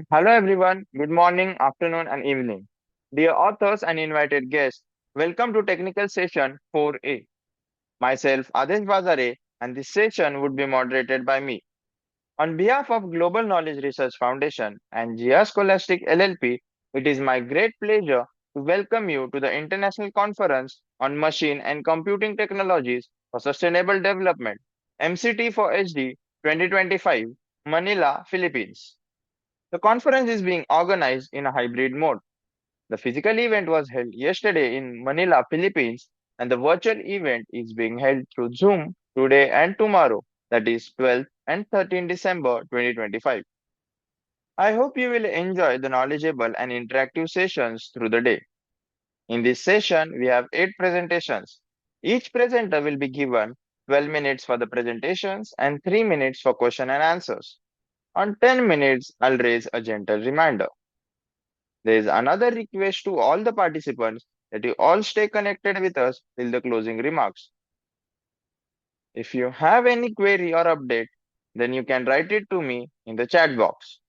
Hello everyone, good morning, afternoon, and evening. Dear authors and invited guests, welcome to Technical Session 4A. Myself, Adesh Bazare, and this session would be moderated by me. On behalf of Global Knowledge Research Foundation and GIA Scholastic LLP, it is my great pleasure to welcome you to the International Conference on Machine and Computing Technologies for Sustainable Development, MCT4SD 2025, Manila, Philippines. The conference is being organized in a hybrid mode. The physical event was held yesterday in Manila, Philippines, and the virtual event is being held through Zoom today and tomorrow, that is 12th and 13th December 2025. I hope you will enjoy the knowledgeable and interactive sessions through the day. In this session, we have 8 presentations. Each presenter will be given 12 minutes for the presentations and 3 minutes for question and answers. On 10 minutes, I'll raise a gentle reminder. There is another request to all the participants that you all stay connected with us till the closing remarks. If you have any query or update, then you can write it to me in the chat box.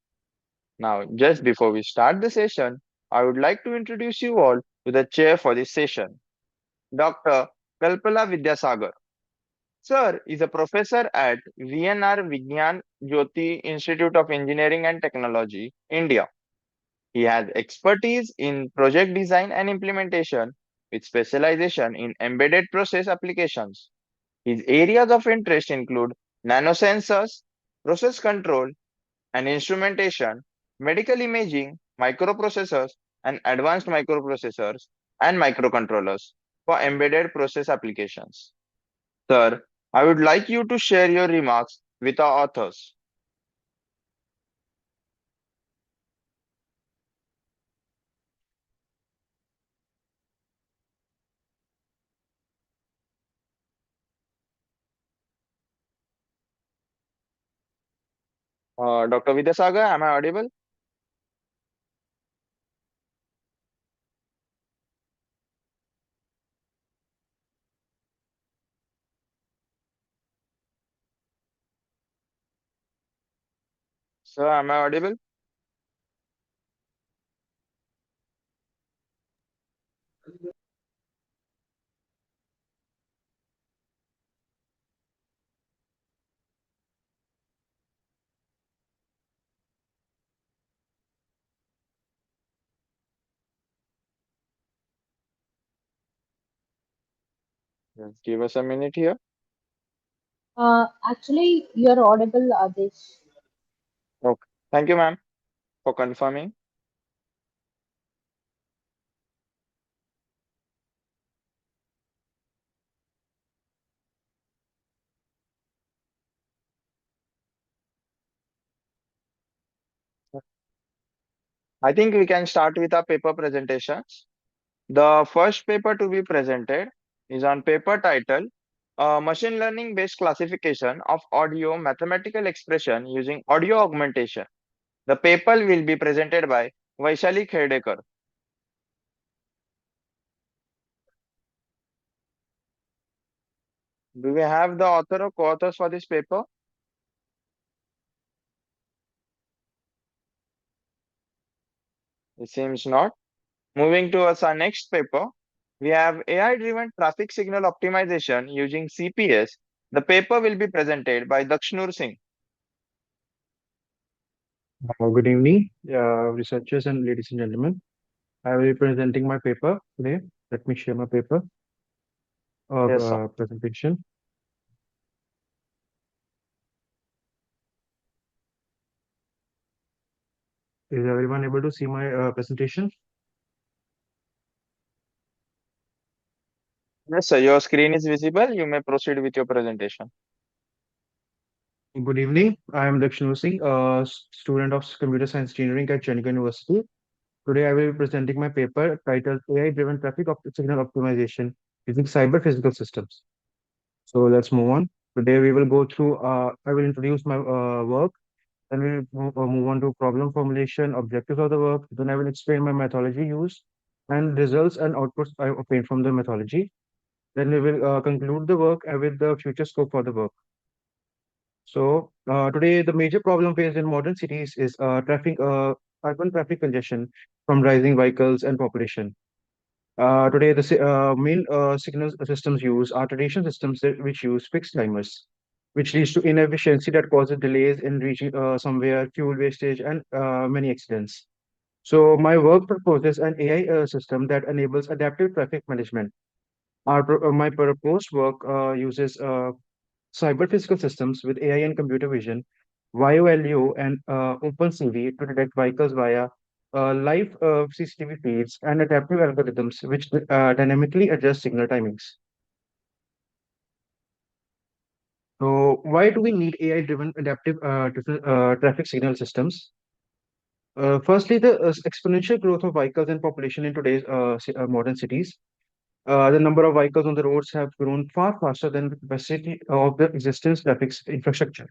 Now, just before we start the session, I would like to introduce you all to the chair for this session, Dr. Kalpala Vidyasagar. Sir is a professor at VNR Vigyan Jyoti Institute of Engineering and Technology, India. He has expertise in project design and implementation with specialization in embedded process applications. His areas of interest include nanosensors, process control and instrumentation, medical imaging, microprocessors, and advanced microprocessors and microcontrollers for embedded process applications. Sir, I would like you to share your remarks with our authors. Dr. Vidyasagar, am I audible? Sir, am I audible? Just give us a minute here. Actually, you're audible, Adesh. Okay. Thank you, ma'am, for confirming. I think we can start with our paper presentations. The first paper to be presented is on paper title, Machine Learning Based Classification of Audio Mathematical Expression Using Audio Augmentation. The paper will be presented by Vaishali Khedekar. Do we have the author or co-authors for this paper? It seems not. Moving towards our next paper, we have AI-driven traffic signal optimization using CPS. The paper will be presented by Dakshnur Singh. Good evening, researchers and ladies and gentlemen. I will be presenting my paper today. Let me share my paper or Yes, sir. presentation. Is everyone able to see my presentation? Yes, sir. Your screen is visible. You may proceed with your presentation. Good evening. I am Dakshin Singh, a student of computer science engineering at Chennai University. Today, I will be presenting my paper titled AI-driven traffic signal optimization using cyber physical systems. So let's move on. Today, we will go through. I will introduce my work. Then we'll move on to problem formulation, objectives of the work. Then I will explain my methodology used and results and outputs I obtained from the methodology. Then we will conclude the work with the future scope for the work. Today, the major problem faced in modern cities is urban traffic congestion from rising vehicles and population. Today, the main signal systems used are traditional systems which use fixed timers, which leads to inefficiency that causes delays in reaching somewhere, fuel wastage, and many accidents. So, my work proposes an AI system that enables adaptive traffic management. My proposed work uses cyber physical systems with AI and computer vision, YOLU, and OpenCV to detect vehicles via live CCTV feeds and adaptive algorithms which dynamically adjust signal timings. So, why do we need AI-driven adaptive traffic signal systems? Firstly, the exponential growth of vehicles and population in today's modern cities. The number of vehicles on the roads have grown far faster than the capacity of the existing traffic infrastructure.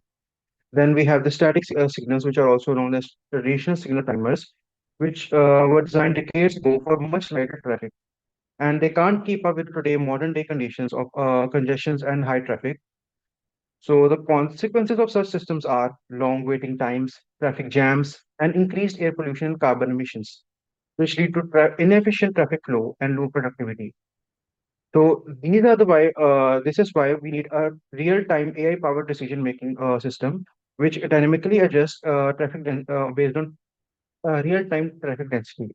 Then we have the static signals, which are also known as traditional signal timers, which were designed decades ago for much lighter traffic. And they can't keep up with today modern day conditions of congestions and high traffic. So the consequences of such systems are long waiting times, traffic jams, and increased air pollution and carbon emissions, which lead to inefficient traffic flow and low productivity. So these are the why. This is why we need a real-time AI-powered decision-making system, which dynamically adjusts based on real-time traffic density.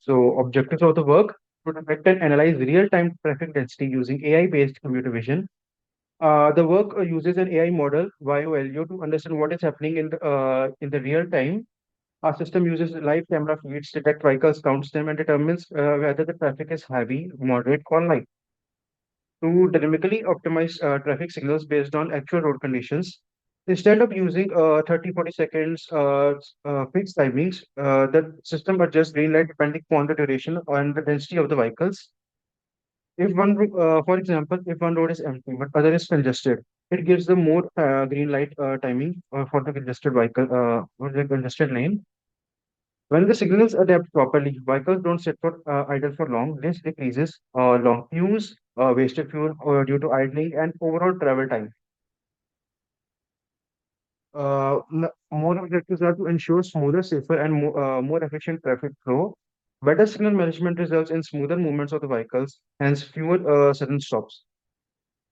So objectives of the work to detect and analyze real-time traffic density using AI-based computer vision. The work uses an AI model, YOLU, to understand what is happening in the real time. Our system uses live camera feeds, detect vehicles, counts them, and determines whether the traffic is heavy, moderate, or light. To dynamically optimize traffic signals based on actual road conditions. Instead of using 30, 40 seconds fixed timings, the system adjusts green light depending upon the duration and the density of the vehicles. For example, if one road is empty but other is congested, it gives the more green light timing for the congested for the congested lane. When the signals adapt properly, vehicles don't sit for idle for long. This decreases long queues, wasted fuel due to idling, and overall travel time. More objectives are to ensure smoother, safer, and more efficient traffic flow. Better signal management results in smoother movements of the vehicles, hence fewer sudden stops.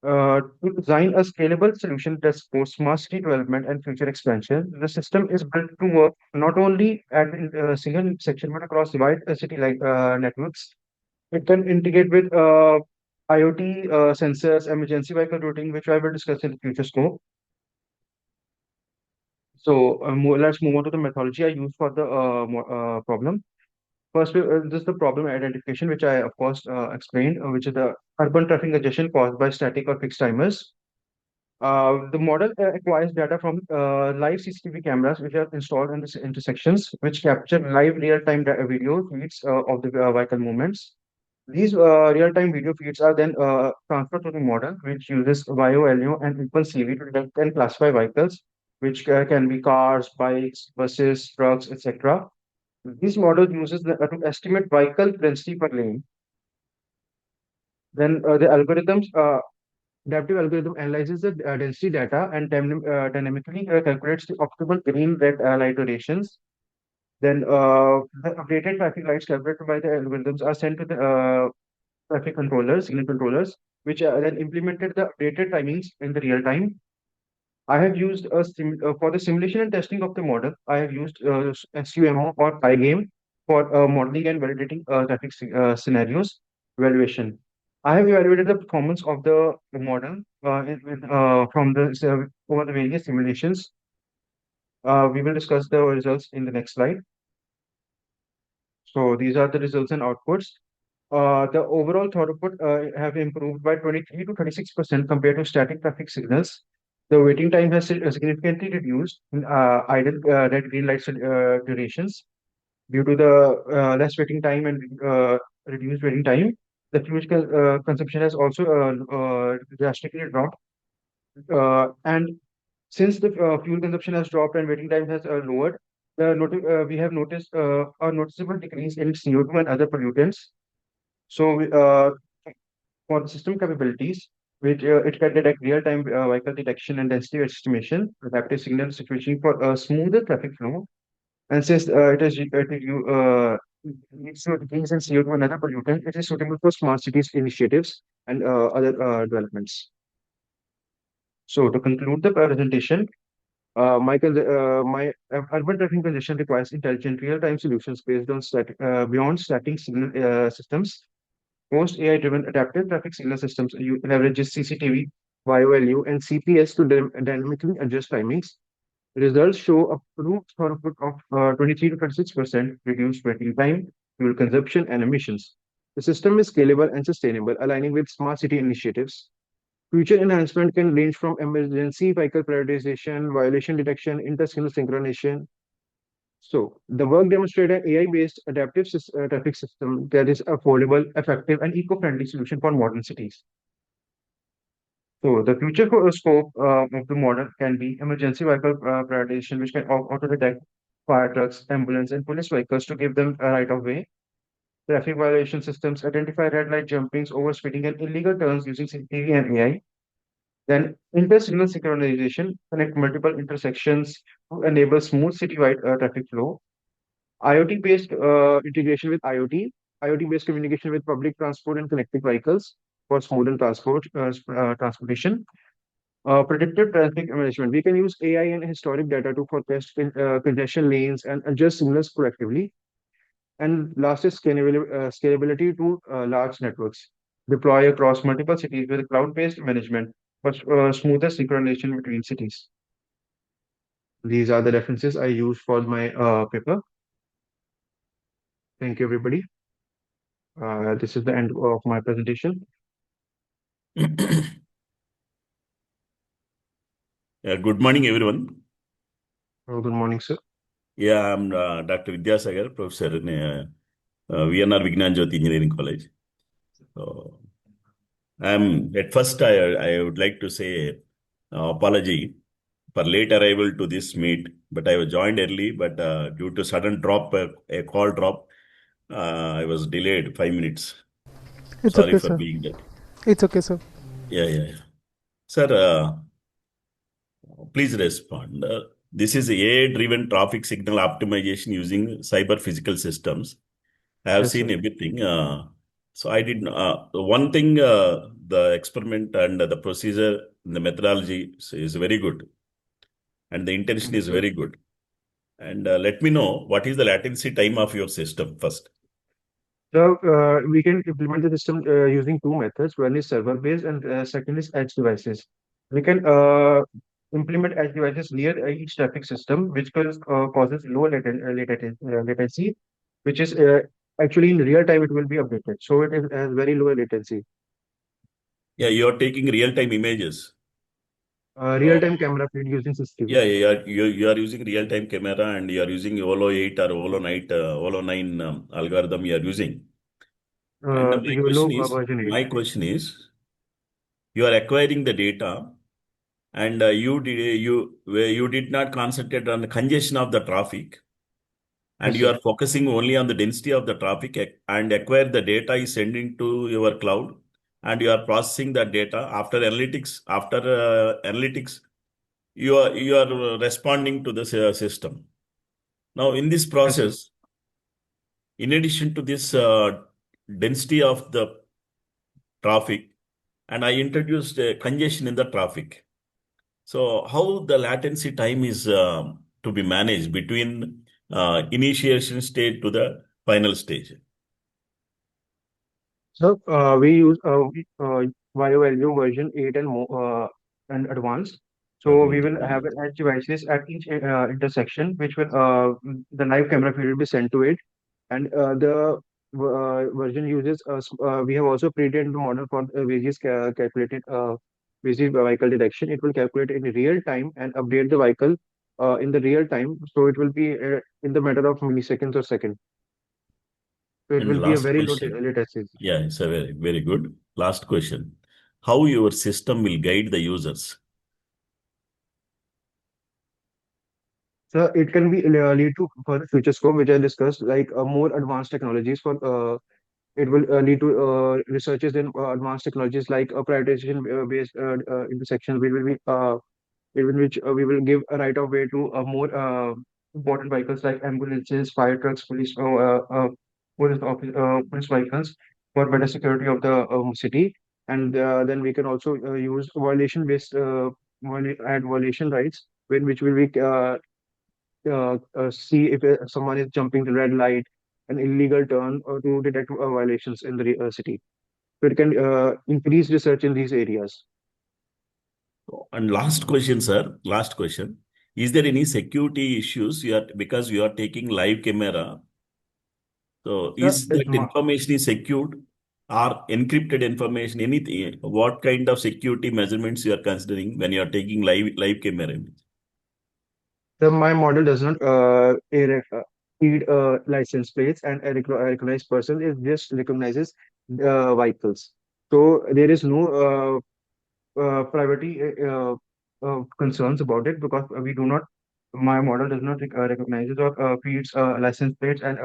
To design a scalable solution that supports smart city development and future expansion, the system is built to work not only at a single section but across wide city like networks. It can integrate with IoT sensors, emergency vehicle routing, which I will discuss in the future scope. Let's move on to the methodology I use for the problem. First, this is the problem identification, which I, of course, explained, which is the urban traffic congestion caused by static or fixed timers. The model acquires data from live CCTV cameras, which are installed in the intersections, which capture live real-time video feeds of the vehicle movements. These real-time video feeds are then transferred to the model, which uses YOLU and OpenCV to detect and classify vehicles, which can be cars, bikes, buses, trucks, etc. This model uses to estimate vehicle density per lane. Then adaptive algorithm analyzes the density data and dynamically calculates the optimal green red light durations. Then the updated traffic lights calculated by the algorithms are sent to the traffic controllers, signal controllers, which then implemented the updated timings in the real time. I have used for the simulation and testing of the model. I have used SUMO or Pygame for modeling and validating traffic scenarios evaluation. I have evaluated the performance of the model from over the various simulations. We will discuss the results in the next slide. So these are the results and outputs. The overall throughput have improved by 23 to 36% compared to static traffic signals. The waiting time has significantly reduced in idle red green light durations due to the less waiting time and reduced waiting time. The fuel consumption has also drastically dropped. And since the fuel consumption has dropped and waiting time has lowered, we have noticed a noticeable decrease in CO2 and other pollutants. So, for the system capabilities, which it can detect real-time vehicle detection and density estimation, adaptive signal situation for a smoother traffic flow, and since it contains and CO2 and other pollutants, it is suitable for smart cities initiatives and other developments. So to conclude the presentation, my urban traffic congestion requires intelligent real-time solutions based on beyond static signal systems. Most AI-driven adaptive traffic signal systems leverages CCTV, YOLU, and CPS to dynamically adjust timings. Results show a proved throughput of 23 to 26% reduced waiting time, fuel consumption, and emissions. The system is scalable and sustainable, aligning with smart city initiatives. Future enhancement can range from emergency vehicle prioritization, violation detection, inter-signal synchronization. So, the work demonstrated an AI-based adaptive traffic system that is affordable, effective, and eco-friendly solution for modern cities. So the future scope of the model can be emergency vehicle prioritization, which can auto detect fire trucks, ambulance, and police vehicles to give them a right of way. Traffic violation systems identify red light jumpings, overspeeding, and illegal turns using CCTV and AI. Then inter-signal synchronization connect multiple intersections to enable smooth citywide traffic flow. IoT-based integration with IoT-based communication with public transport and connected vehicles for smoother transportation. Predictive traffic management. We can use AI and historic data to forecast congestion lanes and adjust signals proactively. And last is scalability to large networks. Deploy across multiple cities with cloud-based management for smoother synchronization between cities. These are the references I used for my paper. Thank you, everybody. This is the end of my presentation. Good morning, everyone. Good morning, sir. Yeah, I'm Dr. Vidyasagar, professor in VNR Vignan Jyoti Engineering College. So, at first, I would like to say apology for late arrival to this meet, but I was joined early, but due to sudden drop, a call drop, I was delayed 5 minutes. It's Sorry okay, for sir. being that. It's okay, sir. Yeah. Sir, please respond. This is AI-driven traffic signal optimization using cyber physical systems. I have Yes, seen sir. everything. So I did one thing, the experiment and the procedure, the methodology is very good. And the intention Thank you, is sir. very good. And let me know what is the latency time of your system first. So we can implement the system using two methods. One is server-based, and second is edge devices. We can implement edge devices near each traffic system, which causes low latency, which is actually in real time it will be updated. So it has very low latency. Yeah, you are taking real-time images. Real-time camera feed using CCTV. You are using real-time camera and you are using OLO 8 or OLO 9 algorithm you are using. And YOLO version 8. my question is, you are acquiring the data and you did not concentrate on the congestion of the traffic and Yes, you sir. are focusing only on the density of the traffic and acquire the data is sending to your cloud and you are processing that data after analytics you are responding to the system. Now in this Yes, sir. process, in addition to this density of the traffic, and I introduced congestion in the traffic. So how the latency time is to be managed between initiation stage to the final stage? So we use YOLU version 8 and advanced. So we will have an edge devices at each intersection, which will the live camera feed will be sent to it, and the version uses we have also pre-trained the model for calculated various vehicle detection. It will calculate in real time and update the vehicle in the real time. So it will be in the matter of milliseconds or seconds. So it And will be a last very low question. latency. Yeah, it's a very good. Last question. How your system will guide the users? So it can be lead to further future scope, which I discussed, like more advanced technologies for It will lead to researches in advanced technologies like prioritization based intersections. We will be in which we will give a right of way to more important vehicles like ambulances, fire trucks, police vehicles for better security of the city. And then we can also use add violation rights, which will be see if someone is jumping the red light, an illegal turn, or to detect violations in the city. So it can increase research in these areas. And last question, sir. Last question. Is there any security issues you are because you are taking live camera? So Yeah, is that information is secured or encrypted information? Anything? What kind of security measurements you are considering when you are taking live camera image? My model does not read license plates, and a recognized person is just recognizes vehicles. So there is no privacy concerns about it because we do not. My model does not recognizes or feeds license plates and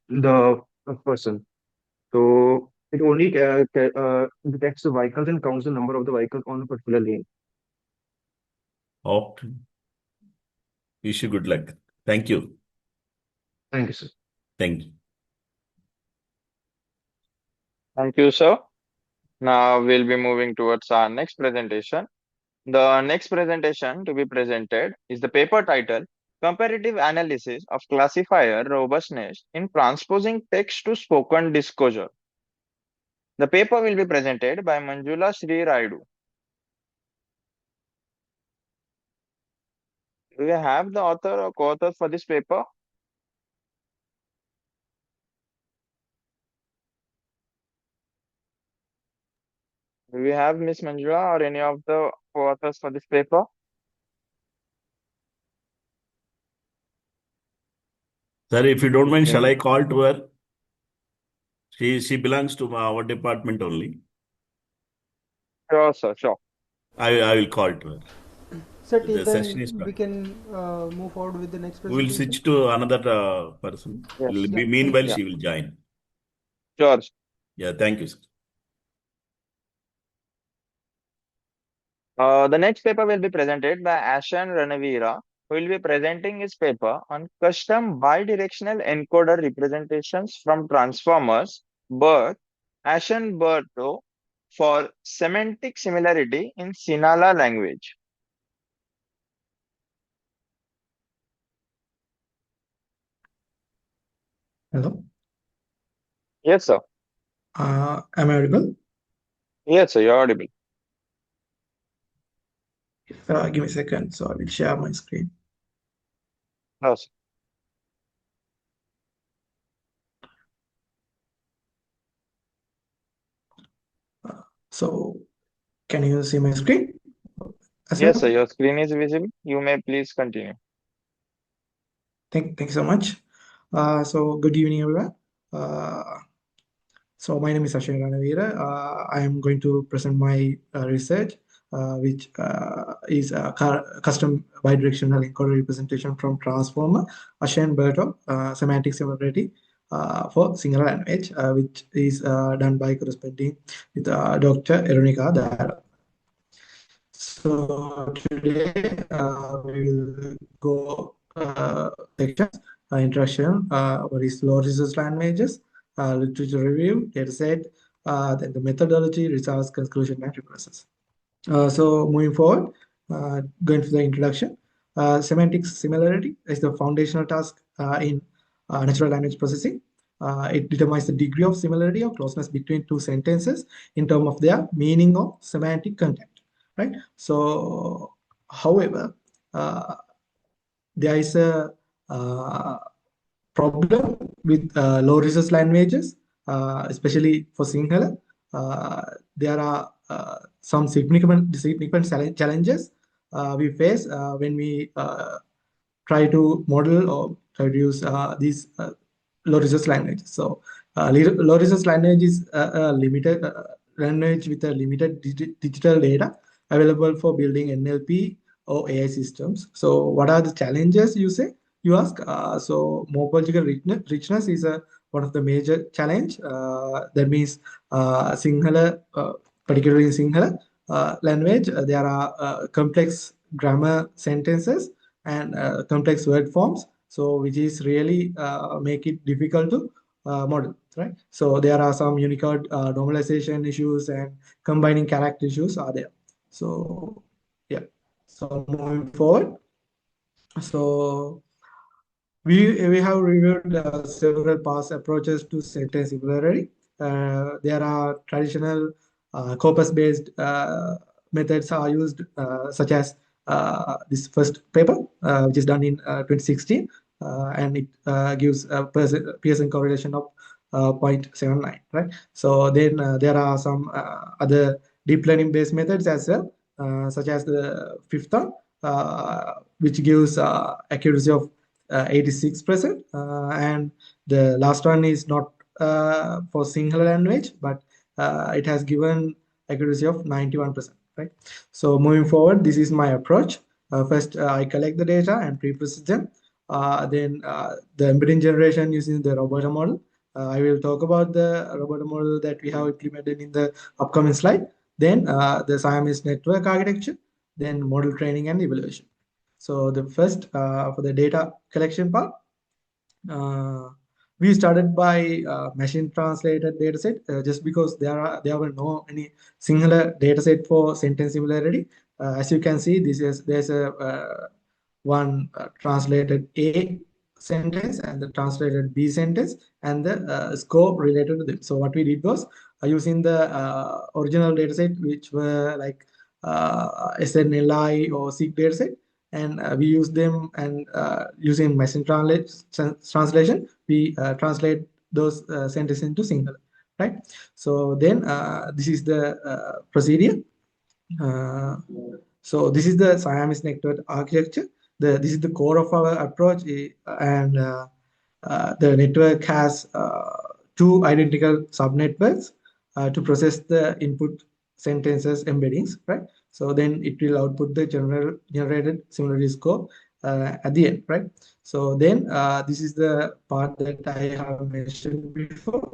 the person. So it only detects the vehicles and counts the number of the vehicles on a particular lane. Okay. Wish you good luck. Thank you. Thank you, sir. Thank you. Thank you, sir. Now we'll be moving towards our next presentation. The next presentation to be presented is the paper title Comparative Analysis of Classifier Robustness in Transposing Text to Spoken Disclosure. The paper will be presented by Manjula Sri Raidu. Do you have the author or co-author for this paper? Do we have Miss Manjula or any of the co-authors for this paper? Sir, if you don't mind, shall Mm, I call to her? She belongs to our department only. Sure, sir, sure. I will call to her. Sir, till The session is then we done. can move forward with the next We will presentation. switch to another person. Yes, Yeah, thank Meanwhile, you. yeah, she will join. sure. Yeah, thank you, sir. The next paper will be presented by Ashan Ranavira, who will be presenting his paper on custom bidirectional encoder representations from transformers, but Ashan Berto for semantic similarity in Sinhala language. Hello. Yes, sir. Am I audible? Yes, sir, you're audible. Give me a second. So I will share my screen. No, sir. So can you see my screen as Yes, sir, well? your screen is visible. You may please continue. Thank you so much. So good evening, everyone. Uh, so my name is Ashay Ranavira. I am going to present my research, which is a custom bidirectional encoder representation from transformer, Ashay Berto, semantic similarity for single language, which is done by corresponding with Dr. Eronica Dara. So today we will go sections, introduction, what is low resource languages, literature review, data set, then the methodology, results, conclusion, and references. So moving forward, going to the introduction, semantic similarity is the foundational task in natural language processing. It determines the degree of similarity or closeness between two sentences in terms of their meaning or semantic content, right? So, however, there is a problem with low resource languages, especially for Sinhala. There are some significant challenges we face when we try to model or try to use these low resource languages. So, low resource language is a limited language with a limited digital data available for building NLP or AI systems. So, what are the challenges you say? You ask. So morphological richness is a one of the major challenge. That means Sinhala, particularly in Sinhala language, there are complex grammar sentences and complex word forms. So which is really make it difficult to model, right? So there are some Unicode normalization issues and combining character issues are there. So yeah. So moving forward. So we have reviewed several past approaches to sentence similarity. There are traditional corpus-based methods are used, such as this first paper, which is done in 2016, and it gives a Pearson correlation of 0.79, right? So then there are some other deep learning-based methods as well, such as the fifth one, which gives accuracy of 86%, and the last one is not for single language, but it has given accuracy of 91%, right? So moving forward, this is my approach. First, I collect the data and pre-process them. Then the embedding generation using the Roberta model. I will talk about the Roberta model that we have implemented in the upcoming slide. Then the Siamese network architecture, then model training and evaluation. So the first for the data collection part, uh, we started by machine translated dataset just because there were no any singular dataset for sentence similarity. As you can see, there's a one translated A sentence and the translated B sentence and the scope related to them. So what we did was using the original dataset, which were like SNLI or SIG dataset, and we use them, and using machine translation, we translate those sentences into single, right? So then this is the procedure. uh, so this is the Siamese network architecture. This is the core of our approach, and the network has two identical subnetworks to process the input sentences embeddings, right? So then it will output the generated similarity score at the end, right? So then this is the part that I have mentioned before,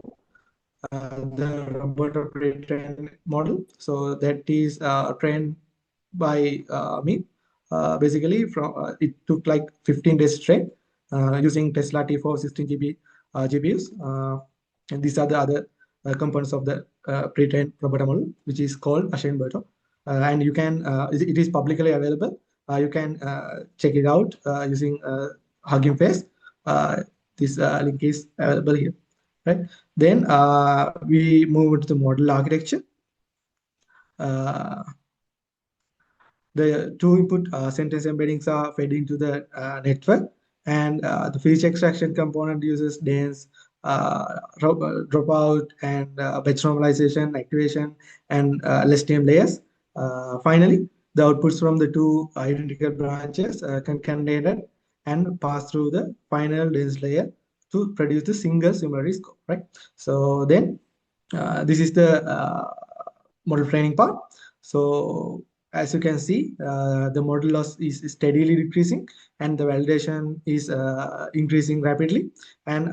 the robot pre-trained model. So that is trained by me. Basically, from it took like 15 days straight using Tesla T4 16 GB GPUs. And these are the other components of the pre-trained robot model, which is called Ashane Berto. And you can, it is publicly available. You can check it out using Hugging Face. This link is available here, right? Then we move to the model architecture. Uh, the two input sentence embeddings are fed into the network, and the feature extraction component uses dense dropout and batch normalization, activation, and less name layers. Finally, the outputs from the two identical branches concatenated and pass through the final dense layer to produce the single similarity scope, right? So then this is the model training part. So as you can see, the model loss is steadily decreasing, and the validation is increasing rapidly and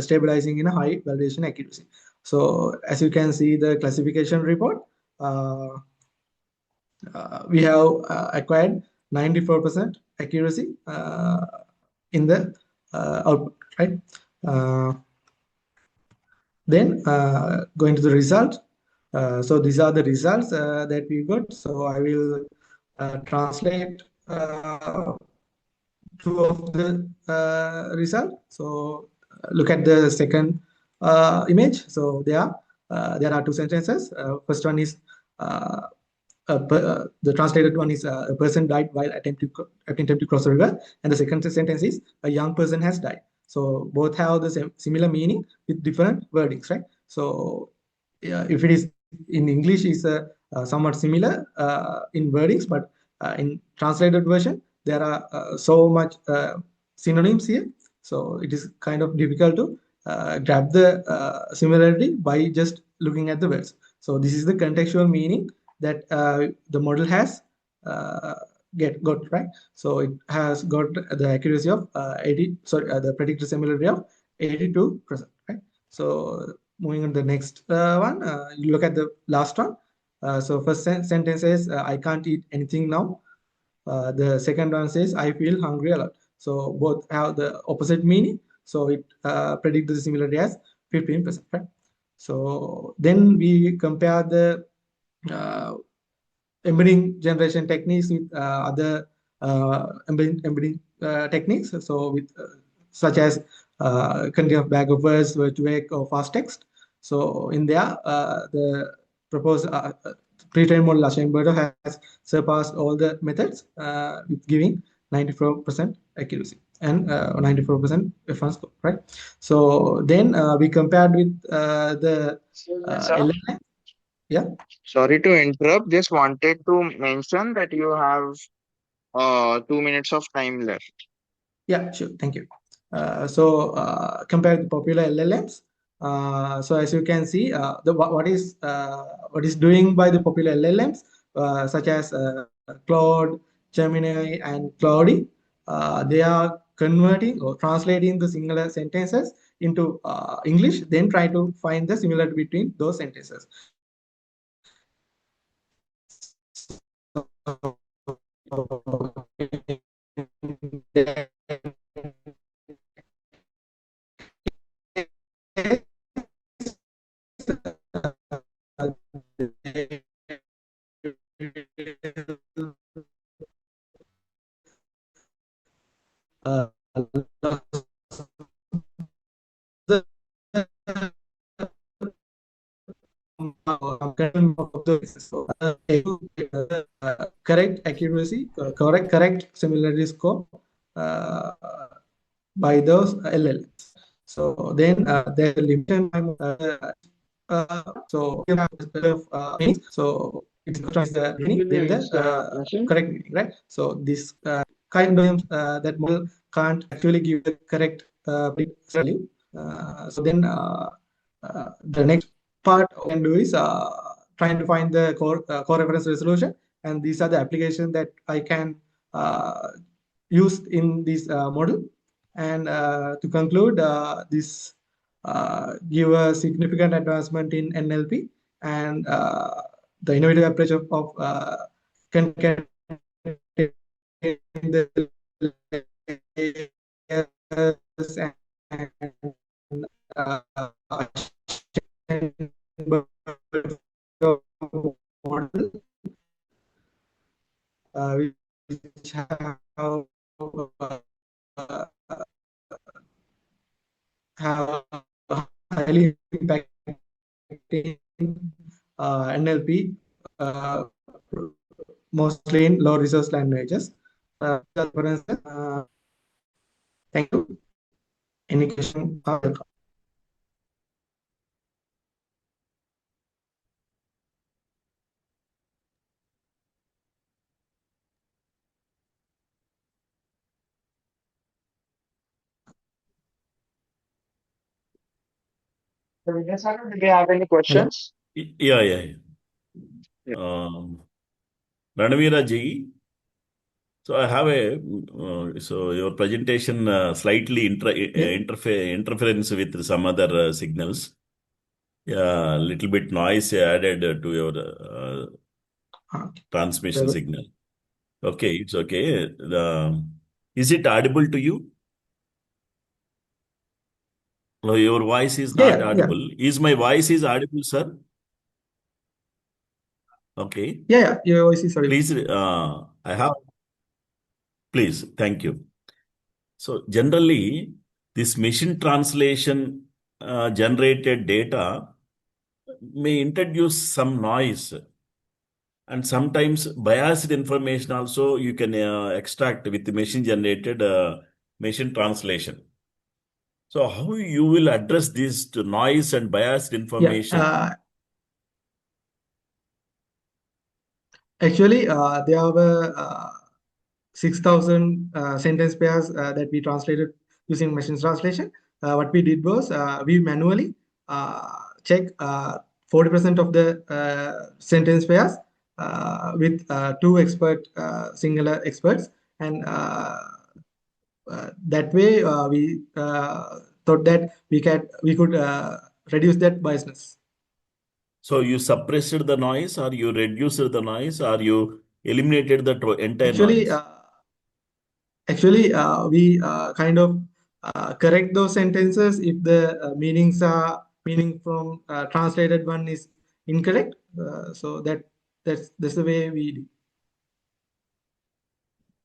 stabilizing in a high validation accuracy. So as you can see, the classification report, we have acquired 94% accuracy in the output, right? Then going to the result. So these are the results that we got. So I will translate two of the result. So look at the second image. So there are two sentences. First one is the translated one is a person died while attempting to cross a river, and the second sentence is a young person has died. So both have the same similar meaning with different wordings, right? So if it is in English, is somewhat similar in wordings, but in translated version there are so much synonyms here. So it is kind of difficult to grab the similarity by just looking at the words. So this is the contextual meaning that the model has got, right? So it has got the accuracy of 80. Sorry, the predicted similarity of 82%, right? So moving on to the next one, you look at the last one. So first sentence says, I can't eat anything now. The second one says, I feel hungry a lot. So both have the opposite meaning. So it predicts the similarity as 15%, right? So then we compare the uh, embedding generation techniques with other embedding techniques. So with such as content bag of words, word to vec, or fast text. So in there, the proposed pre-trained model Ashenberger has surpassed all the methods with giving 94% accuracy and 94% reference score, right? So then we compared with the Excuse me, sir. LLM. Yeah. Sorry to interrupt. Just wanted to mention that you have 2 minutes of time left. Yeah, sure. Thank you. Compare the popular LLMs. So as you can see, what is doing by the popular LLMs, such as Claude, Gemini, and Claude, they are converting or translating the singular sentences into English, then try to find the similarity between those sentences. Correct accuracy, correct similarity score uh, by those LLMs. So then there's a limited time. So you have meanings. So it's the meaning, then the Nashim? correct meaning, right? So this kind of that model can't actually give the correct value. So then the next part we can do is trying to find the core reference resolution, and these are the applications that I can use in this model. And to conclude, this give a significant advancement in NLP, and the innovative approach of can the layers and model which have highly impacting NLP, mostly in low resource languages. Thank you. Any question? So, Vijay sir, do you have any Hello. questions? Yeah, yeah, yeah. Ranavira ji, so I have so your presentation slightly Yeah. interference with some other signals. Yeah, little bit noise added to your Okay. transmission Very good. signal. Okay, it's okay. Is it audible to you? No, your voice is not Yeah. audible. Is my voice is audible, sir? Okay. Yeah. Your voice is audible. Please, I have, please, thank you. So generally, this machine translation generated data may introduce some noise, and sometimes biased information also you can extract with the machine generated machine translation. So how you will address this to noise and biased Yeah. information? Actually, there were 6,000 sentence pairs that we translated using machine translation. What we did was we manually check 40% of the sentence pairs with two singular experts, and that way we thought that we could reduce that biasness. So you suppressed the noise, or you reduced the noise, or you eliminated the entire Actually, noise? we kind of correct those sentences if the meaning from translated one is incorrect. So that's the way we do.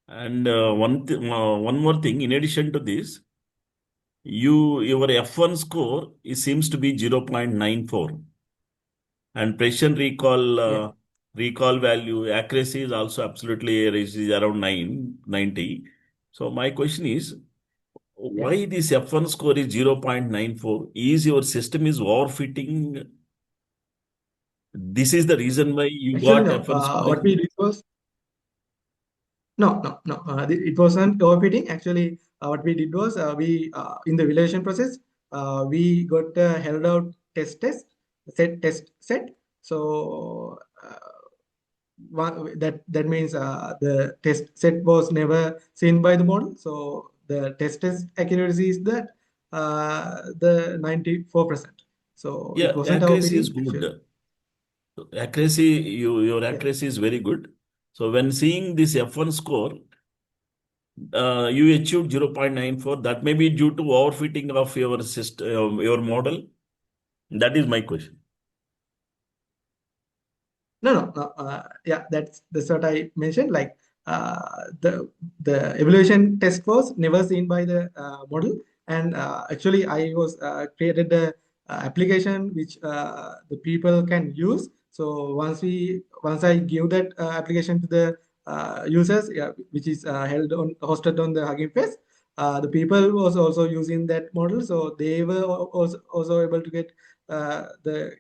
And one more thing, in addition to this, your F1 score seems to be 0.94, and precision Yeah. recall value accuracy is also absolutely is around 90. So my question is, Yeah. why this F1 score is 0.94? Is your system is overfitting? This is the reason why you Actually, got no. F1 What scoring? we did was no. It wasn't overfitting. Actually, what we did was we in the evaluation process we got held out test set. So that means the test set was never seen by the model. So the test accuracy is that the 94%. So Yeah, it wasn't accuracy is overfitting actually. good. Accuracy, your Yeah. accuracy is very good. So when seeing this F1 score, you achieved 0.94. That may be due to overfitting of your system, your model. That is my question. No. Yeah, that's what I mentioned. Like the evaluation test was never seen by the model, and actually I was created the application which the people can use. So once I give that application to the users, yeah, which is hosted on the Hugging Face, the people was also using that model, so they were also able to get the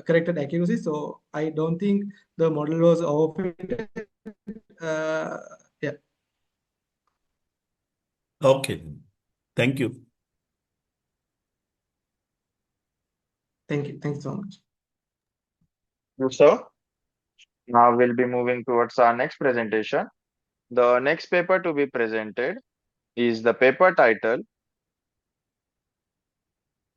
corrected accuracy. So I don't think the model was overfitted. Yeah, Okay. Thank you. thank you. Thanks so much. So now we'll be moving towards our next presentation. The next paper to be presented is the paper title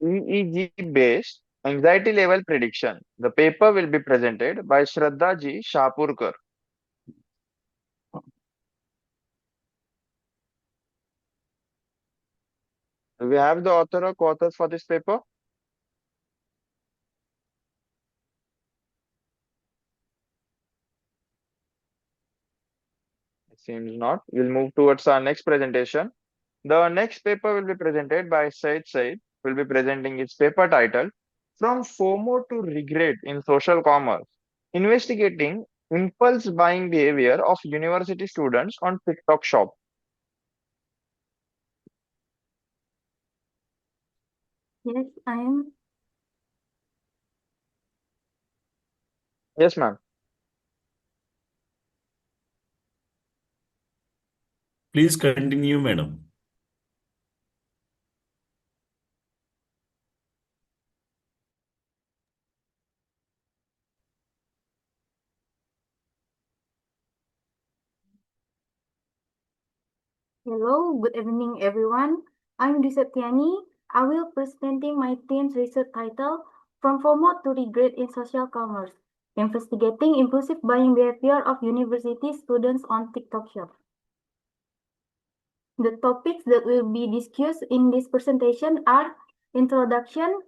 EEG-based anxiety level prediction. The paper will be presented by Shraddha Ji Shapurkar. Do we have the author or co-authors for this paper? It seems not. We'll move towards our next presentation. The next paper will be presented by Said Said, will be presenting its paper title From FOMO to Regret in Social Commerce, investigating impulse buying behavior of university students on TikTok Shop. Yes, I am. Yes, ma'am. Please continue, madam. Hello, good evening, everyone. I'm Diseptiani. I will presenting my team's research title From FOMO to Regret in Social Commerce, investigating impulsive buying behavior of university students on TikTok Shop. The topics that will be discussed in this presentation are introduction,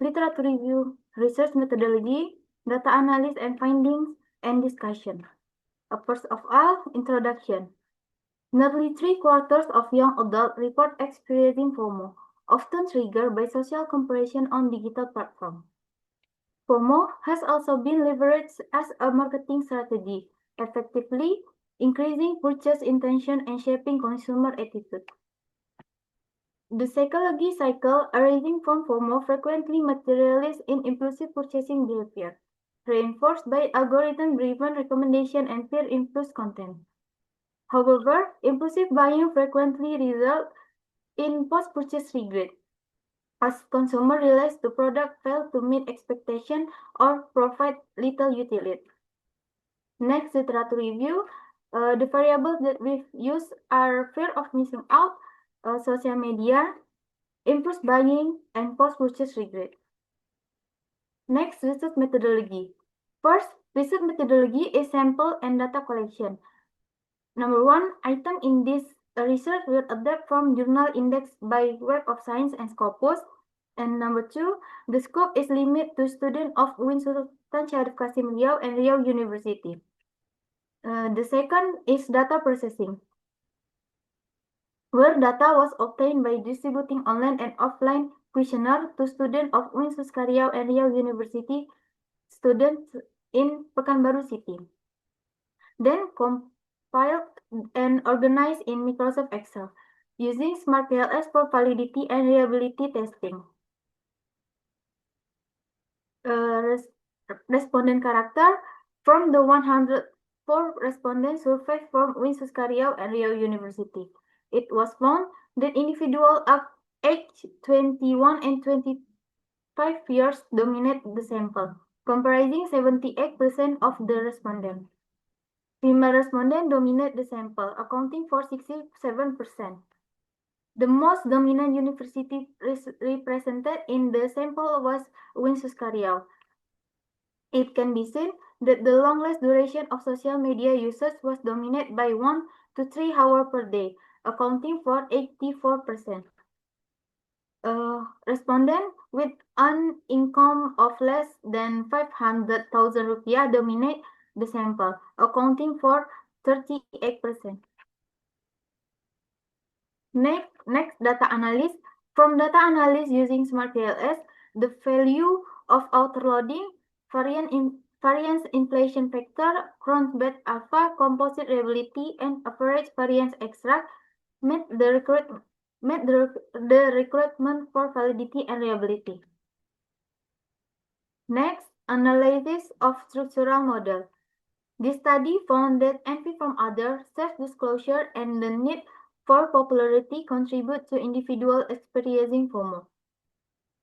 literature review, research methodology, data analysis and findings, and discussion. First of all, introduction. Nearly three-quarters of young adults report experiencing FOMO, often triggered by social comparison on digital platforms. FOMO has also been leveraged as a marketing strategy, effectively increasing purchase intention and shaping consumer attitude. The psychology cycle arising from FOMO frequently materializes in impulsive purchasing behavior, reinforced by algorithm-driven recommendation and peer-influenced content. However, impulsive buying frequently results in post-purchase regret, as consumers realize the product failed to meet expectations or provide little utility. Next, literature review. The variables that we've used are fear of missing out, social media, impulse buying, and post-purchase regret. Next, research methodology. First, research methodology is sample and data collection. Number one, item in this research will adapt from journal indexed by Web of Science and Scopus. And number two, the scope is limited to students of Win Sultan Syarif Qasim Riau and Riau University. The second is data processing, where data was obtained by distributing online and offline questionnaire to students of Win Suska Riau and Riau University students in Pekanbaru City. Then compiled and organized in Microsoft Excel using Smart PLS for validity and reliability testing. Respondent character from the 104 respondents surveyed from Winsuska Riau and Riau University. It was found that individuals of age 21 and 25 years dominate the sample, comprising 78% of the respondents. Female respondents dominate the sample, accounting for 67%. The most dominant university represented in the sample was Winsuska Riau. It can be seen that the longest duration of social media usage was dominated by 1 to 3 hours per day, accounting for 84%. Respondents with an income of less than 500,000 rupiah dominate the sample, accounting for 38%. Next, data analysis. From data analysis using Smart PLS, the value of outer loading, variance inflation factor, Cronbet alpha, composite reliability, and average variance extract made the recruitment for validity and reliability. Next, analysis of structural model. This study found that envy from others, self-disclosure, and the need for popularity contribute to individual experiencing FOMO.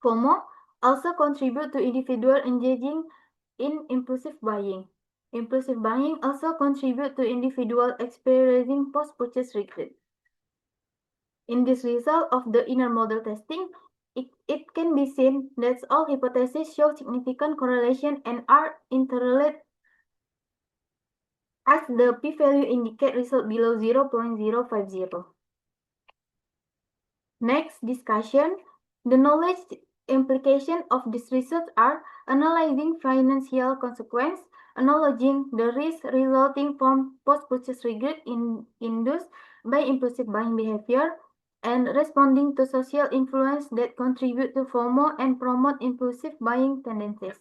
FOMO also contribute to individual engaging in impulsive buying. Impulsive buying also contribute to individual experiencing post-purchase regret. In this result of the inner model testing, it can be seen that all hypotheses show significant correlation and are interrelated as the p-value indicate result below 0.050. Next discussion, the knowledge implication of this research are analyzing financial consequence, acknowledging the risk resulting from post-purchase regret induced by impulsive buying behavior, and responding to social influence that contribute to FOMO and promote impulsive buying tendencies.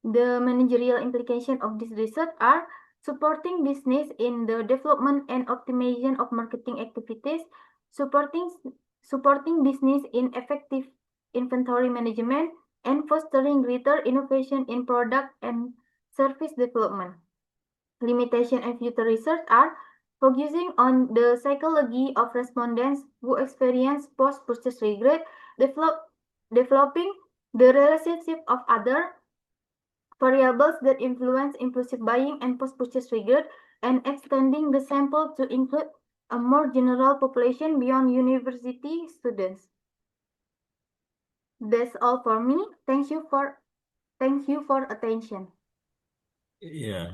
The managerial implications of this research are supporting business in the development and optimization of marketing activities, supporting business in effective inventory management, and fostering greater innovation in product and service development. Limitation and future research are focusing on the psychology of respondents who experience post-purchase regret, developing the relationship of other variables that influence impulsive buying and post-purchase regret, and extending the sample to include a more general population beyond university students. That's all for me. Thank you for attention. Yeah.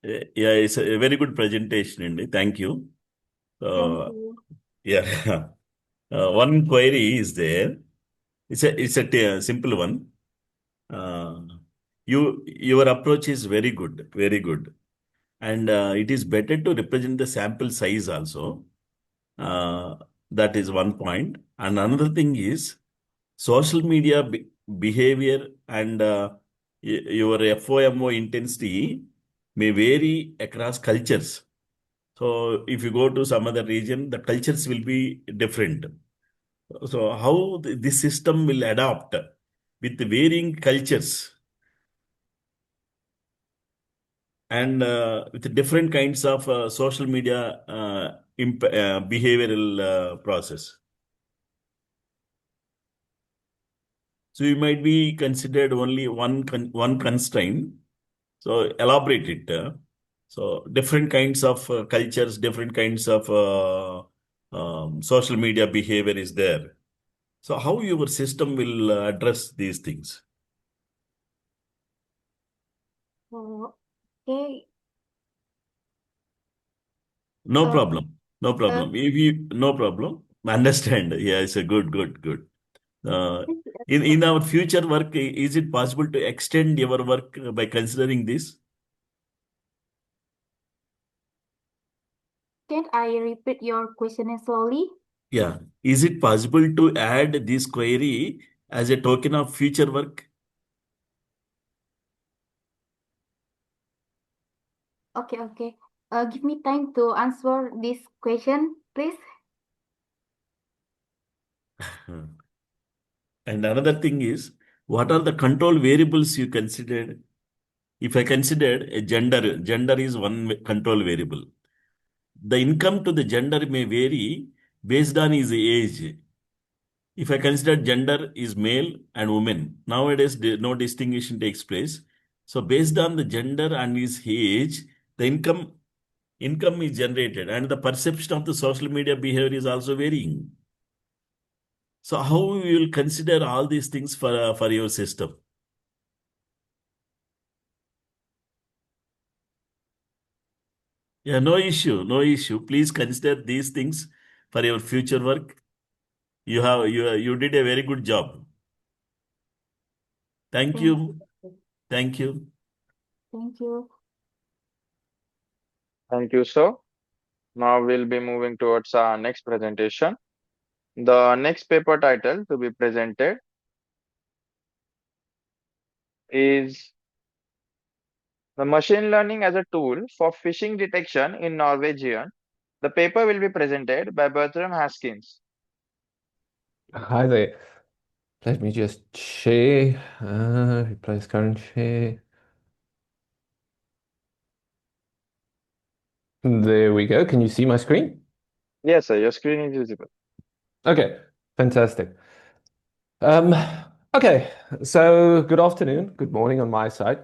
Yeah, it's a very good presentation, Andy. Thank you. Thank you. Yeah. One query is there. It's a simple one. Your approach is very good, very good. And it is better to represent the sample size also. That is one point. And another thing is social media behavior and your FOMO intensity may vary across cultures. So if you go to some other region, the cultures will be different. So how this system will adapt with varying cultures and with different kinds of social media behavioral process. So you might be considered only one constraint. So elaborate it. So different kinds of cultures, different kinds of social media behavior is there. So how your system will address these things? Oh, okay. No Uh, problem. No uh, problem. If you, no problem. Understand. Yeah, it's a good. Uh, in our future work, is it possible to extend your work by considering this? can I repeat your question slowly? Yeah. Is it possible to add this query as a token of future work? Okay. Give me time to answer this question, please. Hmm. And another thing is, what are the control variables you considered? If I considered a gender is one control variable. The income to the gender may vary based on his age. If I consider gender is male and woman, nowadays no distinction takes place. So based on the gender and his age, the income is generated, and the perception of the social media behavior is also varying. So how you will consider all these things for your system? Yeah, no issue. Please consider these things for your future work. You did a very good job. Thank Thank you. you. Thank you. Thank you. Thank you, sir. Now we'll be moving towards our next presentation. The next paper title to be presented is The Machine Learning as a Tool for Phishing Detection in Norwegian. The paper will be presented by Bertram Haskins. Hi there. Let me just share, replace current share. There we go. Can you see my screen? Yes, sir, your screen is visible. Okay, fantastic. Um, okay, so good afternoon, good morning on my side.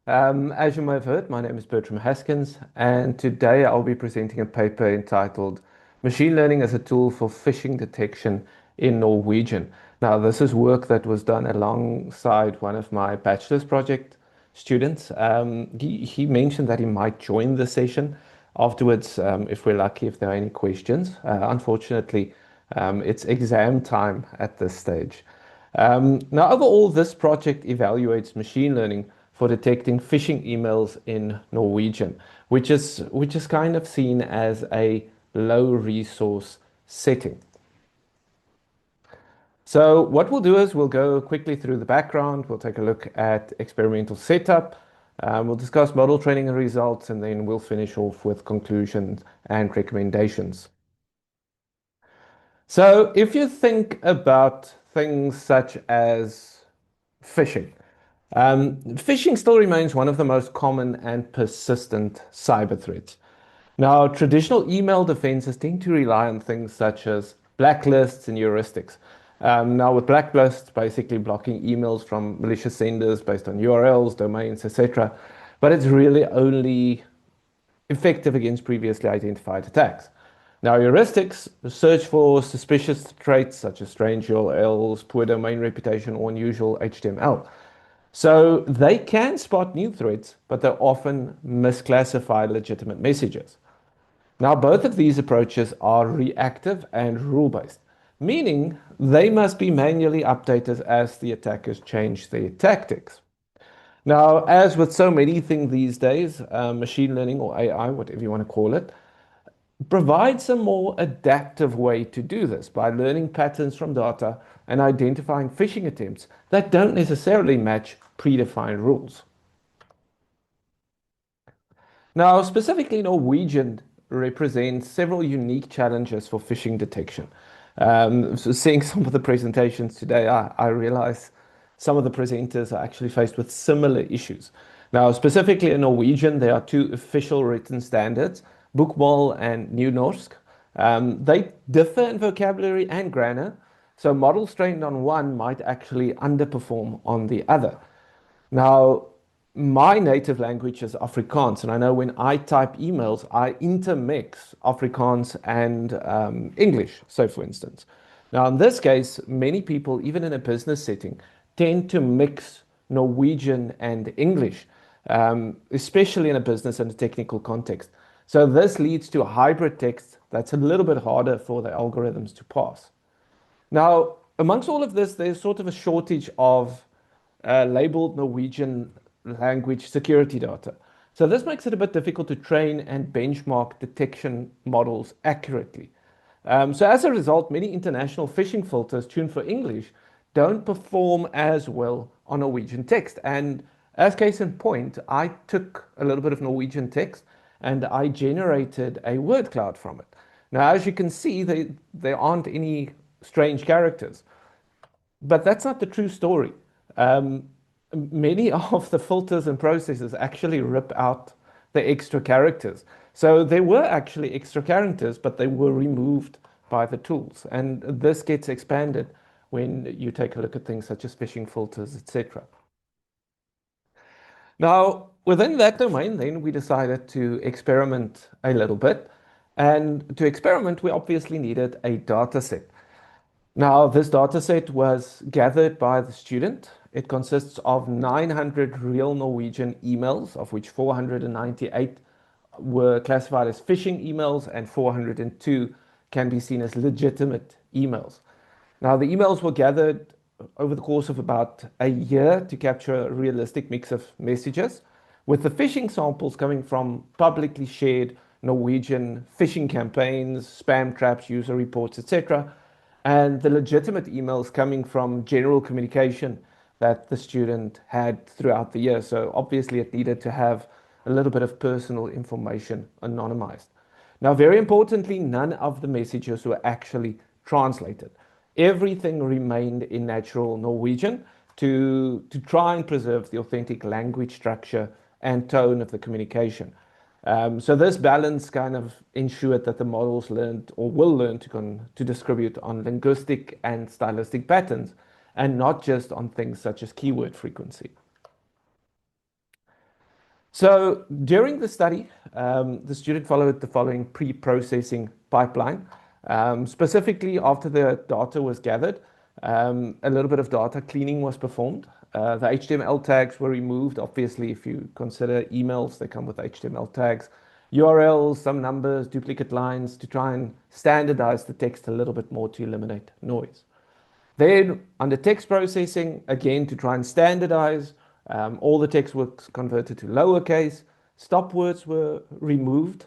As you may have heard, my name is Bertram Haskins, and today I'll be presenting a paper entitled Machine Learning as a Tool for Phishing Detection in Norwegian. Now, this is work that was done alongside one of my bachelor's project students. He mentioned that he might join the session afterwards, if we're lucky, if there are any questions. Unfortunately, it's exam time at this stage. Now, overall, this project evaluates machine learning for detecting phishing emails in Norwegian, which is kind of seen as a low resource setting. So what we'll do is we'll go quickly through the background. We'll take a look at experimental setup. We'll discuss model training and results, and then we'll finish off with conclusions and recommendations. So if you think about things such as phishing, phishing still remains one of the most common and persistent cyber threats. Now, traditional email defenses tend to rely on things such as blacklists and heuristics. Now, with blacklists, basically blocking emails from malicious senders based on URLs, domains, etc. But it's really only effective against previously identified attacks. Now, heuristics search for suspicious traits such as strange URLs, poor domain reputation, or unusual HTML. So they can spot new threats, but they often misclassify legitimate messages. Now, both of these approaches are reactive and rule-based, meaning they must be manually updated as the attackers change their tactics. Now, as with so many things these days, machine learning or AI, whatever you want to call it, provides a more adaptive way to do this by learning patterns from data and identifying phishing attempts that don't necessarily match predefined rules. Now, specifically, Norwegian represents several unique challenges for phishing detection. So seeing some of the presentations today, I realize some of the presenters are actually faced with similar issues. Now, specifically in Norwegian, there are two official written standards, Bokmål and Nynorsk. They differ in vocabulary and grammar, so models trained on one might actually underperform on the other. Now, my native language is Afrikaans, and I know when I type emails, I intermix Afrikaans and English, so for instance. Now, in this case, many people, even in a business setting, tend to mix Norwegian and English, especially in a business and a technical context. So this leads to a hybrid text that's a little bit harder for the algorithms to pass. Now, amongst all of this, there's sort of a shortage of labeled Norwegian language security data. So this makes it a bit difficult to train and benchmark detection models accurately. So as a result, many international phishing filters tuned for English don't perform as well on Norwegian text. And as case in point, I took a little bit of Norwegian text and I generated a word cloud from it. Now, as you can see, there aren't any strange characters. But that's not the true story. Many of the filters and processes actually rip out the extra characters. So there were actually extra characters, but they were removed by the tools. And this gets expanded when you take a look at things such as phishing filters, etc. Now, within that domain, then we decided to experiment a little bit. And to experiment, we obviously needed a data set. Now, this data set was gathered by the student. It consists of 900 real Norwegian emails, of which 498 were classified as phishing emails and 402 can be seen as legitimate emails. Now, the emails were gathered over the course of about a year to capture a realistic mix of messages, with the phishing samples coming from publicly shared Norwegian phishing campaigns, spam traps, user reports, etc., and the legitimate emails coming from general communication that the student had throughout the year. So obviously it needed to have a little bit of personal information anonymized. Now, very importantly, none of the messages were actually translated. Everything remained in natural Norwegian to try and preserve the authentic language structure and tone of the communication. So this balance kind of ensured that the models learned or will learn to distribute on linguistic and stylistic patterns and not just on things such as keyword frequency. So during the study, the student followed the following pre-processing pipeline. Specifically, after the data was gathered, a little bit of data cleaning was performed. The HTML tags were removed. Obviously, if you consider emails, they come with HTML tags, URLs, some numbers, duplicate lines to try and standardize the text a little bit more to eliminate noise. Then under text processing, again, to try and standardize, all the text was converted to lowercase. Stop words were removed.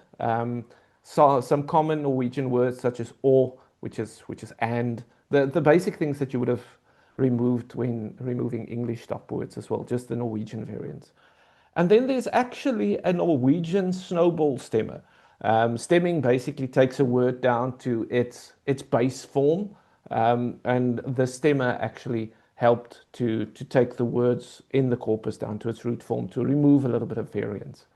So some common Norwegian words such as or, which is and, the basic things that you would have removed when removing English stop words as well, just the Norwegian variants. And then there's actually a Norwegian snowball stemmer. Stemming basically takes a word down to its base form, and the stemmer actually helped to take the words in the corpus down to its root form to remove a little bit of variance.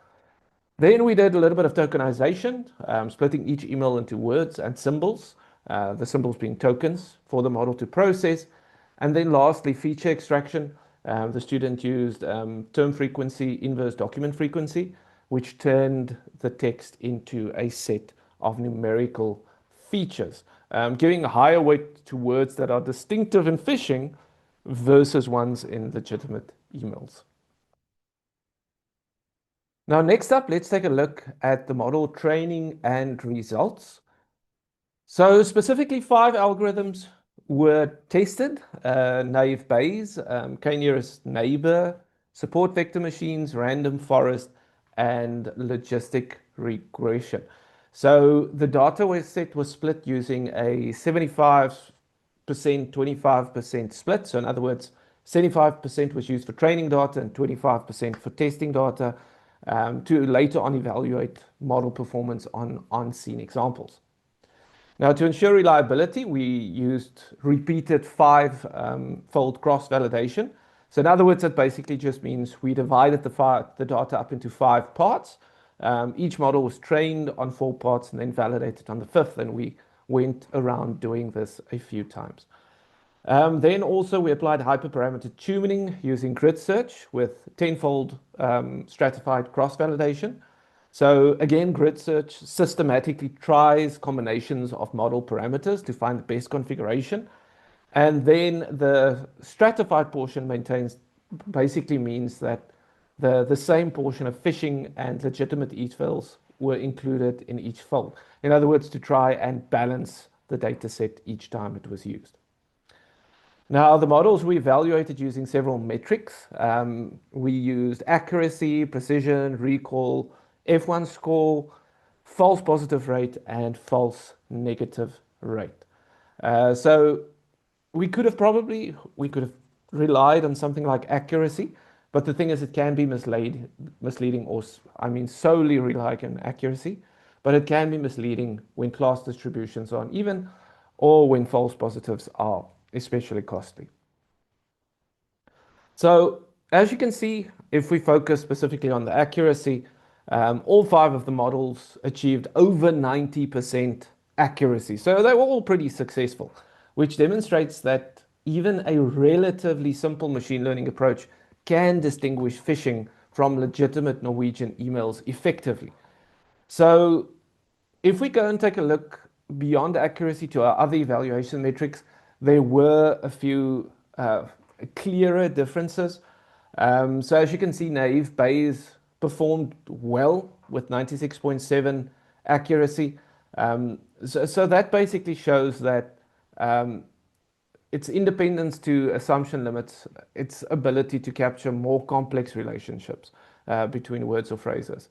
Then we did a little bit of tokenization, splitting each email into words and symbols, the symbols being tokens for the model to process. And then lastly, feature extraction. The student used term frequency, inverse document frequency, which turned the text into a set of numerical features, giving a higher weight to words that are distinctive in phishing versus ones in legitimate emails. Now, next up, let's take a look at the model training and results. So specifically, 5 algorithms were tested: naive Bayes, k-nearest neighbor, support vector machines, random forest, and logistic regression. So the data set was split using a 75%, 25% split. So in other words, 75% was used for training data and 25% for testing data, to later on evaluate model performance on scene examples. Now, to ensure reliability, we used repeated 5-fold cross-validation. So in other words, that basically just means we divided the data up into 5 parts. Each model was trained on 4 parts and then validated on the 5th, and we went around doing this a few times. Then also we applied hyperparameter tuning using grid search with tenfold stratified cross-validation. So again, grid search systematically tries combinations of model parameters to find the best configuration. And then the stratified portion basically means that the same portion of phishing and legitimate e-files were included in each fold. In other words, to try and balance the data set each time it was used. Now, the models we evaluated using several metrics. We used accuracy, precision, recall, F1 score, false positive rate, and false negative rate. So we could have relied on something like accuracy, but the thing is it can be misleading, or I mean solely relying on accuracy, but it can be misleading when class distributions are uneven or when false positives are especially costly. So as you can see, if we focus specifically on the accuracy, all 5 of the models achieved over 90% accuracy. So they were all pretty successful, which demonstrates that even a relatively simple machine learning approach can distinguish phishing from legitimate Norwegian emails effectively. So if we go and take a look beyond accuracy to our other evaluation metrics, there were a few clearer differences. So as you can see, naive Bayes performed well with 96.7 accuracy. So that basically shows that its independence to assumption limits its ability to capture more complex relationships between words or phrases.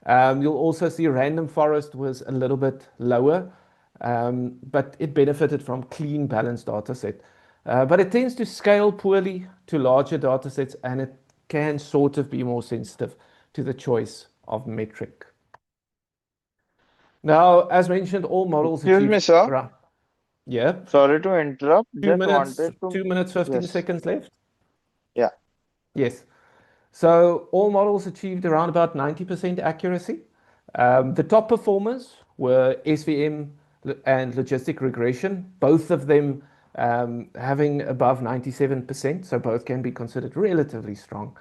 You'll also see random forest was a little bit lower, but it benefited from clean, balanced data set. But it tends to scale poorly to larger data sets, and it can sort of be more sensitive to the choice of metric. Now, as mentioned, all models Excuse me, achieved sir. around, yeah, Sorry to interrupt. 2 Just minutes, wanted to. 2 minutes, 15 Yes. seconds left. Yeah. Yes. So all models achieved around about 90% accuracy. The top performers were SVM and logistic regression, both of them having above 97%, so both can be considered relatively strong.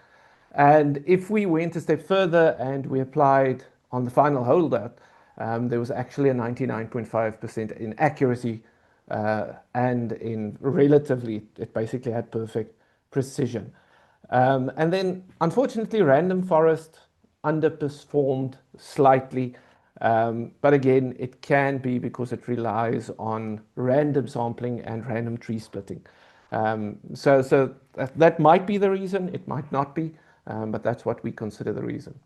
And if we went a step further and we applied on the final holdout, there was actually a 99.5% in accuracy, and in relatively, it basically had perfect precision. And then, unfortunately, random forest underperformed slightly. But again, it can be because it relies on random sampling and random tree splitting. So that might be the reason, it might not be, but that's what we consider the reason.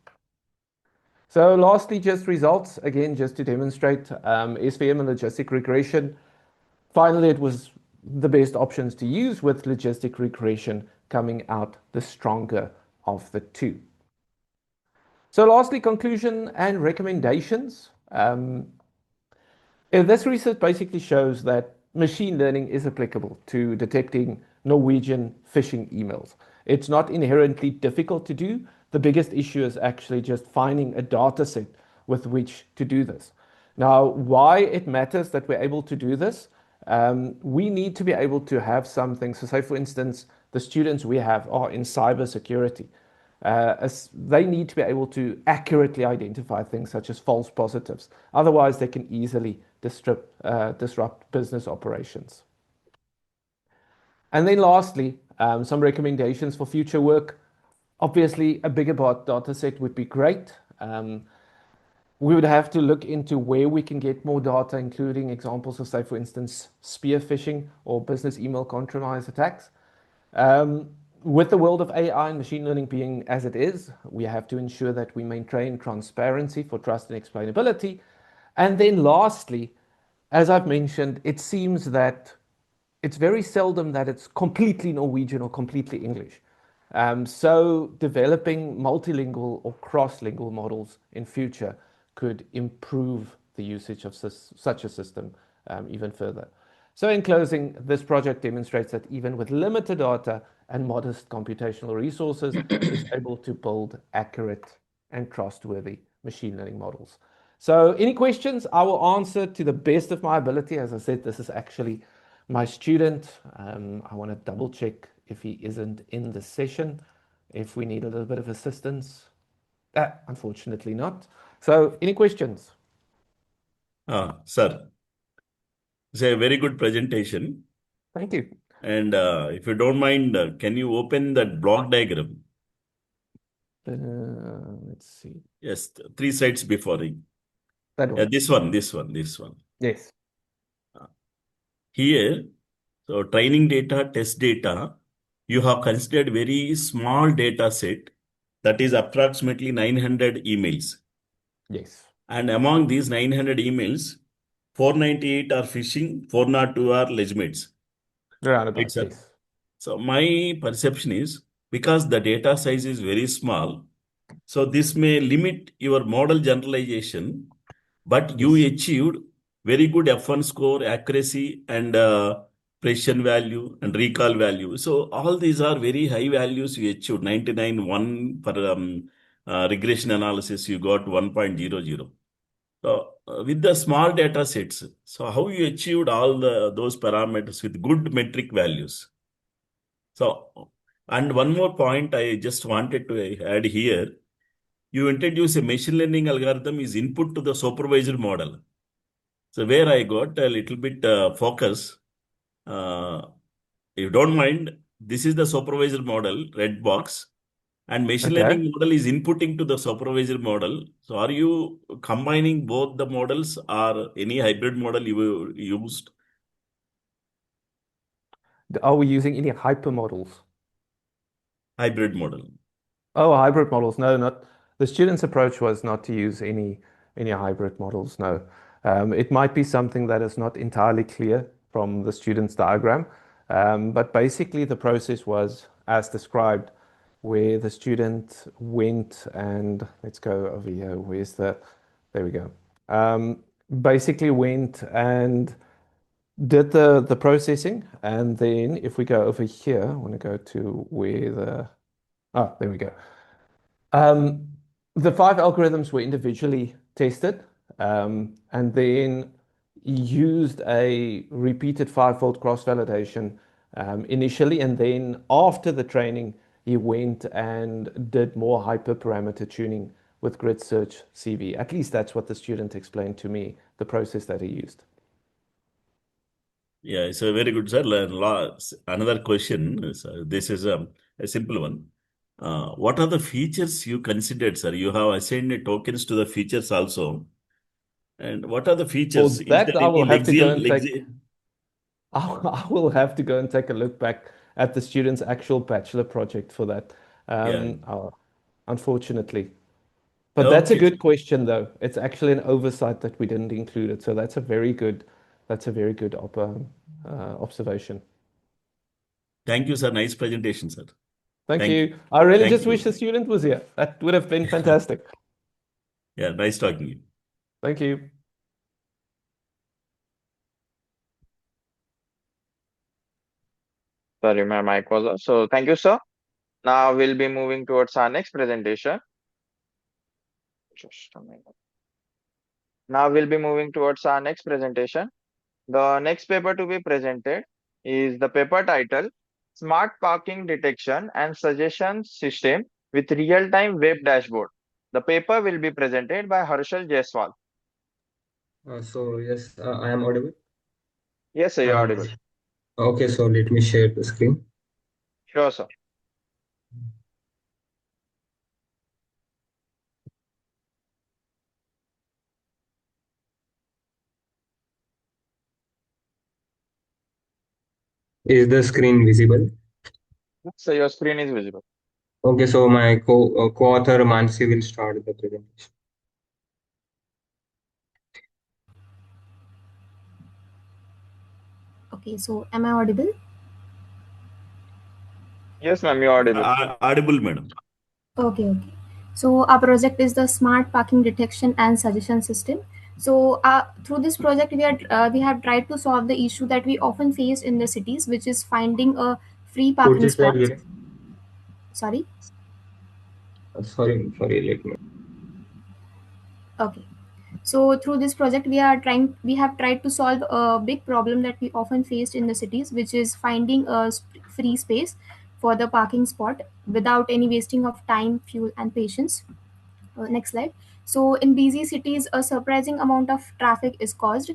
So lastly, just results, again, just to demonstrate SVM and logistic regression. Finally, it was the best options to use, with logistic regression coming out the stronger of the two. So lastly, conclusion and recommendations. This research basically shows that machine learning is applicable to detecting Norwegian phishing emails. It's not inherently difficult to do. The biggest issue is actually just finding a data set with which to do this. Now, why it matters that we're able to do this? We need to be able to have something. So say, for instance, the students we have are in cybersecurity. They need to be able to accurately identify things such as false positives. Otherwise, they can easily disrupt business operations. And then lastly, some recommendations for future work. Obviously, a bigger data set would be great. We would have to look into where we can get more data, including examples of, say, for instance, spear phishing or business email compromise attacks. With the world of AI and machine learning being as it is, we have to ensure that we maintain transparency for trust and explainability. And then lastly, as I've mentioned, it seems that it's very seldom that it's completely Norwegian or completely English. So developing multilingual or cross-lingual models in future could improve the usage of such a system even further. So in closing, this project demonstrates that even with limited data and modest computational resources, is able to build accurate and trustworthy machine learning models. So any questions, I will answer to the best of my ability. As I said, this is actually My student, I want to double check if he isn't in the session, if we need a little bit of assistance. Unfortunately not. So any questions? Sir, it's a very good presentation. Thank you. And if you don't mind, can you open that block diagram? Let's see. Yes, 3 slides before it. That Yeah, one. this one. Yes. Here, so training data, test data, you have considered very small data set that is approximately 900 emails. Yes. And among these 900 emails, 498 are phishing, 402 are legitimates. Around Right, about, sir? yes. So my perception is because the data size is very small, so this may limit your model generalization, but you Yes. achieved very good F1 score, accuracy, and precision value and recall value. So all these are very high values you achieved. 99, 1 for regression analysis, you got 1.00. So with the small data sets, so how you achieved all those parameters with good metric values? So, and one more point I just wanted to add here. You introduce a machine learning algorithm is input to the supervised model. So where I got a little bit focus, uh, if you don't mind, this is the supervised model, red box, and machine Okay. learning model is inputting to the supervised model. So are you combining both the models or any hybrid model you used? Are we using any hypermodels? Hybrid model. Oh, hybrid models. No, not the student's approach was not to use any hybrid models. No. It might be something that is not entirely clear from the student's diagram, but basically the process was as described, where the student went and let's go over here. There we go. Basically went and did the processing, and then if we go over here, I want to go to where there we go. The 5 algorithms were individually tested, and then used a repeated 5-fold cross-validation initially, and then after the training, he went and did more hyperparameter tuning with grid search CV. At least that's what the student explained to me, the process that he used. Yeah, it's a very good, sir. Another question. This is a simple one. What are the features you considered, sir? You have assigned tokens to the features also. And what are the For features? Is there that, I will any have to go and take. lexial? I will have to go and take a look back at the student's actual bachelor project for that. Yeah. Unfortunately. But that's a Okay, sir. good question, though. It's actually an oversight that we didn't include it. So that's a very good observation. Thank you, sir. Nice presentation, sir. Thank Thank you. you. I really Thank just wish you. the student was here. That would have been fantastic. Yeah, nice talking to you. Thank you. Sorry, my mic was off. So thank you, sir. Now we'll be moving towards our next presentation. Just a minute. Now we'll be moving towards our next presentation. The next paper to be presented is the paper title Smart Parking Detection and Suggestion System with Real-Time Web Dashboard. The paper will be presented by Harshal Jaiswal. Yes, I am audible. Yes, sir, you're audible. Okay, so let me share the screen. Sure, sir. Is the screen visible? So your screen is visible. Okay, so my co-author Mansi will start the presentation. Okay, so am I audible? Yes, ma'am, you're audible. Audible, madam. Okay. So our project is the smart parking detection and suggestion system. So through this project, we have tried to solve the issue that we often face in the cities, which is finding a free parking spot. Sorry. Sorry, let me. Okay. So through this project, we have tried to solve a big problem that we often faced in the cities, which is finding a free space for the parking spot without any wasting of time, fuel, and patience. Next slide. So in busy cities, a surprising amount of traffic is caused,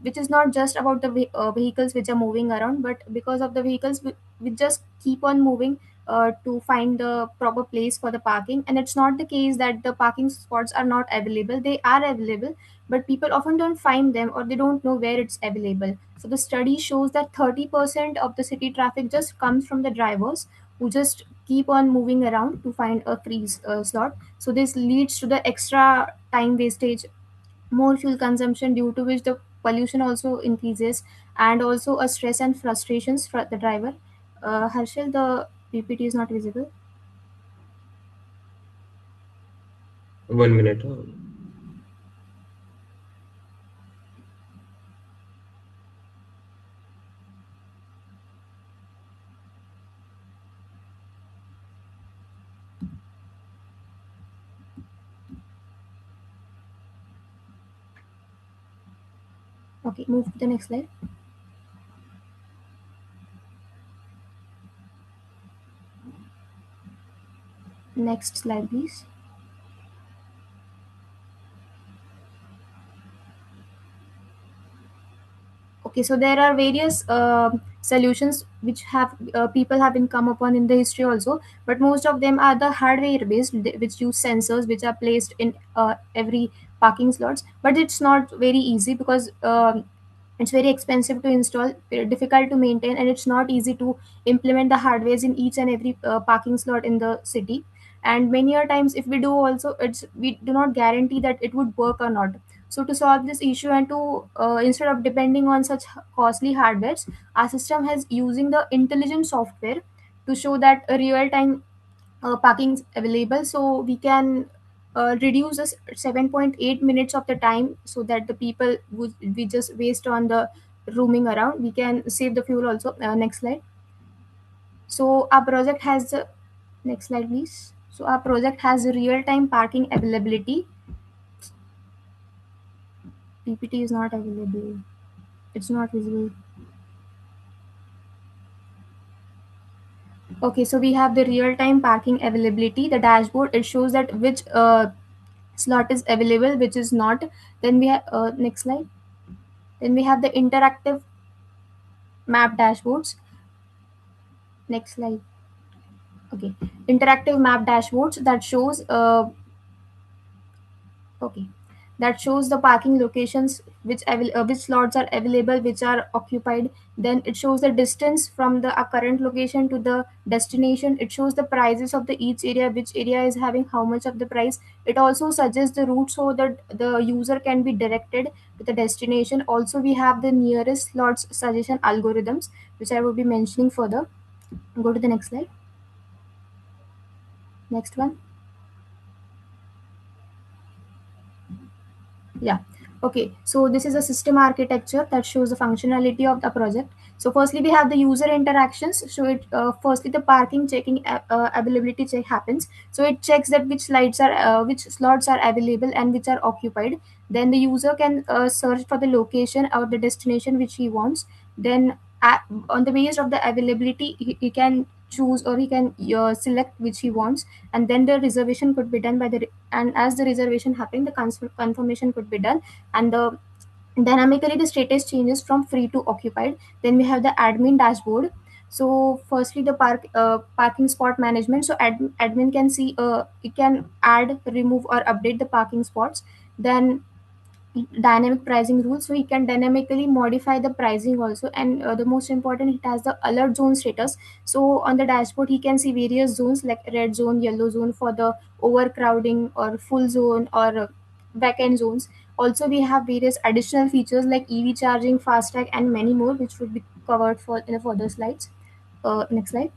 which is not just about the vehicles which are moving around, but because of the vehicles we just keep on moving to find the proper place for the parking. And it's not the case that the parking spots are not available. They are available, but people often don't find them, or they don't know where it's available. So the study shows that 30% of the city traffic just comes from the drivers who just keep on moving around to find a free slot. So this leads to the extra time wastage, more fuel consumption, due to which the pollution also increases, and also a stress and frustrations for the driver. Harshal, the PPT is not visible. 1 minute. Okay, move to the next slide. Next slide, please. Okay, so there are various solutions which have people have been come upon in the history also, but most of them are the hardware based, which use sensors which are placed in every parking slots. But it's not very easy because it's very expensive to install, very difficult to maintain, and it's not easy to implement the hardwares in each and every parking slot in the city. And many a times, if we do also, it's we do not guarantee that it would work or not. So to solve this issue, and to instead of depending on such costly hardwares, our system has using the intelligent software to show that a real time parking is available. So we can reduce this 7.8 minutes of the time, so that the people would we just waste on the roaming around, we can save the fuel also. Next slide. So our project has next slide, please. So our project has real time parking availability. PPT is not available, it's not visible. Okay, so we have the real time parking availability, the dashboard. It shows that which slot is available, which is not. Then we have next slide. Then we have the interactive map dashboards. Next slide. Okay, interactive map dashboards that shows okay, that shows the parking locations, which slots are available, which are occupied. Then it shows the distance from the current location to the destination. It shows the prices of the each area, which area is having how much of the price. It also suggests the route so that the user can be directed to the destination. Also, we have the nearest slots suggestion algorithms, which I will be mentioning further. Go to the next slide. Next one. Yeah. Okay. So this is a system architecture that shows the functionality of the project. So firstly, we have the user interactions. So it firstly the parking checking availability check happens. So it checks that which slots are available and which are occupied. Then the user can search for the location or the destination which he wants. Then on the basis of the availability, he can choose, or he can select which he wants, and then the reservation could be done by the and as the reservation happened, the confirmation could be done, and the dynamically the status changes from free to occupied. Then we have the admin dashboard. So firstly the parking spot management. So admin can see it can add, remove, or update the parking spots. Then dynamic pricing rules, so he can dynamically modify the pricing also. And the most important, it has the alert zone status. So on the dashboard he can see various zones like red zone, yellow zone for the overcrowding, or full zone, or vacant zones. Also we have various additional features like EV charging, fast tag, and many more, which would be covered for in the further slides. Next slide.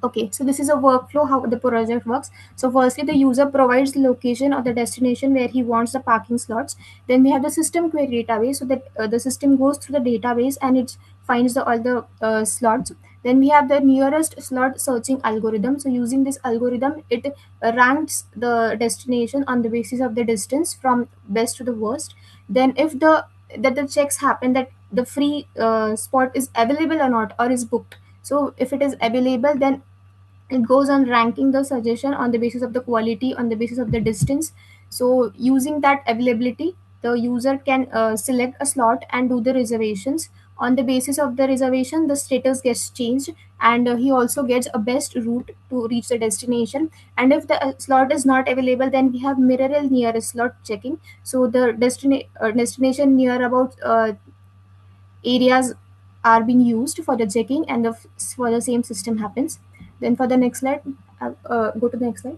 Okay, so this is a workflow how the project works. So firstly, the user provides the location or the destination where he wants the parking slots. Then we have the system query database, so that the system goes through the database and it finds all the slots. Then we have the nearest slot searching algorithm. So using this algorithm, it ranks the destination on the basis of the distance from best to the worst. Then if the checks happen that the free spot is available or not, or is booked. So if it is available, then it goes on ranking the suggestion on the basis of the quality, on the basis of the distance. So using that availability, the user can select a slot and do the reservations. On the basis of the reservation, the status gets changed, and he also gets a best route to reach the destination. And if the slot is not available, then we have mirror nearest slot checking. So the destination near about areas are being used for the checking, and for the same system happens. Then for the next slide, go to the next slide.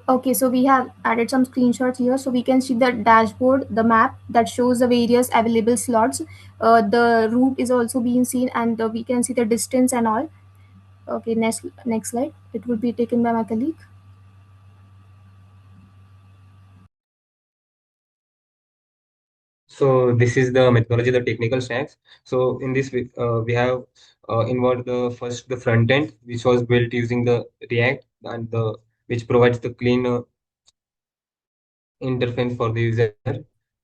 Okay, so we have added some screenshots here, so we can see the dashboard, the map that shows the various available slots. The route is also being seen, and we can see the distance and all. Okay, next slide. It will be taken by my colleague. So this is the methodology, the technical stacks. So in this we have involved the front end, which was built using the React, and the which provides the clean interface for the user,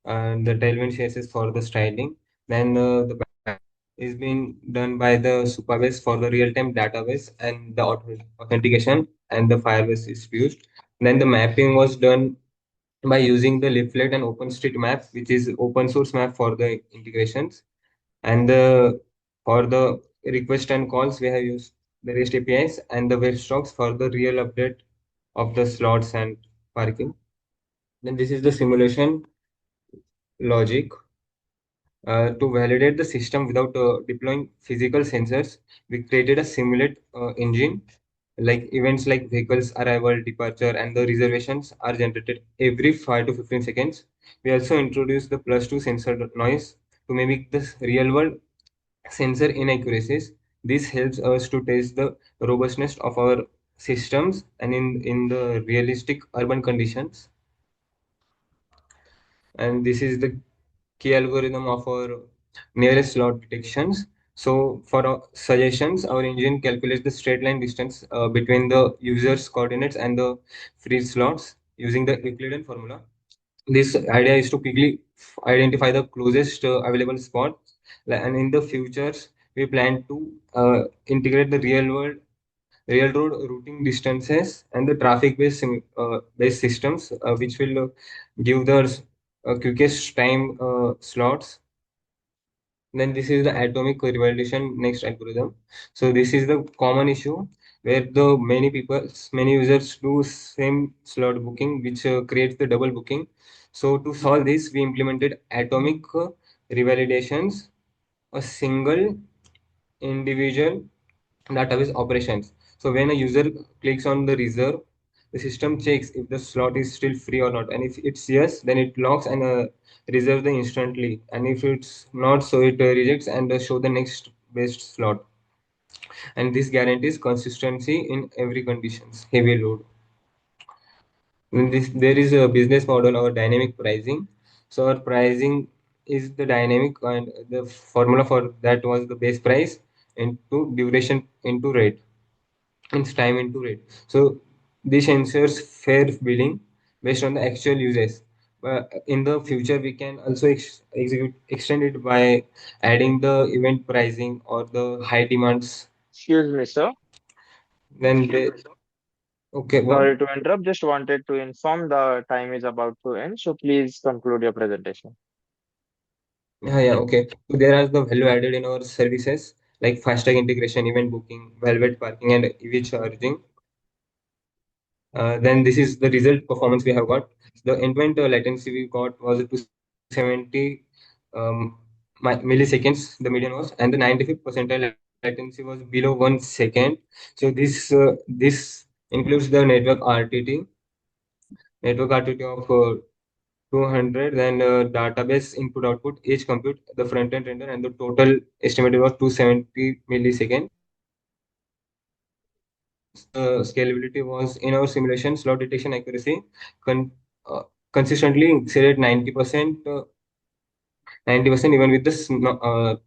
and the tailwind CSS for the styling. Then the back is being done by the Supabase for the real-time database and the authentication, and the Firebase is used. Then the mapping was done by using the leaflet and OpenStreetMap, which is open source map for the integrations. And the for the request and calls, we have used the REST APIs and the web stocks for the real update of the slots and parking. Then this is the simulation logic. To validate the system without deploying physical sensors, we created a simulate engine. Like events like vehicles arrival, departure, and the reservations are generated every 5 to 15 seconds. We also introduced the +2 sensor noise to mimic the real world sensor inaccuracies. This helps us to test the robustness of our systems and in the realistic urban conditions. And this is the key algorithm of our nearest slot detections. So for our suggestions, our engine calculates the straight line distance between the user's coordinates and the free slots using the Euclidean formula. This idea is to quickly identify the closest available spot. And in the futures, we plan to integrate the real road routing distances and the traffic based systems, which will give the quickest time slots. Then this is the atomic revalidation next algorithm. So this is the common issue where the many users do same slot booking, which creates the double booking. So to solve this, we implemented atomic revalidations, a single individual database operations. So when a user clicks on the reserve, the system checks if the slot is still free or not. And if it's yes, then it locks and reserve the instantly. And if it's not, so it rejects and show the next best slot. And this guarantees consistency in every conditions, heavy load. In this, there is a business model or dynamic pricing. So our pricing is the dynamic, and the formula for that was the base price into duration into rate. It's time into rate. So this ensures fair billing based on the actual uses. But in the future, we can also extend it by adding the event pricing or the high demands. Excuse me, sir. Then they, okay, what? Sorry to interrupt. Just wanted to inform the time is about to end. So please conclude your presentation. Yeah, okay. So there are the value added in our services like FASTag integration, event booking, velvet parking, and EV charging. Then this is the result performance we have got. The end-to-end latency we got was 270 milliseconds, the median was, and the 95th percentile latency was below 1 second. So this includes the network RTT of 200, then database input output, each compute, the front end render, and the total estimated was 270 milliseconds. Scalability was in our simulation, slot detection accuracy con- consistently exceeded 90%, 90% even with the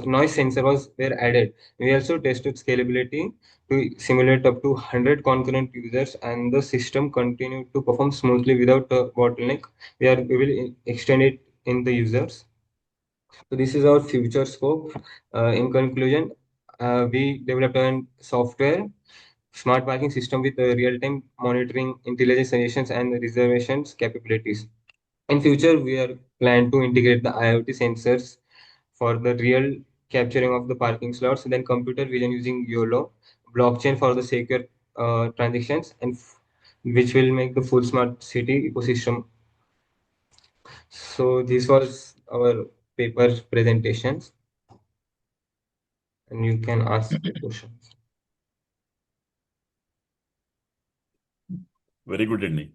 noise sensor were added. We also tested scalability to simulate up to 100 concurrent users, and the system continued to perform smoothly without a bottleneck. We will extend it in the users. So this is our future scope. In conclusion, we developed a software smart parking system with real-time monitoring, intelligent suggestions, and reservations capabilities. In future, we are plan to integrate the IoT sensors for the real capturing of the parking slots, then computer vision using YOLO, blockchain for the secure transactions, and which will make the full smart city ecosystem. So this was our paper presentations, and you can ask the questions. Very good, Andy.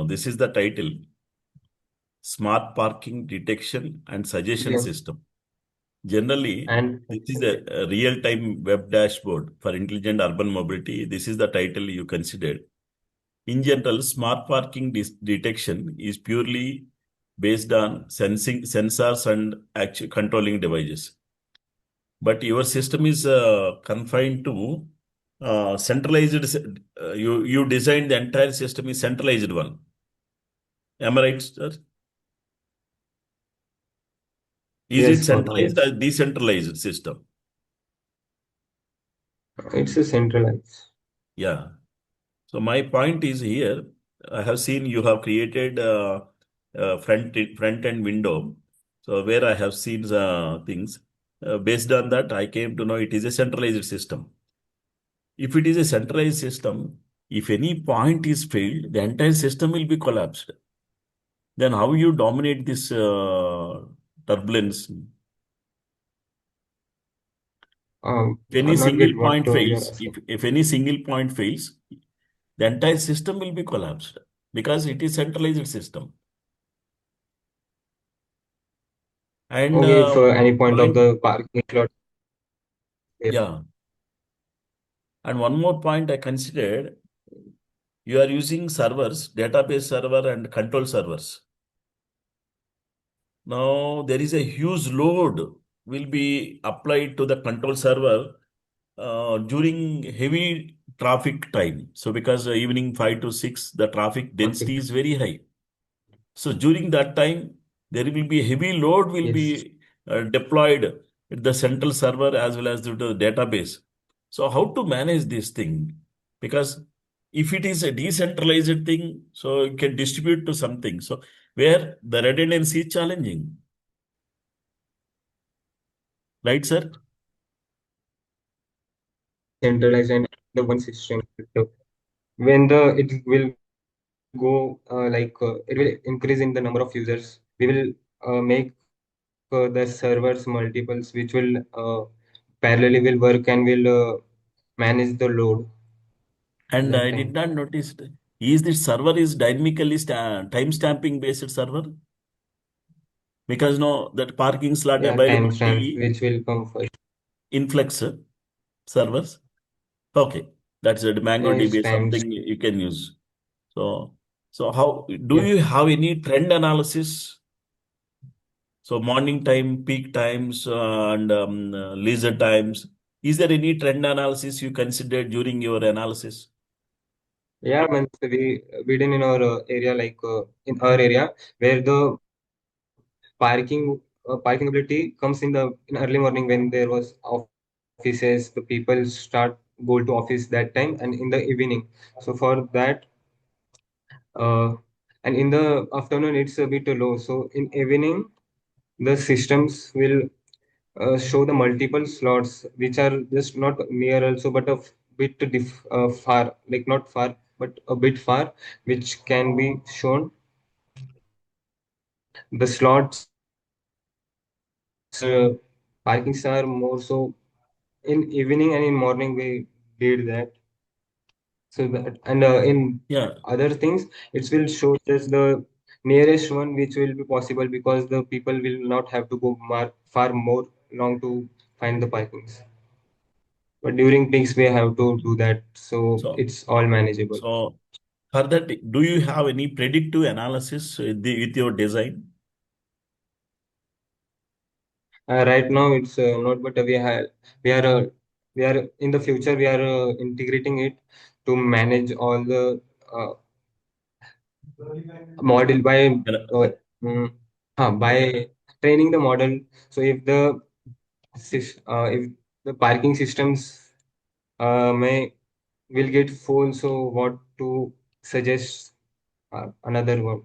This is the title: Smart Parking Detection and Suggestion Yes. System. Generally, And this is a real-time web dashboard for intelligent urban mobility. This is the title you considered. In general, smart parking detection is purely based on sensing sensors and actual controlling devices. But your system is confined to centralized. You designed the entire system is centralized one. Am I right, sir? Is it yes, centralized or yes, decentralized system? it's a centralized. Yeah. So my point is here, I have seen you have created a front end window. So where I have seen things, based on that, I came to know it is a centralized system. If it is a centralized system, if any point is failed, the entire system will be collapsed. Then how you dominate this turbulence? If any Not single get what point you're fails, asking. if any single point fails, the entire system will be collapsed because it is centralized system. And Okay, if any point of following, the parking lot. yeah. And one more point I considered, you are using servers, database server and control servers. Now there is a huge load will be applied to the control server during heavy traffic time. So because evening 5 to 6, the traffic density is very high. So during that time, there will be heavy load will Yes. be deployed at the central server as well as to the database. So how to manage this thing? Because if it is a decentralized thing, so you can distribute to something. So where the redundancy is challenging, right, sir? Centralized and the one system. When the it will go it will increase in the number of users, we will make the servers multiples, which will parallelly will work and will manage the load And that I did time. not notice, is this server is dynamically time stamping based server? Because no, that parking slot Yeah, timestamps availability which will come first. influx servers. Okay, that's a Yeah, it's MongoDB, times. something you can use. So, so how do Yeah. you have any trend analysis? So morning time, peak times, and leisure times. Is there any trend analysis you considered during your analysis? Yeah, man, we did in our area, in our area where the parking ability comes in early morning when there was offices, the people start go to office that time, and in the evening. So for that, uh, and in the afternoon it's a bit low. So in evening, the systems will show the multiple slots which are just not near also, but a far, like not far, but a bit far, which can be shown. The slots parkings are more so in evening and in morning we did that. So that, and in Yeah, other things, it will show just the nearest one which will be possible because the people will not have to go far more long to find the parkings. But during peaks we have to do that, so so it's all manageable. so for that, do you have any predictive analysis with your design? Right now it's not, but we are in the future we are integrating it to manage all the model by training the model. So if the parking systems may will get full, so what to suggest another one?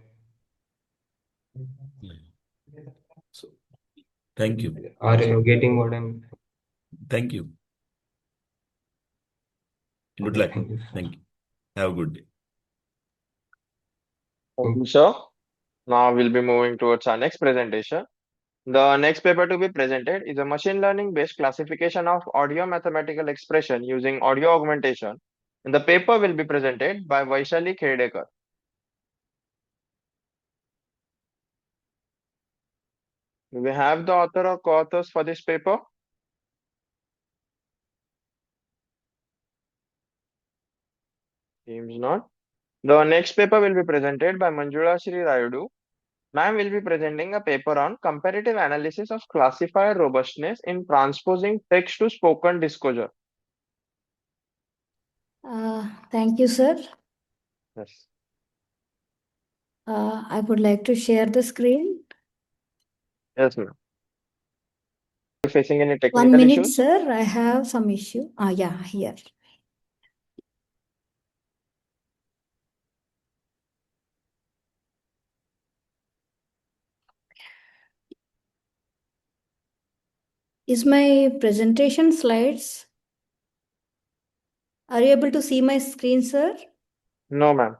So, thank you. Are you getting what I'm? Thank you. Good Okay, luck. thank you. Thank you. Have a good day. Thank you, sir. Now we'll be moving towards our next presentation. The next paper to be presented is a machine learning based classification of audio mathematical expression using audio augmentation. And the paper will be presented by Vaishali Khedekar. Do we have the author or co-authors for this paper? Seems not. The next paper will be presented by Manjula Shri Rayudu. Ma'am will be presenting a paper on comparative analysis of classifier robustness in transposing text to spoken disclosure. Thank you, sir. Yes. I would like to share the screen. Yes, ma'am. Are you facing any 1 technical minute, issues? sir. I have some issue. Yeah, here. Is my presentation slides? Are you able to see my screen, sir? No, ma'am.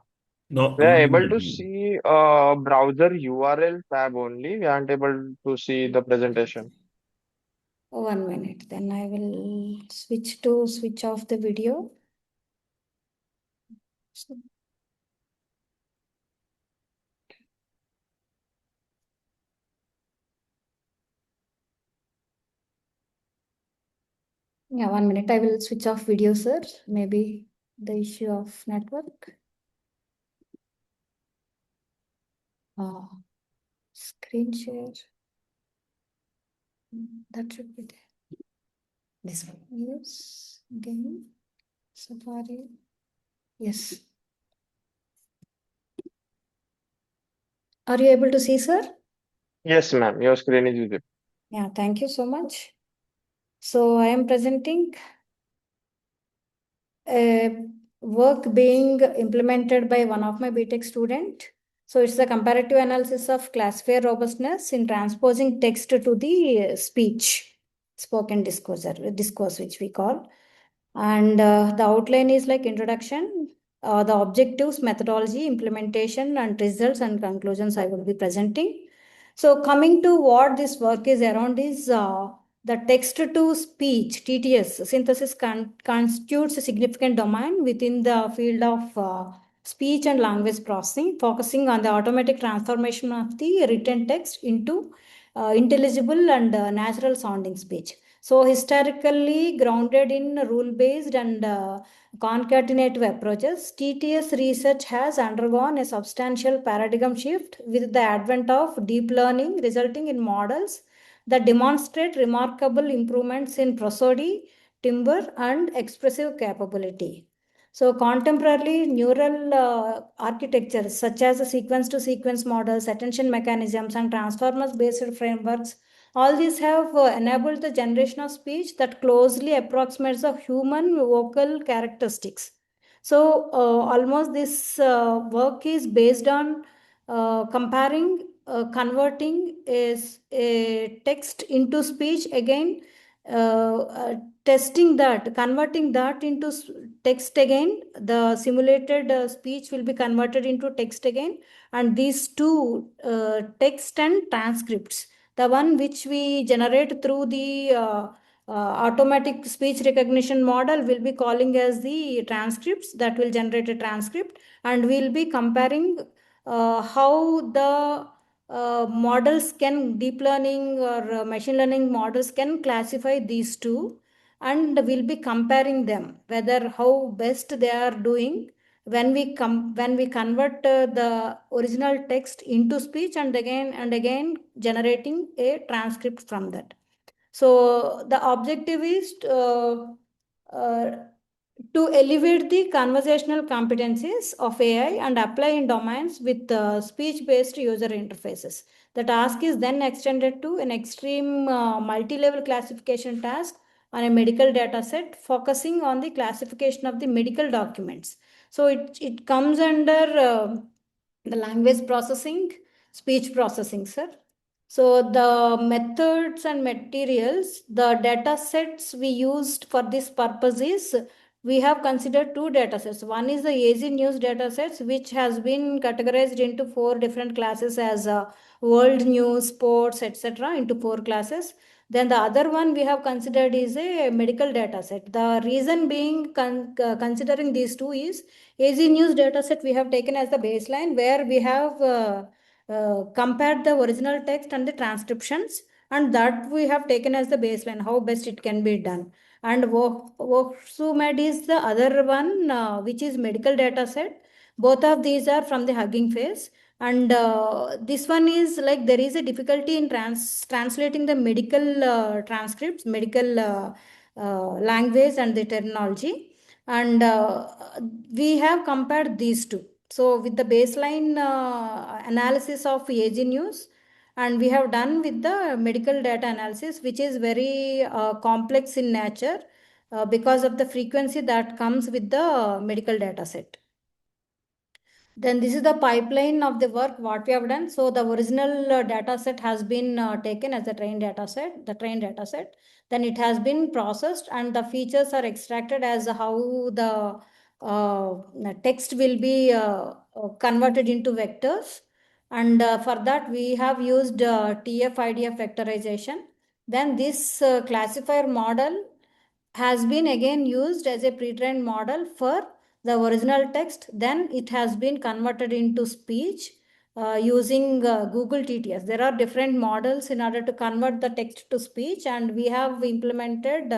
No, We are able to see a browser URL tab only. We aren't able to see the presentation. 1 minute. Then I will switch off the video. So, yeah, 1 minute. I will switch off video, sir. Maybe the issue of network. Screen share. That should be there. This one. Yes. Again. Safari. Yes. Are you able to see, sir? Yes, ma'am. Your screen is visible. Yeah, thank you so much. So I am presenting a work being implemented by one of my BTech student. So it's a comparative analysis of classifier robustness in transposing text to the speech, spoken discourse, which we call. And the outline is like introduction, the objectives, methodology, implementation, and results and conclusions I will be presenting. So coming to what this work is around is the text to speech TTS synthesis constitutes a significant domain within the field of speech and language processing, focusing on the automatic transformation of the written text into intelligible and natural sounding speech. So historically grounded in rule-based and concatenative approaches, TTS research has undergone a substantial paradigm shift with the advent of deep learning, resulting in models that demonstrate remarkable improvements in prosody, timbre, and expressive capability. So contemporary neural architectures such as sequence-to-sequence models, attention mechanisms, and transformers-based frameworks, all these have enabled the generation of speech that closely approximates the human vocal characteristics. So almost this work is based on comparing, converting a text into speech again, testing that, converting that into text again. The simulated speech will be converted into text again, and these two text and transcripts, the one which we generate through the automatic speech recognition model will be calling as the transcripts, that will generate a transcript, and we'll be comparing how the models can, deep learning or machine learning models can classify these two, and we'll be comparing them whether how best they are doing when we convert the original text into speech and again generating a transcript from that. So the objective is uh, to elevate the conversational competencies of AI and apply in domains with speech-based user interfaces. The task is then extended to an extreme multi-level classification task on a medical data set, focusing on the classification of the medical documents. So it comes under the language processing, speech processing, sir. So the methods and materials, the data sets we used for this purpose is, we have considered two data sets. One is the AZ News data sets, which has been categorized into four different classes as world news, sports, etc. into four classes. Then the other one we have considered is a medical data set. The reason being considering these two is AZ News data set we have taken as the baseline, where we have compared the original text and the transcriptions, and that we have taken as the baseline, how best it can be done. And Worksumed is the other one, which is medical data set. Both of these are from the Hugging Face. And this one is like there is a difficulty in translating the medical transcripts, medical language and the terminology. And we have compared these two. So with the baseline analysis of AG News, and we have done with the medical data analysis, which is very complex in nature because of the frequency that comes with the medical data set. Then this is the pipeline of the work what we have done. So the original data set has been taken as the trained data set, then it has been processed and the features are extracted as how the text will be converted into vectors. And for that we have used TF-IDF vectorization. Then this classifier model has been again used as a pre-trained model for the original text. Then it has been converted into speech using Google TTS. There are different models in order to convert the text to speech, and we have implemented,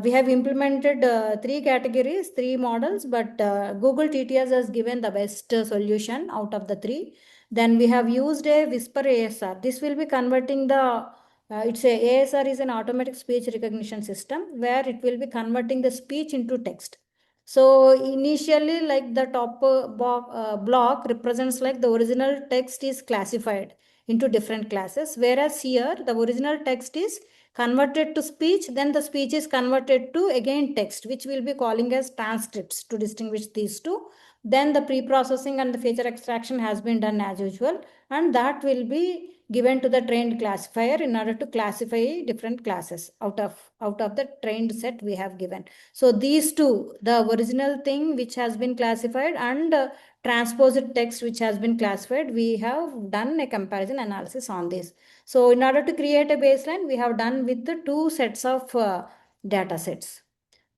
we have implemented three categories, three models, but Google TTS has given the best solution out of the three. Then we have used a Whisper ASR. This will be converting the it's a ASR is an automatic speech recognition system where it will be converting the speech into text. So initially, like the top block represents like the original text is classified into different classes, whereas here the original text is converted to speech, then the speech is converted to again text, which we'll be calling as transcripts to distinguish these two. Then the pre-processing and the feature extraction has been done as usual, and that will be given to the trained classifier in order to classify different classes out of the trained set we have given. So these two, the original thing which has been classified and transposed text which has been classified, we have done a comparison analysis on this. So in order to create a baseline, we have done with the two sets of data sets.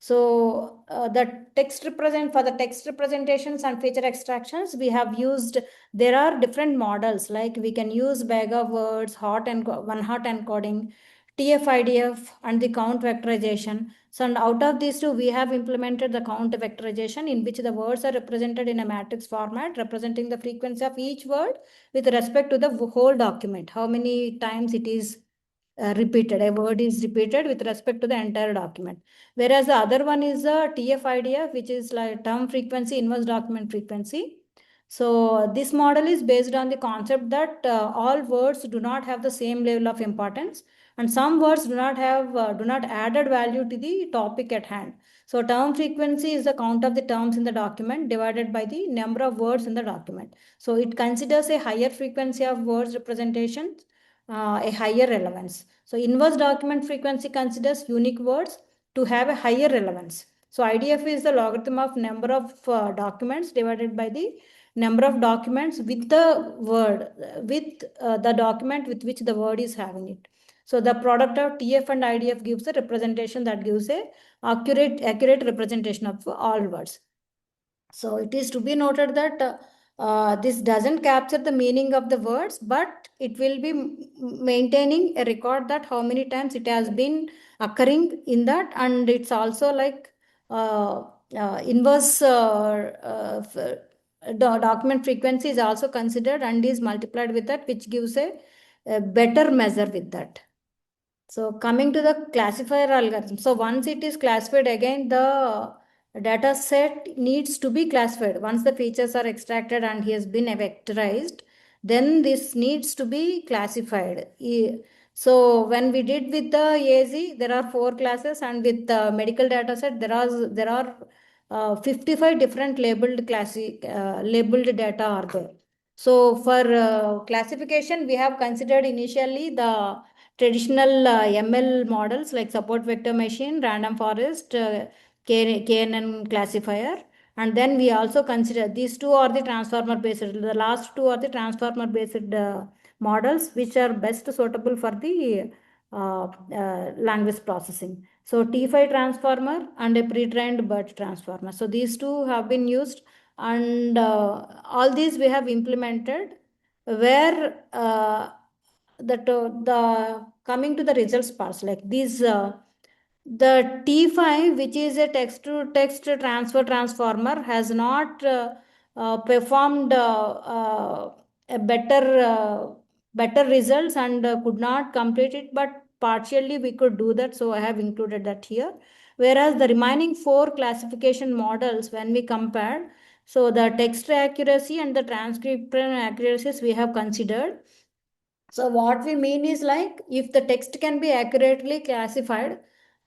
So the text for the text representations and feature extractions, we have used, there are different models, like we can use bag of words, one hot encoding, TF-IDF and the count vectorization. So and out of these two, we have implemented the count vectorization, in which the words are represented in a matrix format, representing the frequency of each word with respect to the whole document, how many times it is repeated, a word is repeated with respect to the entire document. Whereas the other one is the TF-IDF, which is like term frequency, inverse document frequency. So this model is based on the concept that all words do not have the same level of importance, and some words do not added value to the topic at hand. So term frequency is the count of the terms in the document divided by the number of words in the document. So it considers a higher frequency of words representations, a higher relevance. So inverse document frequency considers unique words to have a higher relevance. So IDF is the logarithm of number of documents divided by the number of documents with the word, with the document with which the word is having it. So the product of TF and IDF gives a representation that gives a accurate representation of all words. So it is to be noted that this doesn't capture the meaning of the words, but it will be maintaining a record that how many times it has been occurring in that, and it's also like inverse document frequency is also considered and is multiplied with that, which gives a better measure with that. So coming to the classifier algorithm. So once it is classified, again the data set needs to be classified. Once the features are extracted and he has been vectorized, then this needs to be classified. So when we did with the AZ, there are 4 classes, and with the medical data set, there are 55 different labeled data are there. So for classification, we have considered initially the traditional ML models like support vector machine, random forest, KNN classifier. And then we also consider these two are the transformer based. The last two are the transformer based models, which are best suitable for the language processing. So T5 transformer and a pre-trained BERT transformer. So these two have been used, and all these we have implemented where the coming to the results parts like these the T5, which is a text to text transfer transformer, has not performed a better results, and could not complete it, but partially we could do that, so I have included that here. Whereas the remaining 4 classification models, when we compared, so the text accuracy and the transcription accuracies we have considered. So what we mean is like if the text can be accurately classified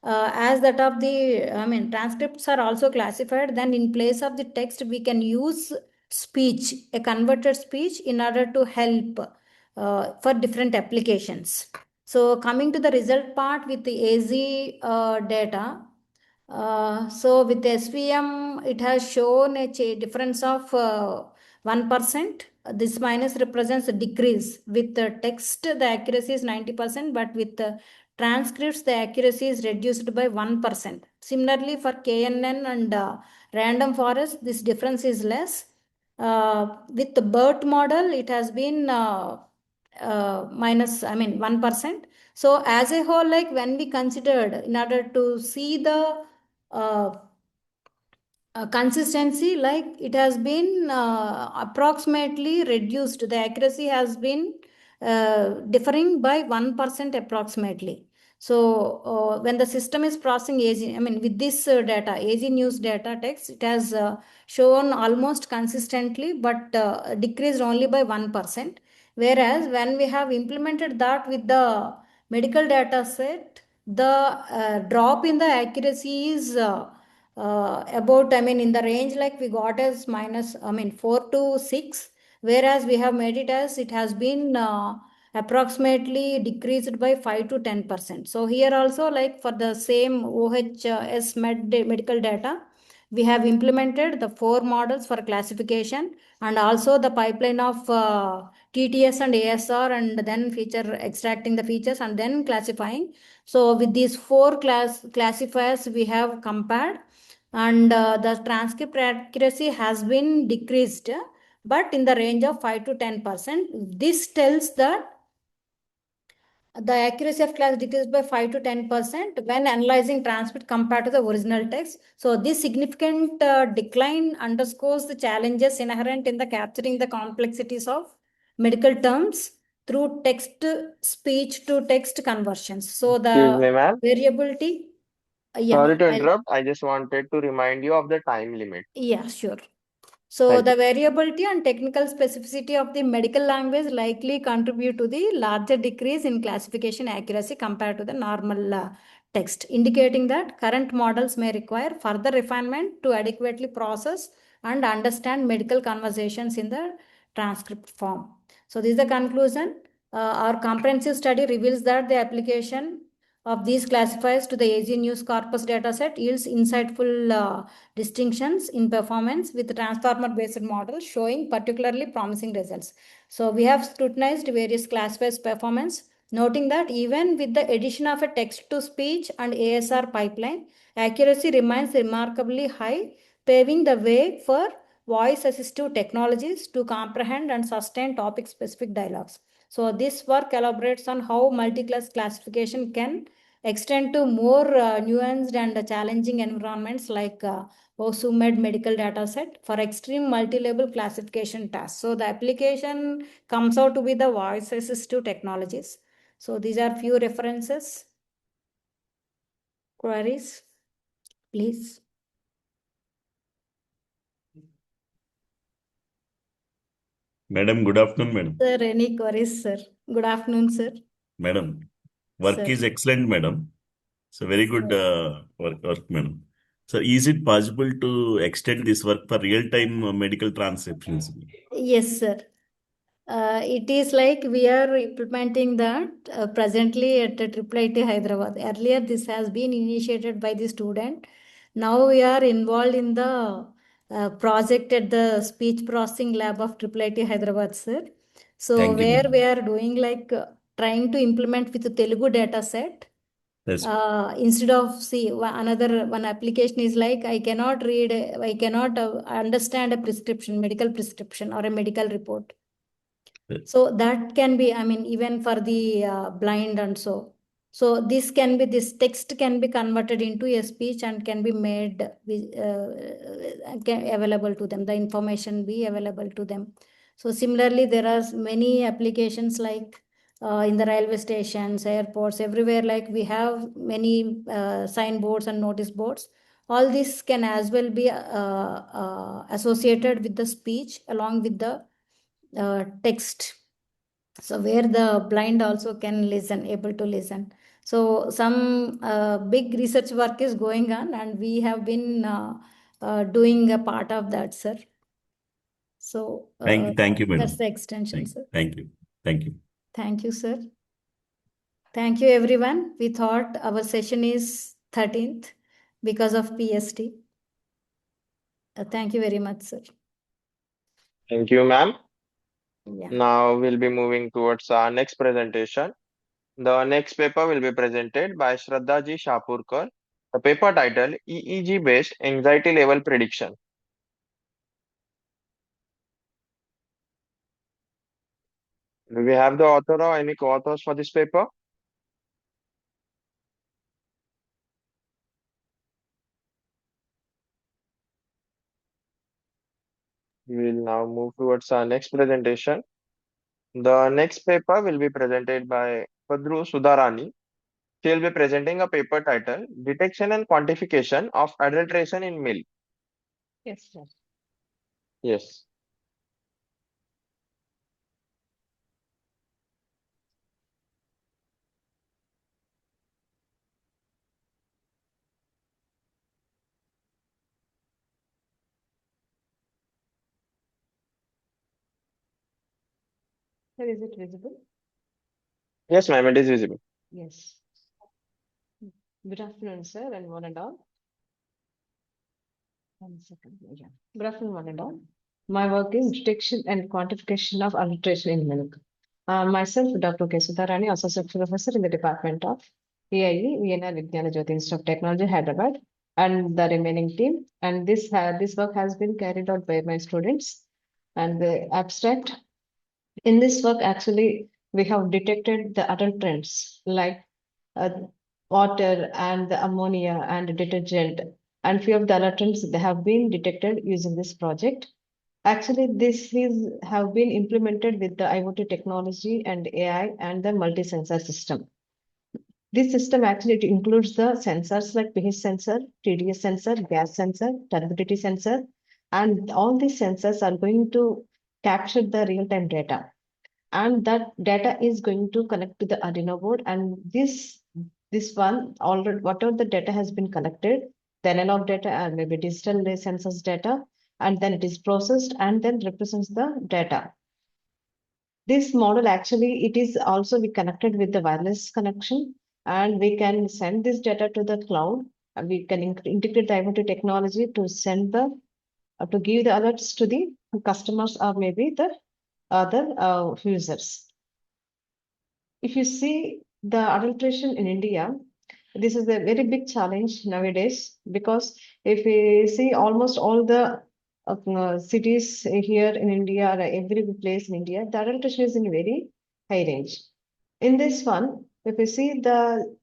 as that of the, I mean, transcripts are also classified, then in place of the text we can use speech, a converted speech, in order to help for different applications. So coming to the result part with the AZ data, so with SVM, it has shown a difference of 1%. This minus represents a decrease. With the text, the accuracy is 90%, but with the transcripts, the accuracy is reduced by 1%. Similarly, for KNN and random forest, this difference is less. With the BERT model, it has been minus, I mean, 1%. So as a whole, like when we considered, in order to see the consistency, like it has been approximately reduced. The accuracy has been differing by 1% approximately. So when the system is processing AZ, I mean, with this data, AZ news data text, it has shown almost consistently, but decreased only by 1%. Whereas when we have implemented that with the medical data set, the drop in the accuracy is about, I mean, in the range like we got as minus, I mean, 4 to 6, whereas we have made it as it has been approximately decreased by 5 to 10%. So here also, like for the same OHS medical data, we have implemented the 4 models for classification, and also the pipeline of TTS and ASR, and then feature extracting the features and then classifying. So with these 4 classifiers we have compared, and the transcript accuracy has been decreased, but in the range of 5 to 10%. This tells that the accuracy of class decreased by 5 to 10% when analyzing transcript compared to the original text. So this significant decline underscores the challenges inherent in the capturing the complexities of medical terms through text speech to text conversions. So Excuse the me, ma'am. variability, Sorry to interrupt. I just wanted to remind you of the time limit. yeah, sure. So Thank the you. variability and technical specificity of the medical language likely contribute to the larger decrease in classification accuracy compared to the normal text, indicating that current models may require further refinement to adequately process and understand medical conversations in the transcript form. So this is the conclusion. Our comprehensive study reveals that the application of these classifiers to the AZ News corpus dataset yields insightful distinctions in performance with transformer-based models showing particularly promising results. So we have scrutinized various classifiers performance, noting that even with the addition of a text-to-speech and ASR pipeline, accuracy remains remarkably high, paving the way for voice-assistive technologies to comprehend and sustain topic-specific dialogues. So this work elaborates on how multi-class classification can extend to more nuanced and challenging environments like OSUMED medical data set for extreme multi-level classification tasks. So the application comes out to be the voice assistive technologies. So these are few references. queries, please. Madam, good afternoon, madam. Sir, any queries, sir? Good afternoon, sir. Madam, work Sir. is excellent, madam. So very good work, madam. So is it possible to extend this work for real-time medical transcriptions? Yes, sir. It is like we are implementing that presently at IIIT Hyderabad. Earlier, this has been initiated by the student. Now we are involved in the project at the speech processing lab of IIIT Hyderabad, sir. So Thank you, where madam. we are doing like trying to implement with the Telugu data set. Yes. Instead of another one application is like I cannot understand a prescription, medical prescription or a medical report. So that can be, I mean, even for the blind and so. So this text can be converted into a speech and can be made available to them. The information be available to them. So similarly, there are many applications like in the railway stations, airports, everywhere. Like we have many signboards and notice boards. All this can as well be associated with the speech along with the text. So where the blind also can able to listen. So some big research work is going on and we have been doing a part of that, sir. So Thank you, madam. that's the extension, sir. Thank you. Thank you. Thank you, sir. Thank you, everyone. We thought our session is 13th because of PST. Thank you very much, sir. Thank you, ma'am. Yeah. Now we'll be moving towards our next presentation. The next paper will be presented by Shraddha Ji Shapurkar. The paper title EEG-based anxiety level prediction. Do we have the author or any co-authors for this paper? We will now move towards our next presentation. The next paper will be presented by Padru Sudharani. She will be presenting a paper titled Detection and Quantification of Adulteration in Milk. Yes, sir. Yes. Sir, is it visible? Yes, ma'am, it is visible. Yes. Good afternoon, sir, and one and all. 1 second. Yeah. Good afternoon, one and all. My work is detection and quantification of adulteration in milk. Myself, Dr. K. Sudharani, Associate Professor in the Department of AIE, VNR Vijnana Jyoti Institute of Technology, Hyderabad, and the remaining team. And this work has been carried out by my students. And the abstract, in this work, actually, we have detected the adulterants like water and the ammonia and detergent, and few of the adulterants they have been detected using this project. Actually, have been implemented with the IoT technology and AI and the multi-sensor system. This system actually it includes the sensors like pH sensor, TDS sensor, gas sensor, turbidity sensor, and all these sensors are going to capture the real-time data. And that data is going to connect to the Arduino board, and this one already whatever the data has been collected, the analog data and maybe digital sensors data, and then it is processed and then represents the data. This model actually it is also be connected with the wireless connection, and we can send this data to the cloud, and we can integrate the IoT technology to send the to give the alerts to the customers or maybe the other users. If you see the adulteration in India, this is a very big challenge nowadays, because if we see almost all the cities here in India or every place in India, the adulteration is in very high range. In this one, if you see the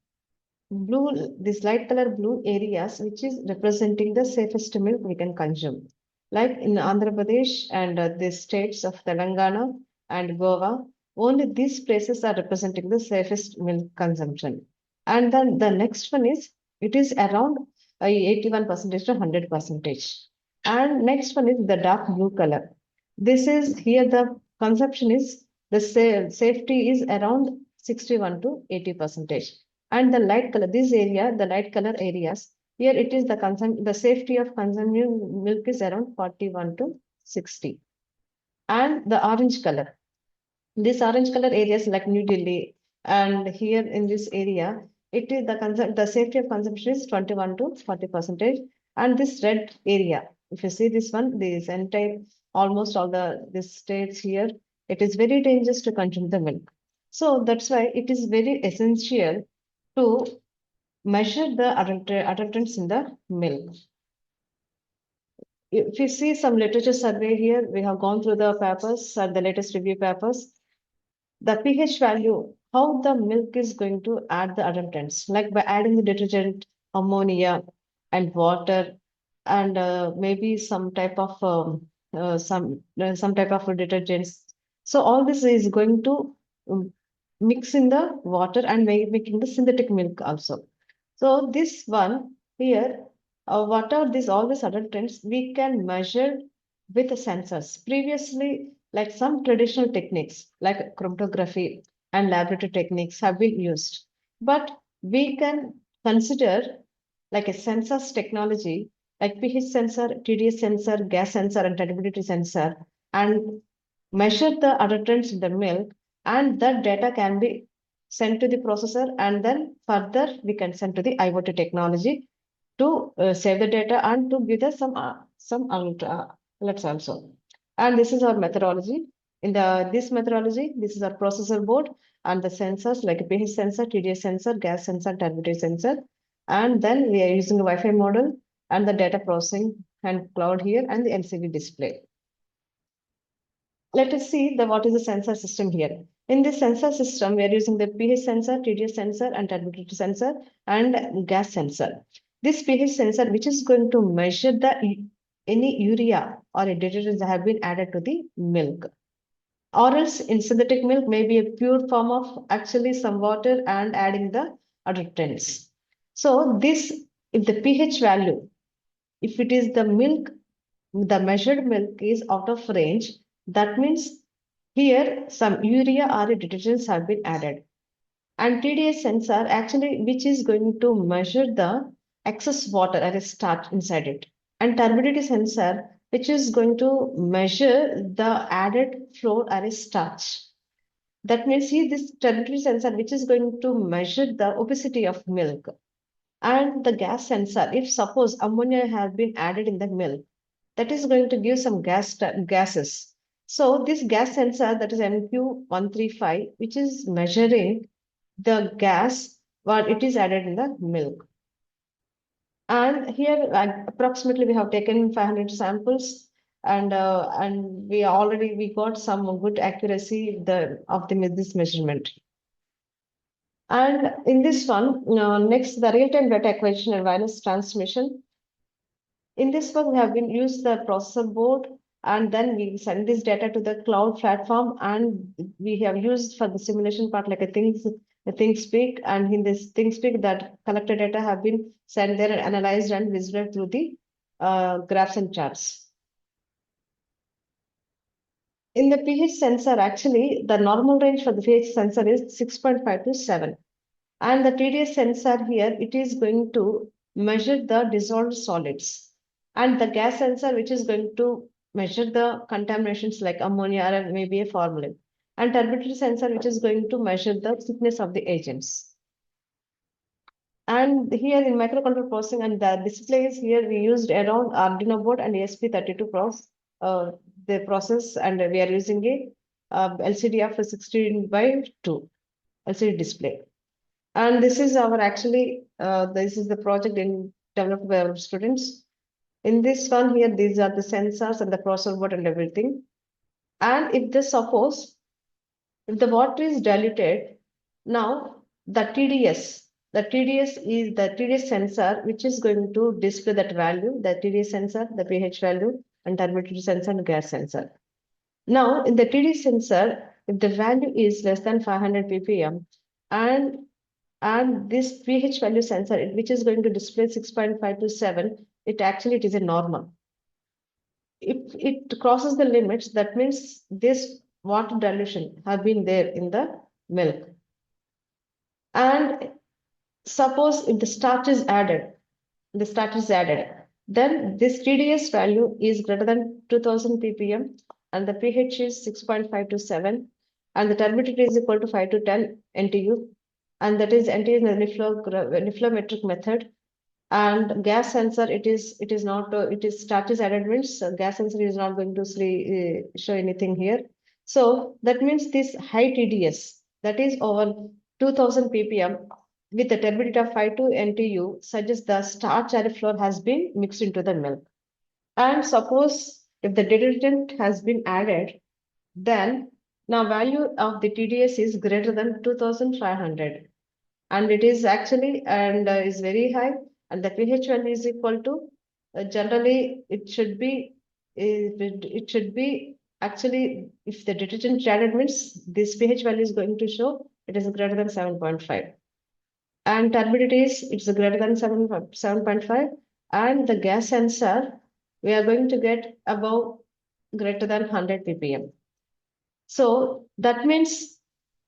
this light color blue areas, which is representing the safest milk we can consume. Like in Andhra Pradesh and the states of Telangana and Goa, only these places are representing the safest milk consumption. And then the next one is It is around 81% to 100%. And next one is the dark blue color. This is here the consumption is the safety is around 61 to 80%. And the light color, this area, the light color areas, here it is the safety of consuming milk is around 41 to 60. And the orange color, this orange color areas like New Delhi, and here in this area, it is the safety of consumption is 21 to 40%. And this red area, if you see this one, this entire almost all this states here, it is very dangerous to consume the milk. So that's why it is very essential to measure the adulterants in the milk. If you see some literature survey here, we have gone through the papers, the latest review papers. The pH value, how the milk is going to add the adulterants, like by adding the detergent, ammonia, and water, and maybe some type of detergents. So all this is going to mix in the water and making the synthetic milk also. So this one here, what are these all these adulterants we can measure with the sensors. Previously, like some traditional techniques like chromatography and laboratory techniques have been used, but we can consider like a sensors technology like pH sensor, TDS sensor, gas sensor, and turbidity sensor, and measure the adulterants in the milk, and that data can be sent to the processor, and then further we can send to the IoT technology to save the data and to give us some alerts also. And this is our methodology. In this methodology, this is our processor board and the sensors like pH sensor, TDS sensor, gas sensor, turbidity sensor. And then we are using a Wi-Fi model and the data processing and cloud here and the LCD display. Let us see what is the sensor system here. In this sensor system, we are using the pH sensor, TDS sensor, and turbidity sensor, and gas sensor. This pH sensor, which is going to measure any urea or a detergents that have been added to the milk. Or else in synthetic milk may be a pure form of actually some water and adding the adulterants. So this, if the pH value, if it is the milk, the measured milk is out of range, that means here some urea or detergents have been added. And TDS sensor actually, which is going to measure the excess water or a starch inside it. And turbidity sensor, which is going to measure the added flour or a starch. That means here this turbidity sensor, which is going to measure the opacity of milk. And the gas sensor, if suppose ammonia has been added in the milk, that is going to give some gases. So this gas sensor, that is MQ135, which is measuring the gas what it is added in the milk. And here approximately we have taken 500 samples, and we got some good accuracy of this measurement. And in this one, next the real-time data acquisition and wireless transmission. In this one, we have been used the processor board, and then we send this data to the cloud platform, and we have used for the simulation part like a ThinkSpeak, and in this ThinkSpeak that collected data have been sent there and analyzed and visited through the graphs and charts. In the pH sensor, actually, the normal range for the pH sensor is 6.5 to 7. And the TDS sensor here, it is going to measure the dissolved solids. And the gas sensor, which is going to measure the contaminations like ammonia or maybe a formalin. And turbidity sensor, which is going to measure the thickness of the agents. And here in microcontroller processing and the displays, here we used around Arduino board and ESP32 the process, and we are using a LCD of 16:2 LCD display. And this is our this is the project developed by our students. In this one here, these are the sensors and the processor board and everything. And if the water is diluted, now the TDS is the TDS sensor, which is going to display that value, the TDS sensor, the pH value, and turbidity sensor and gas sensor. Now, in the TDS sensor, if the value is less than 500 ppm, and And this pH value sensor, which is going to display 6.5 to 7, it is a normal. If it crosses the limits, that means this water dilution have been there in the milk. And suppose if the starch is added, then this TDS value is greater than 2000 ppm and the pH is 6.5 to 7 and the turbidity is equal to 5 to 10 NTU, and that is NTU in the niflometric method. And gas sensor, it is not, it is starch is added means gas sensor is not going to show anything here. So that means this high TDS, that is over 2000 ppm with a turbidity of 5 to NTU, suggests the starch array flour has been mixed into the milk. And suppose if the detergent has been added, then now value of the TDS is greater than 2500, and it is actually is very high, and the pH value is equal to generally it should be actually, if the detergent added means this pH value is going to show it is greater than 7.5, and turbidity is it's greater than 7.5, and the gas sensor we are going to get above greater than 100 ppm. So that means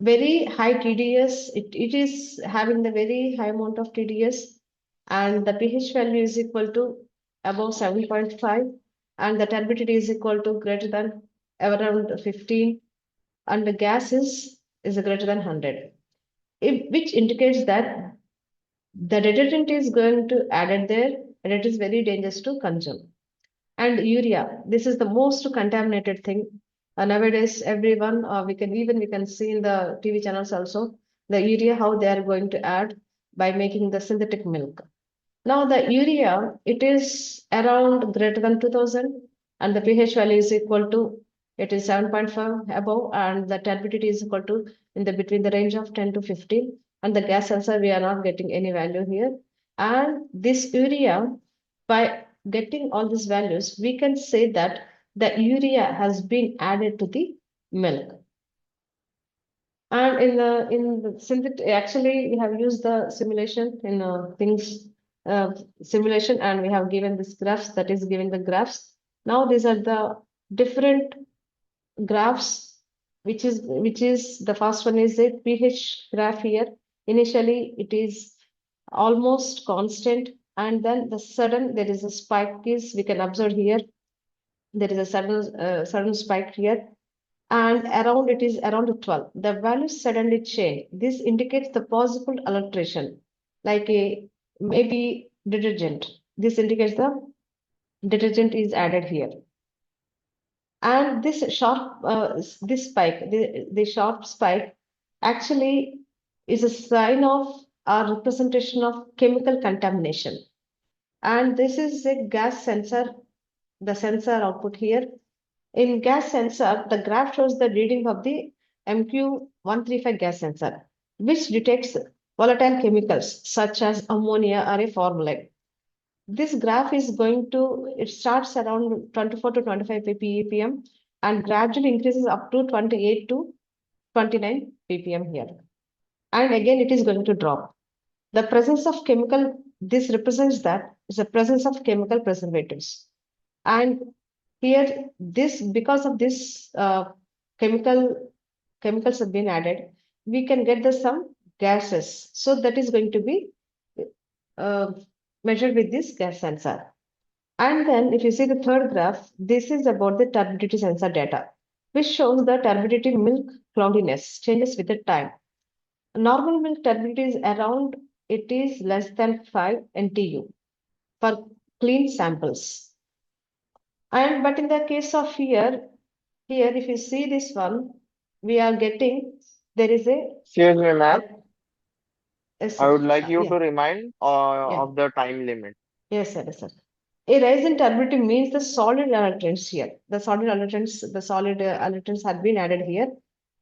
very high TDS, it is having the very high amount of TDS, and the pH value is equal to above 7.5, and the turbidity is equal to greater than around 15, and the gas is greater than 100, which indicates that the detergent is going to added there, and it is very dangerous to consume. And urea, this is the most contaminated thing. Nowadays, everyone, we can see in the TV channels also, the urea, how they are going to add by making the synthetic milk. Now the urea, it is around greater than 2000, and the pH value is equal to, it is 7.5 above, and the turbidity is equal to in the between the range of 10 to 15, and the gas sensor, we are not getting any value here. And this urea, by getting all these values, we can say that the urea has been added to the milk. And in the synthetic, actually, we have used the simulation in simulation, and we have given this graphs, that is giving the graphs. Now these are the different graphs, which is the first one is the pH graph here. Initially, it is almost constant, and then the sudden there is a spike is we can observe here. There is a sudden spike here, and around it is around 12. The values suddenly change. This indicates the possible alteration, like a maybe detergent. This indicates the detergent is added here. And this sharp this spike, the sharp spike actually is a sign of a representation of chemical contamination. And this is a gas sensor, the sensor output here. In gas sensor, the graph shows the reading of the MQ135 gas sensor, which detects volatile chemicals such as ammonia or a formaldehyde. This graph is going to, it starts around 24 to 25 ppm and gradually increases up to 28 to 29 ppm here. And again, it is going to drop. The presence of chemical, this represents that is the presence of chemical preservatives. And here, this, because of this chemicals have been added, we can get some gases. So that is going to be measured with this gas sensor. And then if you see the third graph, this is about the turbidity sensor data, which shows the turbidity milk cloudiness changes with the time. Normal milk turbidity is around, it is less than 5 NTU for clean samples. And but in the case of here if you see this one, we are getting, there is a. Excuse me, ma'am. Yes, I sir. would like you Yeah. to remind of the time limit. Yes, sir. Yes, sir. A rise in turbidity means the solid allergens here. The solid allergens have been added here.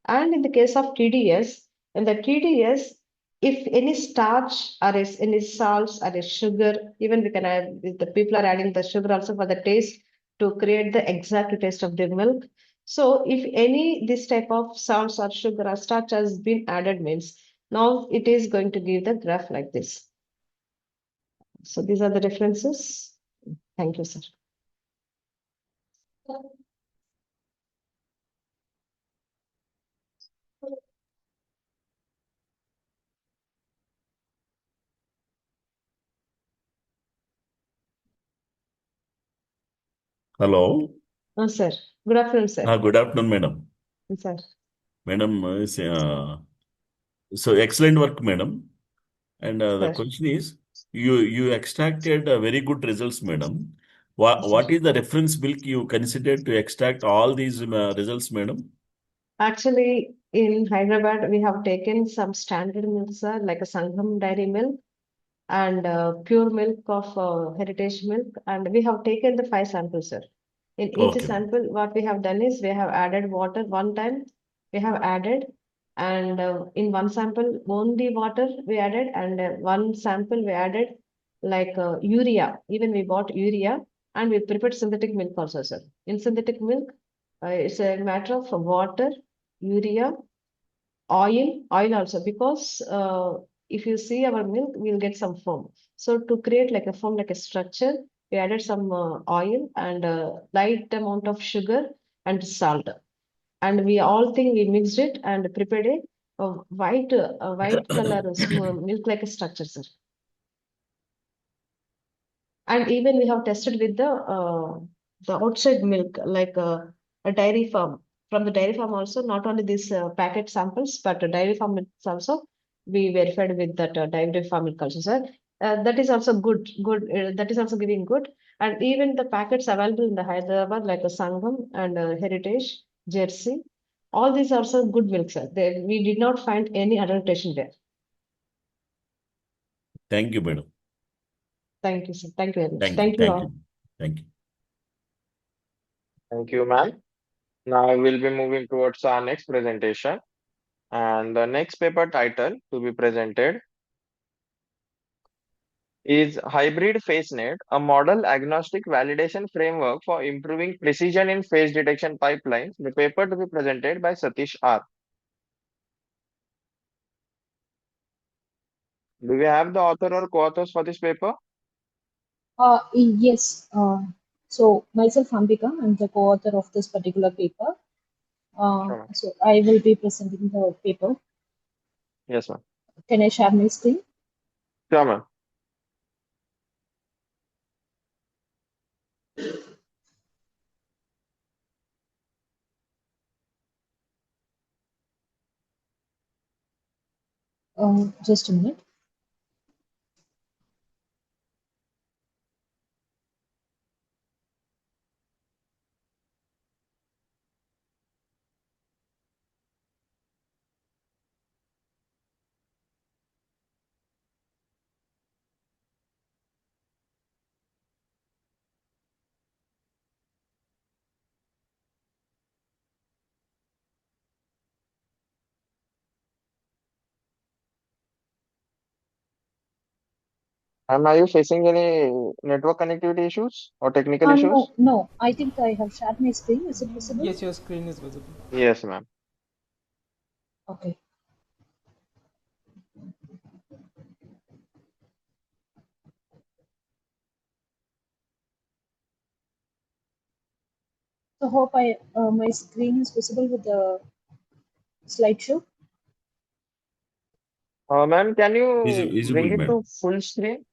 And in the case of TDS, in the TDS, if any starch or any salts or a sugar, even we can add, the people are adding the sugar also for the taste to create the exact taste of the milk. So if any this type of salts or sugar or starch has been added means Now it is going to give the graph like this. So these are the references. Thank you, sir. Hello. Sir. Good afternoon, sir. Good afternoon, madam. Sir. Madam, so excellent work, madam. And the Sir. question is, you extracted very good results, madam. What Sir. is the reference milk you considered to extract all these results, madam? Actually, in Hyderabad, we have taken some standard milks, sir, like a Sangham dairy milk and pure milk of heritage milk. And we have taken the 5 samples, sir. In each Okay. sample, what we have done is we have added water one time. We have added, and in one sample, only water we added, and one sample we added like urea. Even we bought urea, and we prepared synthetic milk also, sir. In synthetic milk, it's a matter of water, urea, oil also, because if you see our milk, we'll get some foam. So to create like a foam, like a structure, we added some oil and light amount of sugar and salt. And we all think we mixed it and prepared a white color milk like a structure, sir. And even we have tested with the outside milk, like a dairy farm. From the dairy farm also, not only these packet samples, but dairy farm milks also, we verified with that dairy farm milk also, sir. That is also good. That is also giving good. And even the packets available in the Hyderabad, like a Sangam and Heritage, Jersey, all these are also good milk, sir. We did not find any adulteration there. Thank you, madam. Thank you, sir. Thank you very much. Thank you. Thank you Thank all. you. Thank you. Thank you, ma'am. Now we'll be moving towards our next presentation. And the next paper title to be presented is Hybrid FaceNet, a model agnostic validation framework for improving precision in face detection pipelines. The paper to be presented by Satish R. Do we have the author or co-authors for this paper? Yes. So myself, Ambika, I'm the co-author of this particular paper. Sure, ma'am. So I will be presenting the paper. Yes, ma'am. Can I share my screen? Sure, ma'am. Just a minute. And are you facing any network connectivity issues or technical issues? No. I think I have shared my screen. Is it visible? Yes, your screen is visible. Yes, ma'am. Okay. So hope my screen is visible with the slideshow. Ma'am, can you Visible, bring it madam. to full screen?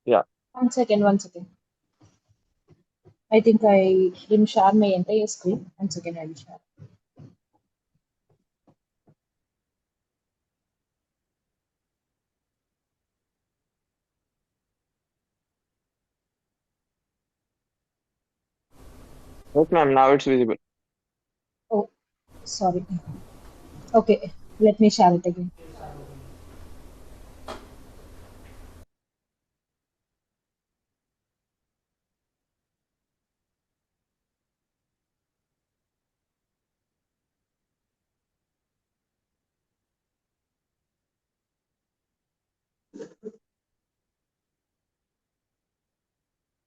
Yeah. One second. I think I didn't share my entire screen. One second, I will share. Yes, ma'am. Now it's visible. Oh, sorry. Okay, let me share it again.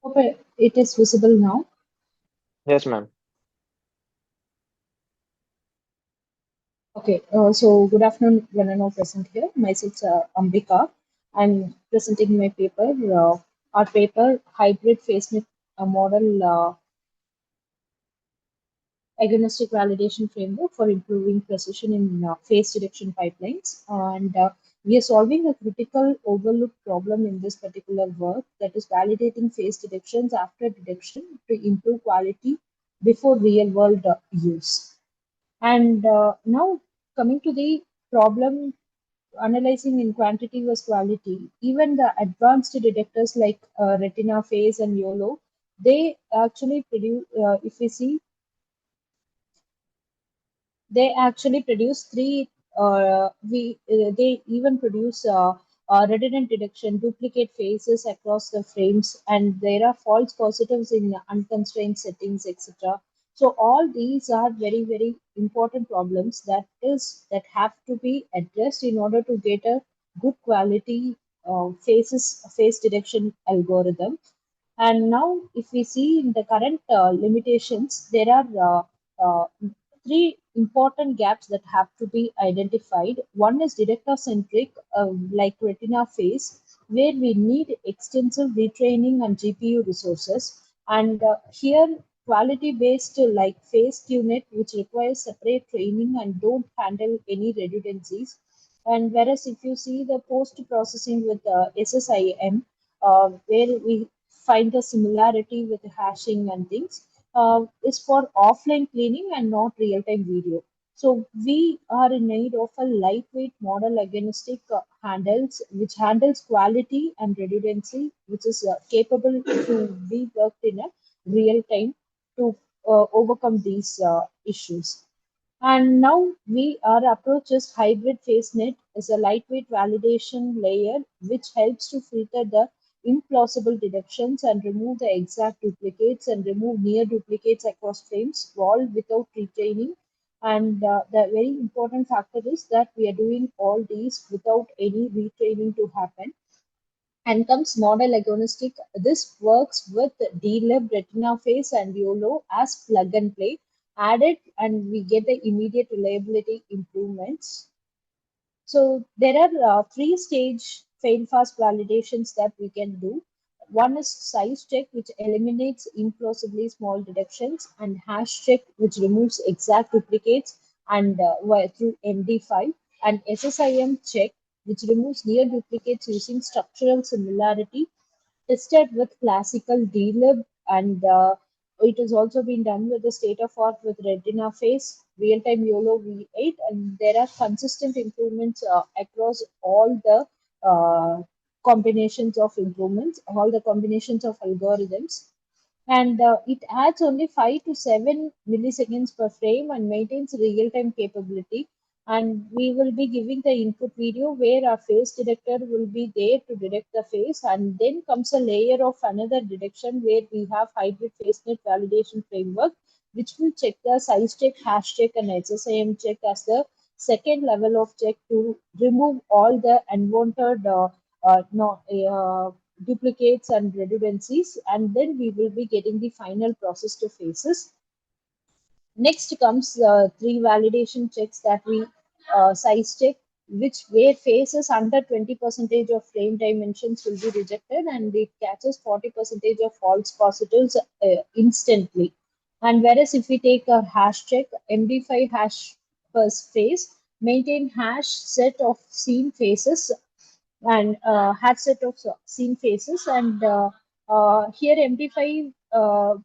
Okay, it is visible now. Yes, ma'am. Okay. Okay, so good afternoon, one and all present here. Myself, Ambika. I'm presenting my paper, our paper, Hybrid FaceNet Model Agnostic Validation Framework for Improving Precision in Face Detection Pipelines. And we are solving a critical overlooked problem in this particular work, that is validating face detections after detection to improve quality before real world use. And now coming to the problem analyzing in quantity was quality, even the advanced detectors like retina, phase, and YOLO, they actually produce, if we see, they actually produce three. They even produce redundant detection, duplicate faces across the frames, and there are false positives in unconstrained settings, etc. So all these are very very important problems that have to be addressed in order to get a good quality face detection algorithm. And now, if we see in the current limitations, there are three important gaps that have to be identified. One is detector-centric, like retina phase, where we need extensive retraining and GPU resources. And here, quality-based like phase QNet, which requires separate training and don't handle any redundancies. And whereas if you see the post-processing with SSIM, where we find the similarity with hashing and things, is for offline cleaning and not real-time video. So we are in need of a lightweight model agnostic handles which handles quality and redundancy, which is capable to be worked in a real time to overcome these issues. And now we our approach is hybrid FaceNet is a lightweight validation layer which helps to filter the implausible detections and remove the exact duplicates and remove near duplicates across frames, all without retraining. And the very important factor is that we are doing all these without any retraining to happen. And comes model agnostic. This works with DLib, Retina Face, and YOLO as plug and play. Add it, and we get the immediate reliability improvements. So there are three-stage fail-fast validations that we can do. One is size check, which eliminates implausibly small detections, and hash check, which removes exact duplicates, and through MD5, and SSIM check, which removes near duplicates using structural similarity, tested with classical DLib, and it has also been done with the state of art with Retina Face, real-time YOLO V8, and there are consistent improvements across all the combinations of improvements, all the combinations of algorithms. And it adds only 5 to 7 milliseconds per frame and maintains real-time capability. And we will be giving the input video where our face detector will be there to detect the face, and then comes a layer of another detection where we have hybrid FaceNet validation framework, which will check the size check, hash check, and SSIM check as the second level of check to remove all the unwanted no, duplicates and redundancies, and then we will be getting the final process to faces. Next comes three validation checks that we size check, which where faces under 20% of frame dimensions will be rejected, and it catches 40% of false positives instantly. And whereas if we take a hash check, MD5 hash per face, maintain hash set of seen faces and had set of scene faces, and here MD5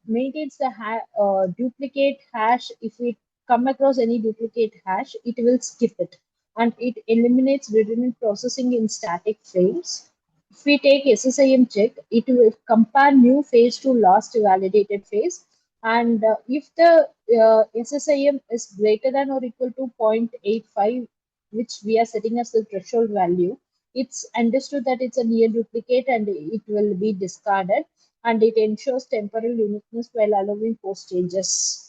maintains the duplicate hash. If we come across any duplicate hash, it will skip it, and it eliminates redundant processing in static frames. If we take SSIM check, it will compare new phase to last validated phase, and if the SSIM is greater than or equal to 0.85, which we are setting as the threshold value, it's understood that it's a near duplicate and it will be discarded, and it ensures temporal uniqueness while allowing post changes.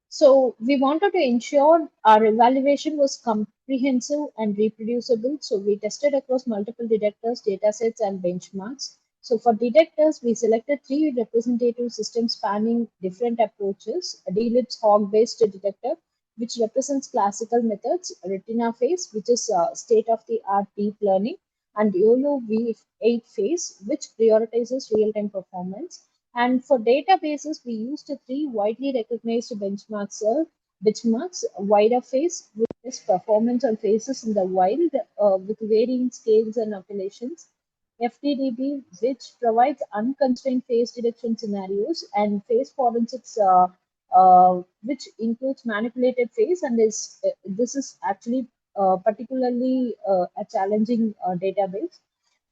So we wanted to ensure our evaluation was comprehensive and reproducible. So we tested across multiple detectors, datasets, and benchmarks. So for detectors, we selected three representative systems spanning different approaches. A D-Libs hog-based detector, which represents classical methods, retina phase, which is state-of-the-art deep learning, and YOLO V8 phase, which prioritizes real-time performance. And for databases, we used three widely recognized benchmarks, wider phase, which is performance on phases in the wild with varying scales and appellations. FTDB, which provides unconstrained phase detection scenarios, and phase forensics, which includes manipulated phase, and this is actually particularly a challenging database.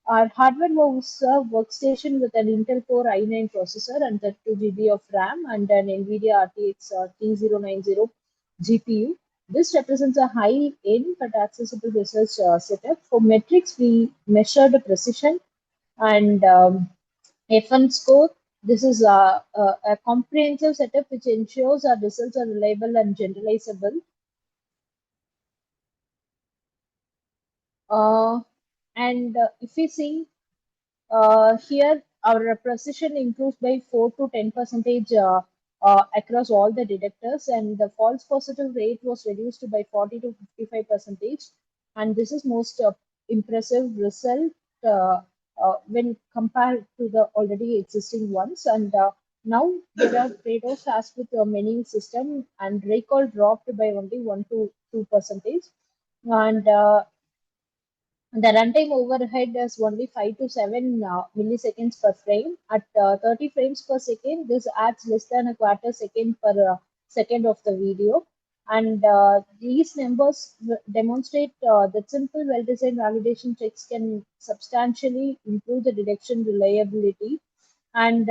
Our hardware was a workstation with an Intel Core i9 processor and 32 GB of RAM and an NVIDIA RTX 3090 GPU. This represents a high-end but accessible research setup. For metrics, we measured the precision and F1 score. This is a comprehensive setup which ensures our results are reliable and generalizable. And if we see here, our precision improves by 4 to 10 percentage across all the detectors, and the false positive rate was reduced by 40 to 55 percentage. And this is most impressive result when compared to the already existing ones. And now there are trade-offs as with many system, and recall dropped by only 1 to 2 percentage. And the runtime overhead is only 5 to 7 milliseconds per frame. At 30 frames per second, this adds less than a quarter second per second of the video. And these numbers demonstrate that simple, well-designed validation checks can substantially improve the detection reliability. And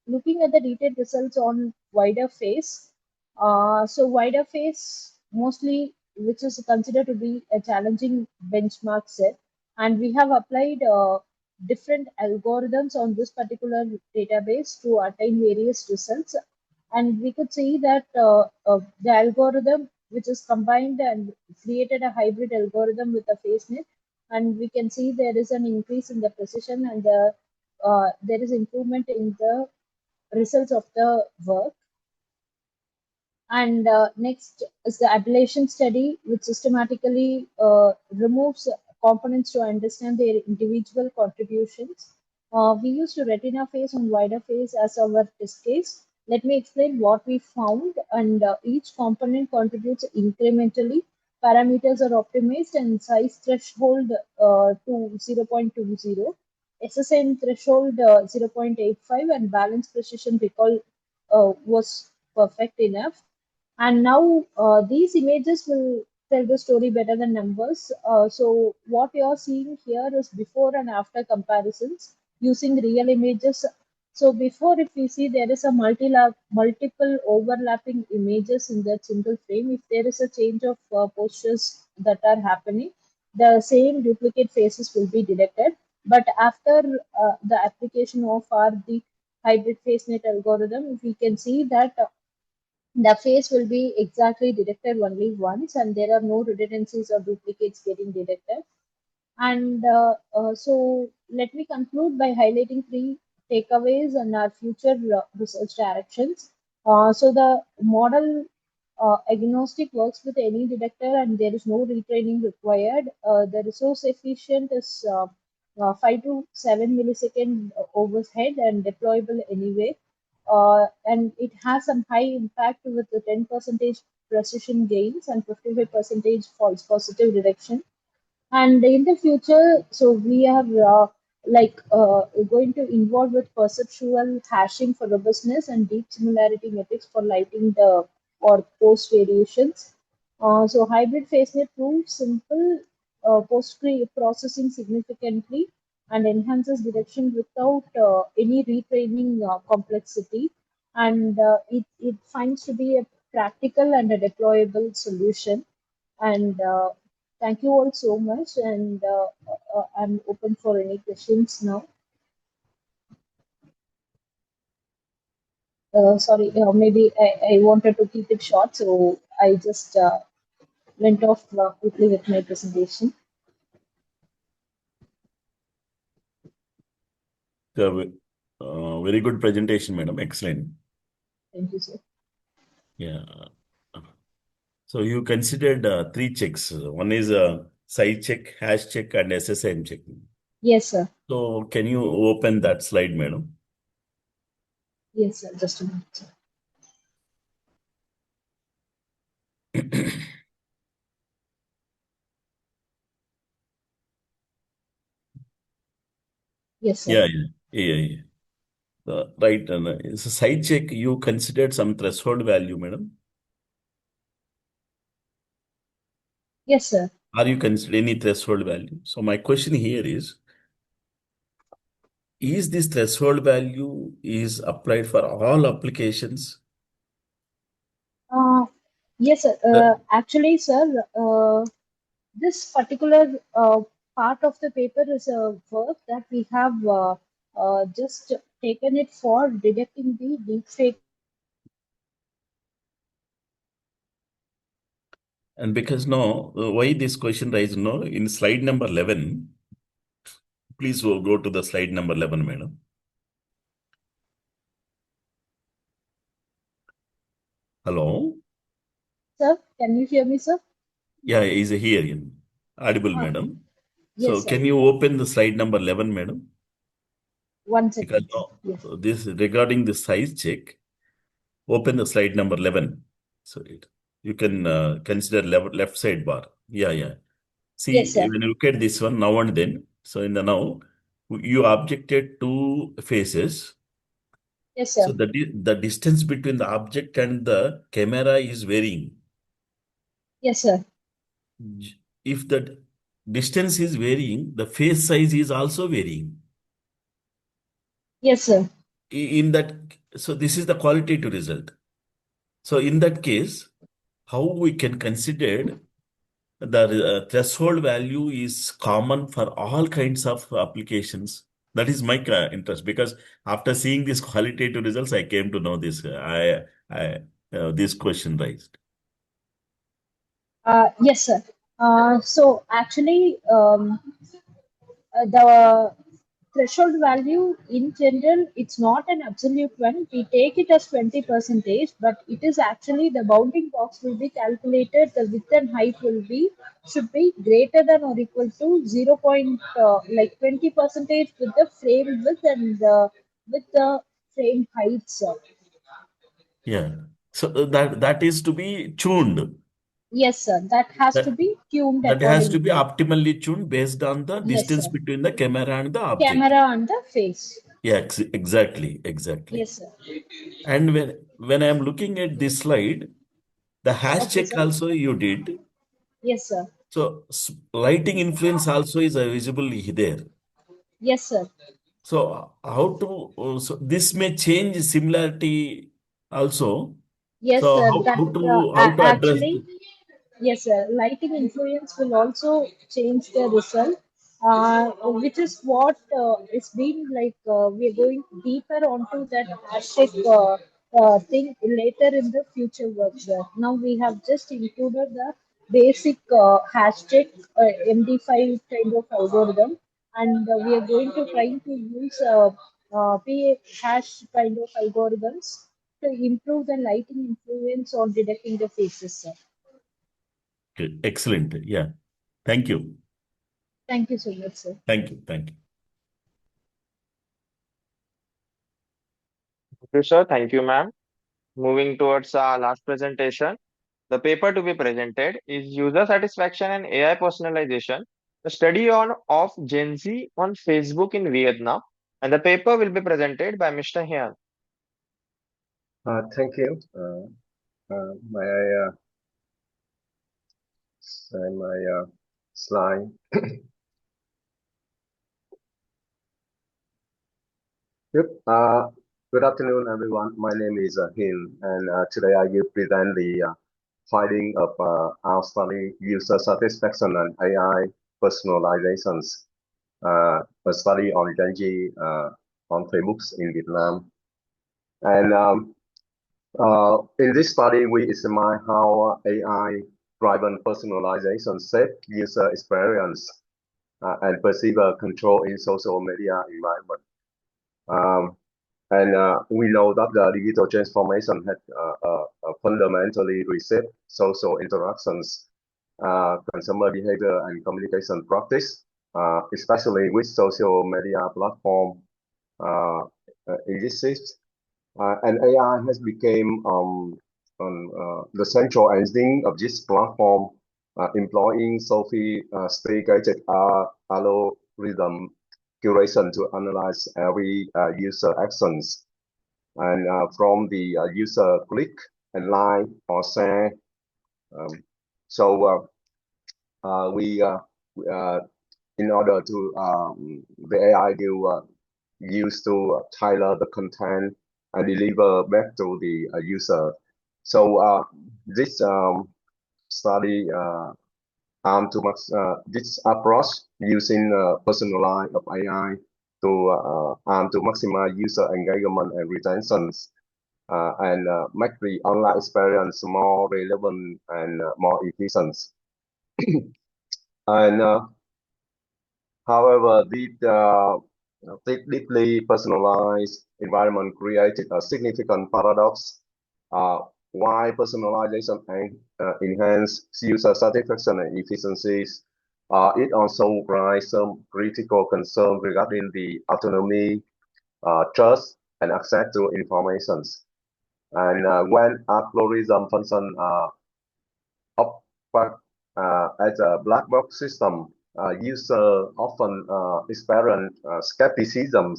looking at the detailed results on wider phase, so wider phase mostly, which is considered to be a challenging benchmark set, and we have applied different algorithms on this particular database to attain various results. And we could see that the algorithm, which is combined and created a hybrid algorithm with a FaceNet, and we can see there is an increase in the precision and there is improvement in the results of the work. And next is the ablation study, which systematically removes components to understand their individual contributions. We used retina phase and wider phase as our test case. Let me explain what we found. And each component contributes incrementally. Parameters are optimized and size threshold to 0.20. SSN threshold 0.85, and balance precision recall was perfect enough. And now these images will tell the story better than numbers. So what you're seeing here is before and after comparisons using real images. So before, if we see there is a multiple overlapping images in that single frame, if there is a change of postures that are happening, the same duplicate faces will be detected. But after the application of our the hybrid FaceNet algorithm, we can see that the face will be exactly detected only once, and there are no redundancies or duplicates getting detected. And so let me conclude by highlighting three takeaways and our future research directions. So the model agnostic works with any detector, and there is no retraining required. The resource efficient is 5 to 7 millisecond overhead and deployable anyway. And it has some high impact with the 10 percentage precision gains and 55 percentage false positive detection. And in the future, so we are going to involve with perceptual hashing for robustness and deep similarity metrics for lighting the or post variations. So hybrid FaceNet proves simple post processing significantly and enhances detection without any retraining complexity. And it finds to be a practical and a deployable solution. And thank you all so much. And I'm open for any questions now. Sorry, maybe I wanted to keep it short, so I just went off quickly with my presentation. Very good presentation, madam. Excellent. Thank you, sir. Yeah. So you considered three checks. One is a side check, hash check, and SSIM check. Yes, sir. So can you open that slide, madam? Yes, sir. Just a minute, sir. Yes, sir. Yeah. Right. So side check, you considered some threshold value, madam? Yes, sir. Are you considering any threshold value? So my question here is this threshold value is applied for all applications? Yes, sir. The- Actually, sir, this particular part of the paper is a work that we have just taken it for detecting the deepfake. And because no, why this question raised? No, in slide number 11, please go to the slide number 11, madam. Hello? Sir, can you hear me, sir? Yeah, is here. Audible, Ah, madam. yes, So sir. can you open the slide number 11, madam? One Because second, sir. Yes. this regarding the size check, open the slide number 11. So you can consider left side bar. Yeah. See, Yes, sir. when you look at this one now and then, so in the now, you objected two faces. Yes, So sir. the distance between the object and the camera is varying. Yes, sir. If the distance is varying, the face size is also varying. Yes, sir. In that, so this is the qualitative result. So in that case, how we can consider the threshold value is common for all kinds of applications. That is my interest, because after seeing these qualitative results, I came to know this. This question raised. Yes, sir. So actually, the threshold value in general, it's not an absolute one. We take it as 20 percentage, but it is actually the bounding box will be calculated. The width and height will be should be greater than or equal to 0. Like 20 percentage with the frame width and with the frame height, sir. Yeah. So that is to be tuned. Yes, sir. That has to That be tuned that has to be accordingly. optimally tuned based on the Yes, distance sir. between the camera and the object. Camera on the face. Yeah, exactly. Yes, sir. And when I'm looking at this slide, the hash Okay, check sir. also you did. Yes, sir. So lighting influence also is visible there. Yes, sir. So how to so this may change similarity also. Yes, So sir. how to address Actually, yes, sir. Lighting influence will also change the result, which is what is being like. We are going deeper onto that hashtag thing later in the future work. Sir. Now we have just included the basic hashtag MD5 kind of algorithm, and we are going to try to use PA hash kind of algorithms to improve the lighting influence on detecting the faces, sir. Okay, excellent. Yeah. Thank you. Thank you so much, sir. Thank you. Thank you. Thank you, sir. Thank you, ma'am. Moving towards our last presentation. The paper to be presented is User Satisfaction and AI Personalization, the study on of Gen Z on Facebook in Vietnam, and the paper will be presented by Mr. Hyun. Thank you. May I say my slide? Yep. Good afternoon, everyone. My name is Hin, and today I will present the finding of our study user satisfaction and AI personalizations, a study on Gen Z on Facebook in Vietnam. And in this study, we examine how AI-driven personalization shape user experience and perceive control in social media environment. And we know that the digital transformation had fundamentally reshaped social interactions, consumer behavior, and communication practice, especially with social media platform uh, exists. And AI has become the central engine of this platform, employing sophisticated algorithm curation to analyze every user actions, and from the user click and like or share. Um, so we in order to the AI will use to tailor the content and deliver back to the user. So this study this approach using personalized of AI to maximize user engagement and retention, and make the online experience more relevant and more efficient. And however, the deeply personalized environment created a significant paradox. Uh, why personalization enhance user satisfaction and efficiencies, it also raises some critical concern regarding the autonomy, trust, and access to information. And when algorithm function but as a black box system, users often experience skepticism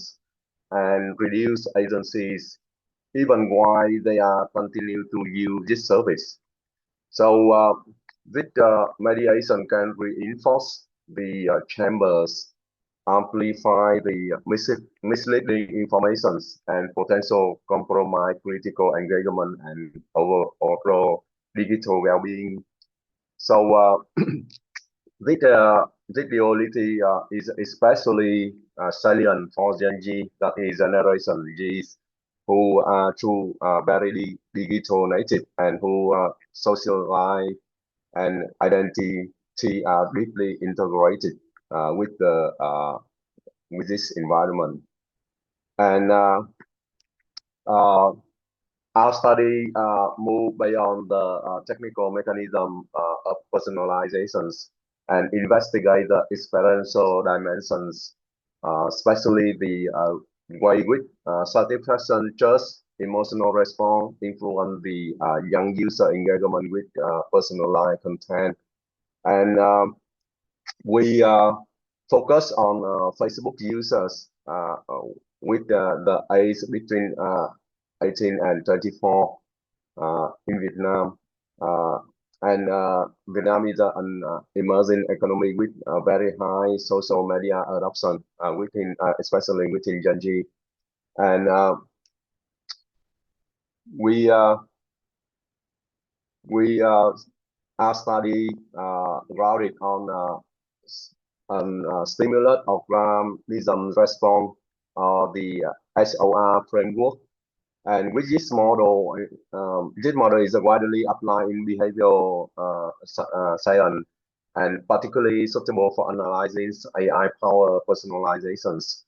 and reduce agencies even while they are continue to use this service. So with mediation can reinforce the chambers, amplify the misleading information, and potential compromise critical engagement and overall digital well-being. So this reality is especially salient for Gen Z, that is Generation G, who are true very digital native and who social life and identity are deeply integrated with this environment. And uh, our study moved beyond the technical mechanism of personalizations and investigate the experiential dimensions, especially the way which satisfaction, trust, emotional response influence the young user engagement with personalized content. And we focus on Facebook users with the age between 18 and 24 in Vietnam. And Vietnam is an emerging economy with very high social media adoption especially within Gen Z. And we our study grounded on stimulus organism response, the SOR framework. And with this model is widely applied in behavioral science and particularly suitable for analyzing AI-powered personalizations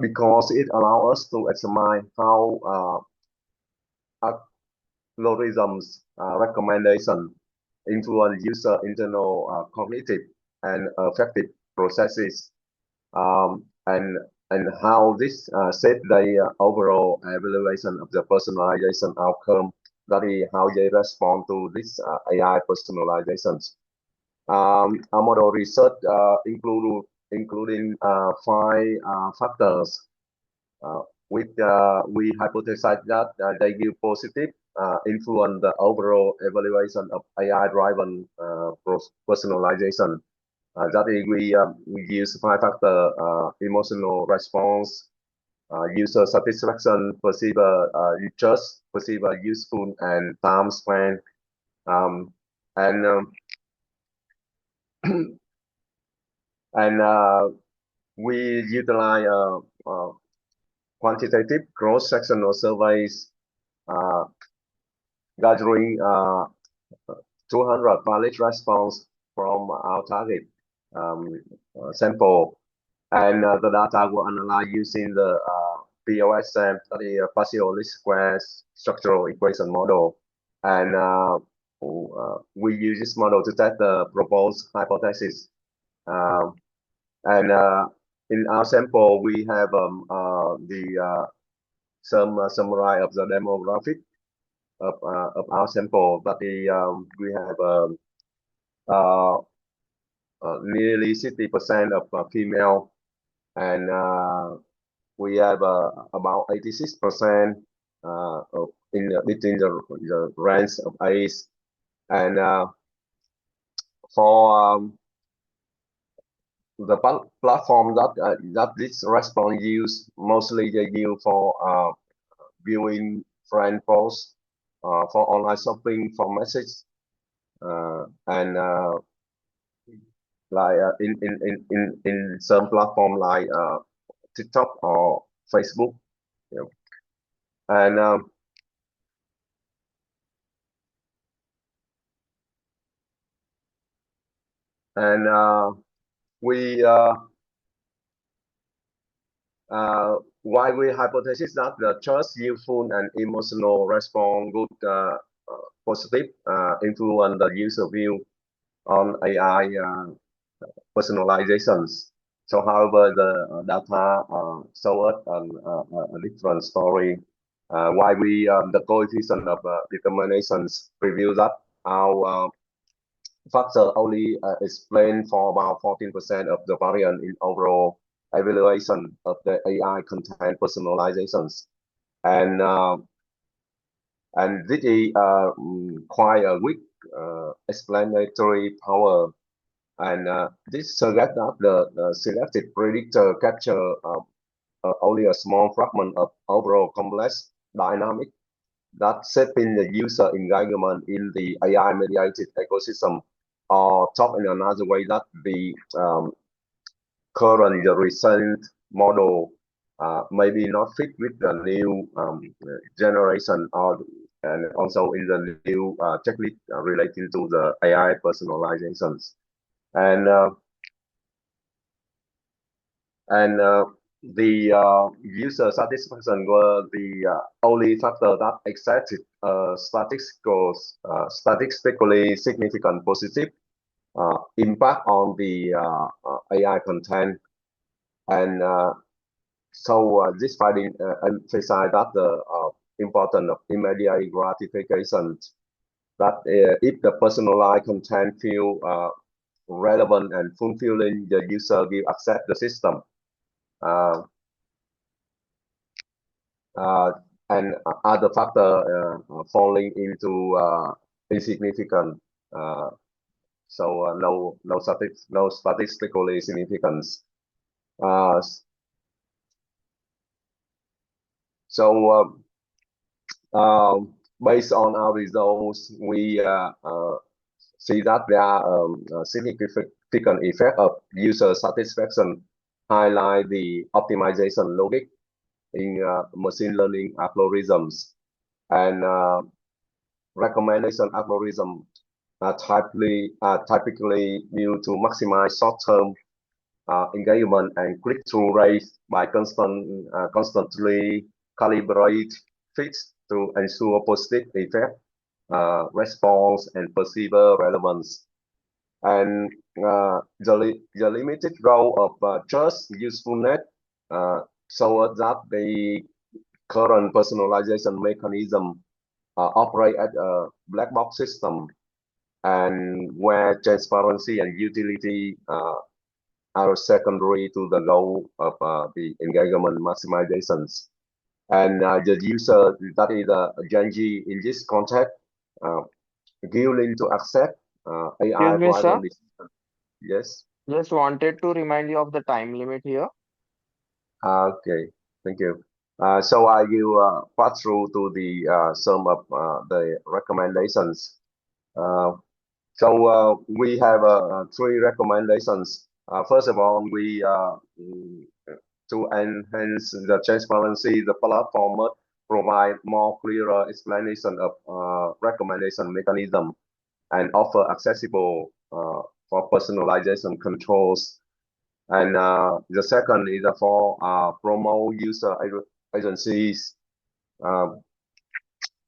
because it allows us to examine how algorithms recommendation influence user internal cognitive and affective processes, and how this shape the overall evaluation of the personalization outcome. That is how they respond to this AI personalizations. Our model research including five factors, which we hypothesize that they give positive influence the overall evaluation of AI-driven personalization. That is, we use five-factor emotional response, user satisfaction, perceived interest, perceived useful, and time spent. Um, and and we utilize quantitative cross-sectional surveys, gathering 200 valid response from our target sample, and the data were analyzed using the POSM, that is a partial least square structural equation model. And we use this model to test the proposed hypothesis. And in our sample, we have some summary of the demographic of our sample, but we have nearly 60% of female, and we have about 86% between the range of age, and for the platform that this response use, mostly they use for viewing friend posts, for online shopping, for message, and like in some platform like TikTok or Facebook, you know. And we why we hypothesize that the trust, useful, and emotional response would positive influence the user view on AI personalizations. So, however, the data show us a different story. Why we the coefficient of determinations reveal that our factor only explain for about 14% of the variance in overall evaluation of the AI content personalizations, and this is quite a weak explanatory power, and this suggests that the selected predictor capture only a small fragment of overall complex dynamic that shaping the user engagement in the AI-mediated ecosystem. Or talk in another way, that the current, the recent model maybe not fit with the new generation, and also in the new technique relating to the AI personalizations. And the user satisfaction were the only factor that exerted statistically significant positive impact on the AI content. And so this finding emphasized that the importance of immediate gratification, that if the personalized content feel relevant and fulfilling, the user will accept the system. And other factor falling into insignificant, so no statistically significance. So based on our results, we see that there are significant effect of user satisfaction, highlight the optimization logic in machine learning algorithms, and recommendation algorithms are typically used to maximize short-term engagement and click-through rates by constantly calibrate feeds to ensure positive effect, response, and perceiver relevance. And the limited role of trust usefulness shows that the current personalization mechanism operate at a black box system, and where transparency and utility are secondary to the goal of the engagement maximizations. And the user, that is Gen Z in this context, willing to accept Excuse me, sir. AI-driven decisions. Yes. Just wanted to remind you of the time limit here. Okay. Thank you. So I will pass through to the some of the recommendations. So we have 3 recommendations. First of all, we to enhance the transparency, the platform must provide more clearer explanation of recommendation mechanism and offer accessible for personalization controls. And the second is for promote user agencies,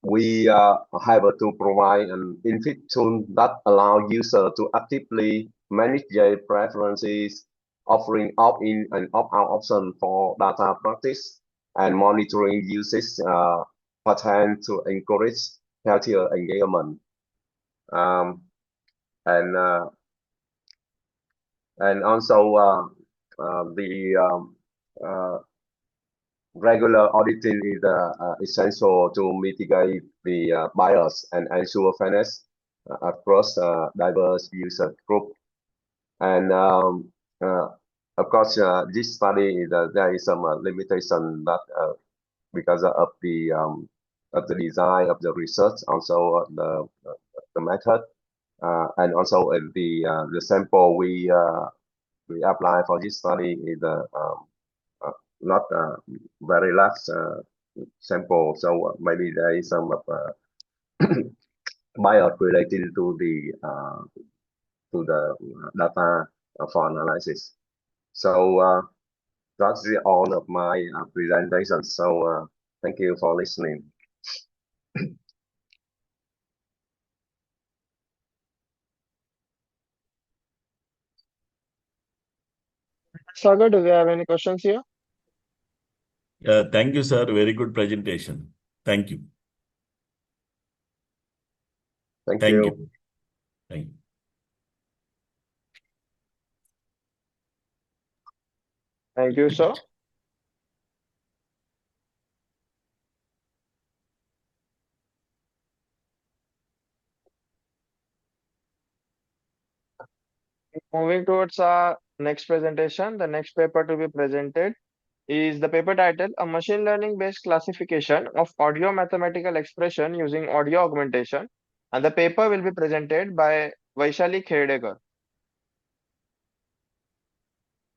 we have to provide an input tool that allow user to actively manage their preferences, offering opt-in and opt-out option for data practice and monitoring usage pattern to encourage healthier engagement. Um, and also the regular auditing is essential to mitigate the bias and ensure fairness across diverse user group. And of course, this study there is some limitation that because of the design of the research, also the method, and also the sample we apply for this study is not very large sample, so maybe there is some bias related to the data for analysis. So that's the all of my presentation. So thank you for listening. Sagar, do we have any questions here? Thank you, sir. Very good presentation. Thank you. Thank Thank you. you. Thank you. Thank you, sir. Moving towards our next presentation, the next paper to be presented is the paper title, A Machine Learning Based Classification of Audio Mathematical Expression Using Audio Augmentation. And the paper will be presented by Vaishali Kherdekar.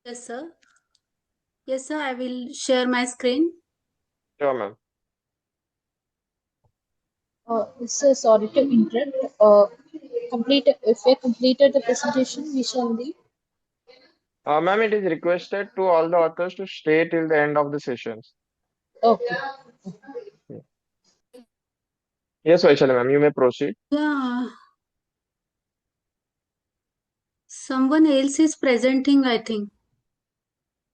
Yes, sir. Yes, sir. I will share my screen. Sure, ma'am. So sorry to interrupt. If we completed the presentation, we shall leave. Ma'am, it is requested to all the authors to stay till the end of the sessions. Okay. Yes, Vaishali, ma'am, you may proceed. Yeah. Someone else is presenting, I think.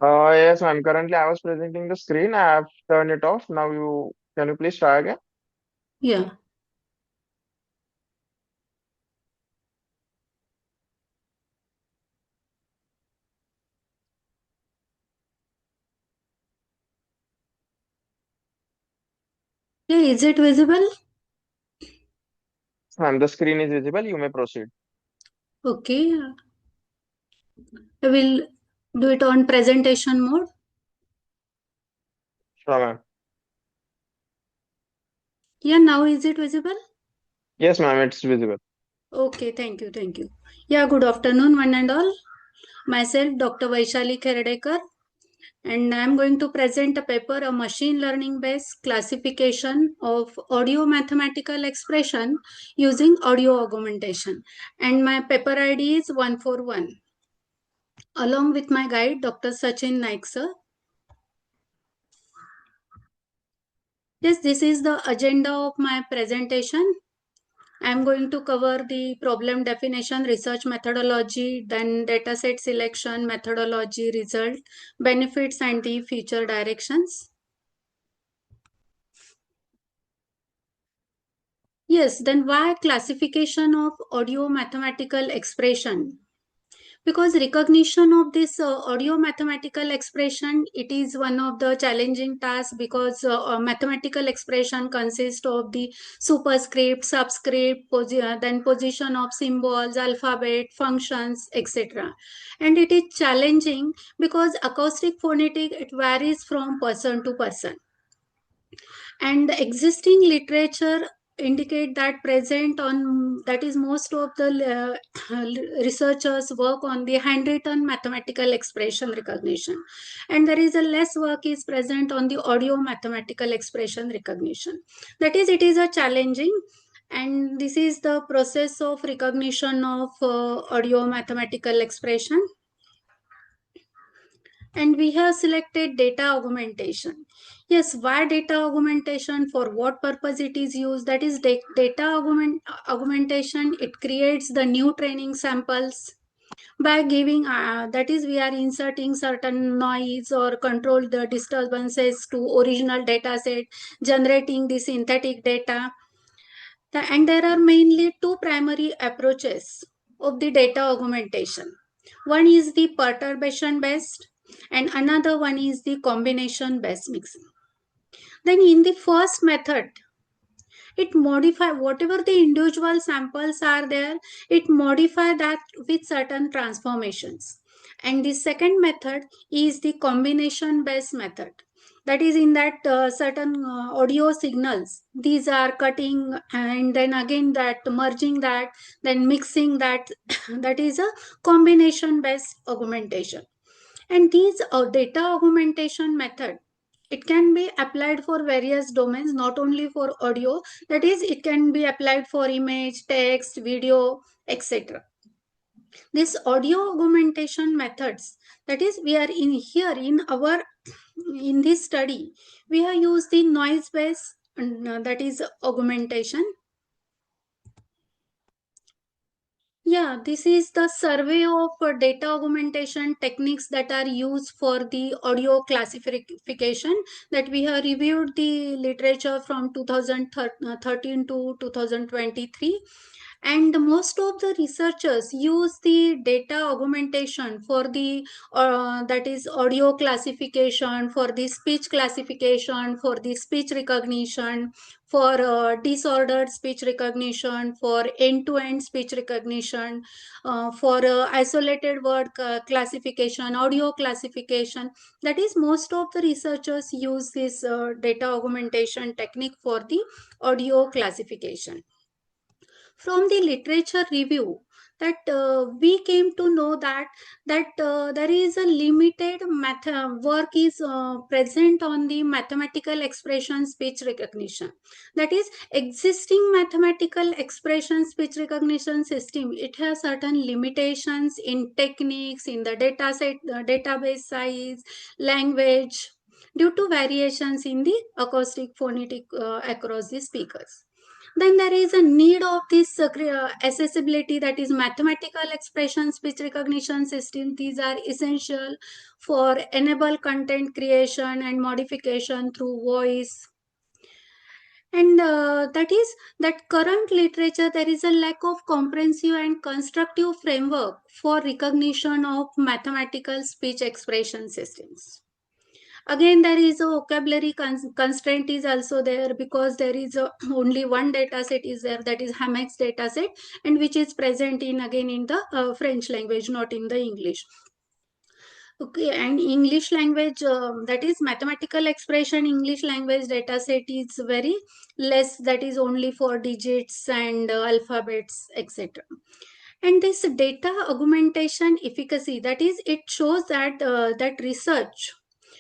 Yes, ma'am. Currently, I was presenting the screen. I have turned it off. Now, can you please try again? Yeah. Yeah, is it visible? Ma'am, the screen is visible. You may proceed. Okay. I will do it on presentation mode. Sure, ma'am. Yeah, now is it visible? Yes, ma'am, it's visible. Okay, thank you, thank you. Yeah, good afternoon, one and all. Myself, Dr. Vaishali Kherdekar, and I am going to present a paper, a machine learning based classification of audio mathematical expression using audio augmentation. And my paper ID is 141. Along with my guide, Dr. Sachin Naik, sir. Yes, this is the agenda of my presentation. I am going to cover the problem definition, research methodology, then dataset selection, methodology, result, benefits, and the future directions. Yes, then why classification of audio mathematical expression? Because recognition of this audio mathematical expression, it is one of the challenging tasks because mathematical expression consists of the superscript, subscript, then position of symbols, alphabet, functions, etc. And it is challenging because acoustic phonetic, it varies from person to person. And the existing literature indicate that present on that is most of the researchers work on the handwritten mathematical expression recognition, and there is a less work is present on the audio mathematical expression recognition. That is, it is a challenging, and this is the process of recognition of audio mathematical expression. And we have selected data augmentation. Yes, why data augmentation, for what purpose it is used? That is data augmentation. It creates the new training samples by giving, that is we are inserting certain noise or control the disturbances to original data set, generating the synthetic data. And there are mainly two primary approaches of the data augmentation. One is the perturbation based and another one is the combination based mixing. Then in the first method, it modify whatever the individual samples are there, it modify that with certain transformations. And the second method is the combination based method. That is in that certain audio signals, these are cutting and then again that merging that, then mixing that. That is a combination based augmentation. And these data augmentation method, it can be applied for various domains, not only for audio. That is, it can be applied for image, text, video, etc. This audio augmentation methods, that is, we are in here in this study, we have used the noise based, that is augmentation. Yeah, this is the survey of data augmentation techniques that are used for the audio classification, that we have reviewed the literature from 2013 to 2023. And most of the researchers use the data augmentation for the that is audio classification, for the speech classification, for the speech recognition, for disordered speech recognition, for end-to-end speech recognition, for isolated word classification, audio classification. That is, most of the researchers use this data augmentation technique for the audio classification. From the literature review, that we came to know that there is a limited work is present on the mathematical expression speech recognition. That is, existing mathematical expression speech recognition system, it has certain limitations in techniques, in the data set, database size, language, due to variations in the acoustic phonetic across the speakers. Then there is a need of this accessibility, that is mathematical expression speech recognition system. These are essential for enable content creation and modification through voice. And that is that current literature, there is a lack of comprehensive and constructive framework for recognition of mathematical speech expression systems. Again, there is a vocabulary constraint is also there, because there is only one data set is there, that is Hamex data set, and which is present in again in the French language, not in the English. Okay, and English language, that is mathematical expression English language data set is very less, that is only for digits and alphabets, etc. And this data augmentation efficacy, that is, it shows that that research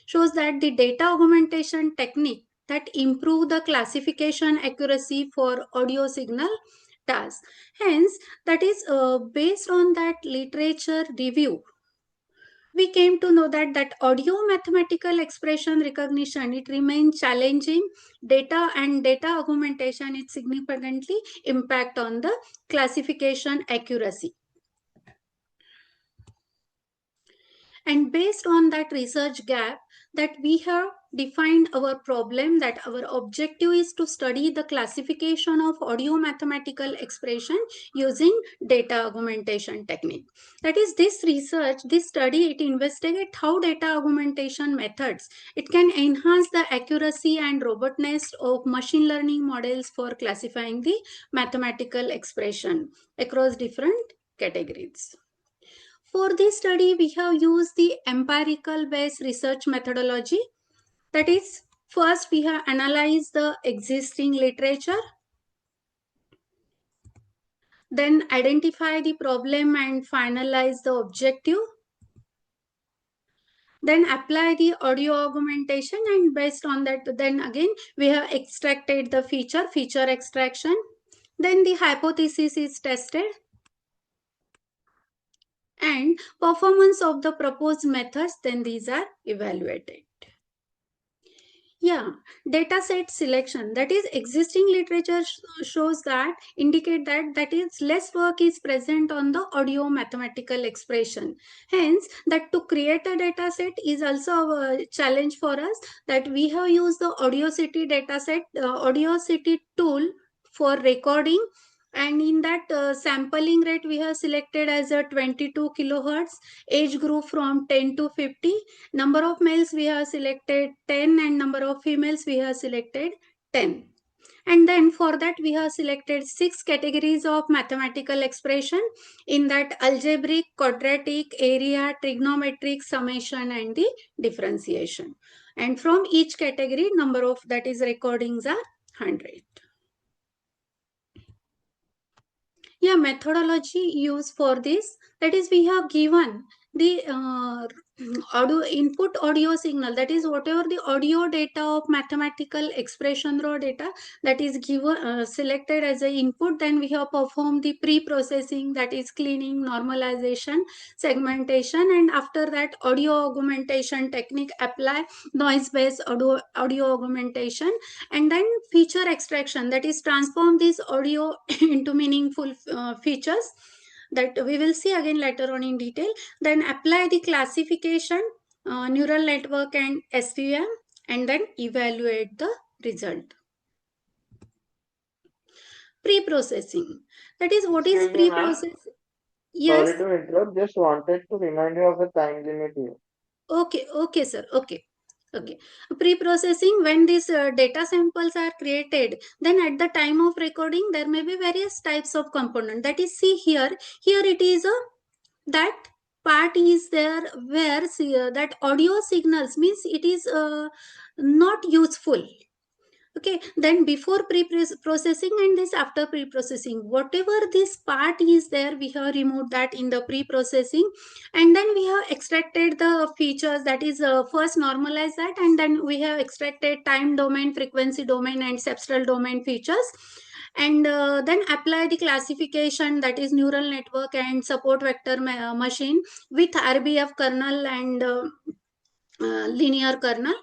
shows that the data augmentation technique that improve the classification accuracy for audio signal tasks. Hence, that is based on that literature review, we came to know that audio mathematical expression recognition, it remains challenging. Data and data augmentation, it significantly impact on the classification accuracy. And based on that research gap, that we have defined our problem, that our objective is to study the classification of audio mathematical expression using data augmentation technique. That is, this research, this study, it investigates how data augmentation methods, it can enhance the accuracy and robustness of machine learning models for classifying the mathematical expression across different categories. For this study, we have used the empirical based research methodology. That is, first we have analyzed the existing literature, then identify the problem and finalize the objective, then apply the audio augmentation, and based on that, then again we have extracted the feature extraction, then the hypothesis is tested, and performance of the proposed methods, then these are evaluated. Yeah, data set selection, that is existing literature shows that indicate that is less work is present on the audio mathematical expression. Hence, that to create a data set is also a challenge for us, that we have used the Audiocity data set, Audiocity tool for recording, and in that sampling rate we have selected as a 22 kilohertz, age group from 10 to 50. Number of males we have selected 10 and number of females we have selected 10. And then for that we have selected 6 categories of mathematical expression, in that algebraic, quadratic, area, trigonometric, summation and the differentiation. And from each category number of that is recordings are 100. Yeah, methodology used for this, that is we have given the audio input audio signal, that is whatever the audio data of mathematical expression raw data that is given selected as a input. Then we have performed the pre-processing, that is cleaning, normalization, segmentation, and after that audio augmentation technique, apply noise based audio augmentation, and then feature extraction, that is transform this audio into meaningful features that we will see again later on in detail. Then apply the classification, neural network and SVM, and then evaluate the result. Pre-processing, that is what is Excuse me, ma'am. pre-processing? Yes. Sorry to interrupt. Just wanted to remind you of the time limit here. Okay, sir. Okay. Pre-processing, when these data samples are created, then at the time of recording there may be various types of component, that is see here it is a that part is there where that audio signals means it is not useful. Okay, then before pre-processing and this after pre-processing, whatever this part is there, we have removed that in the pre-processing, and then we have extracted the features, that is first normalize that, and then we have extracted time domain, frequency domain and substral domain features, and then apply the classification, that is neural network and support vector machine with RBF kernel and linear kernel,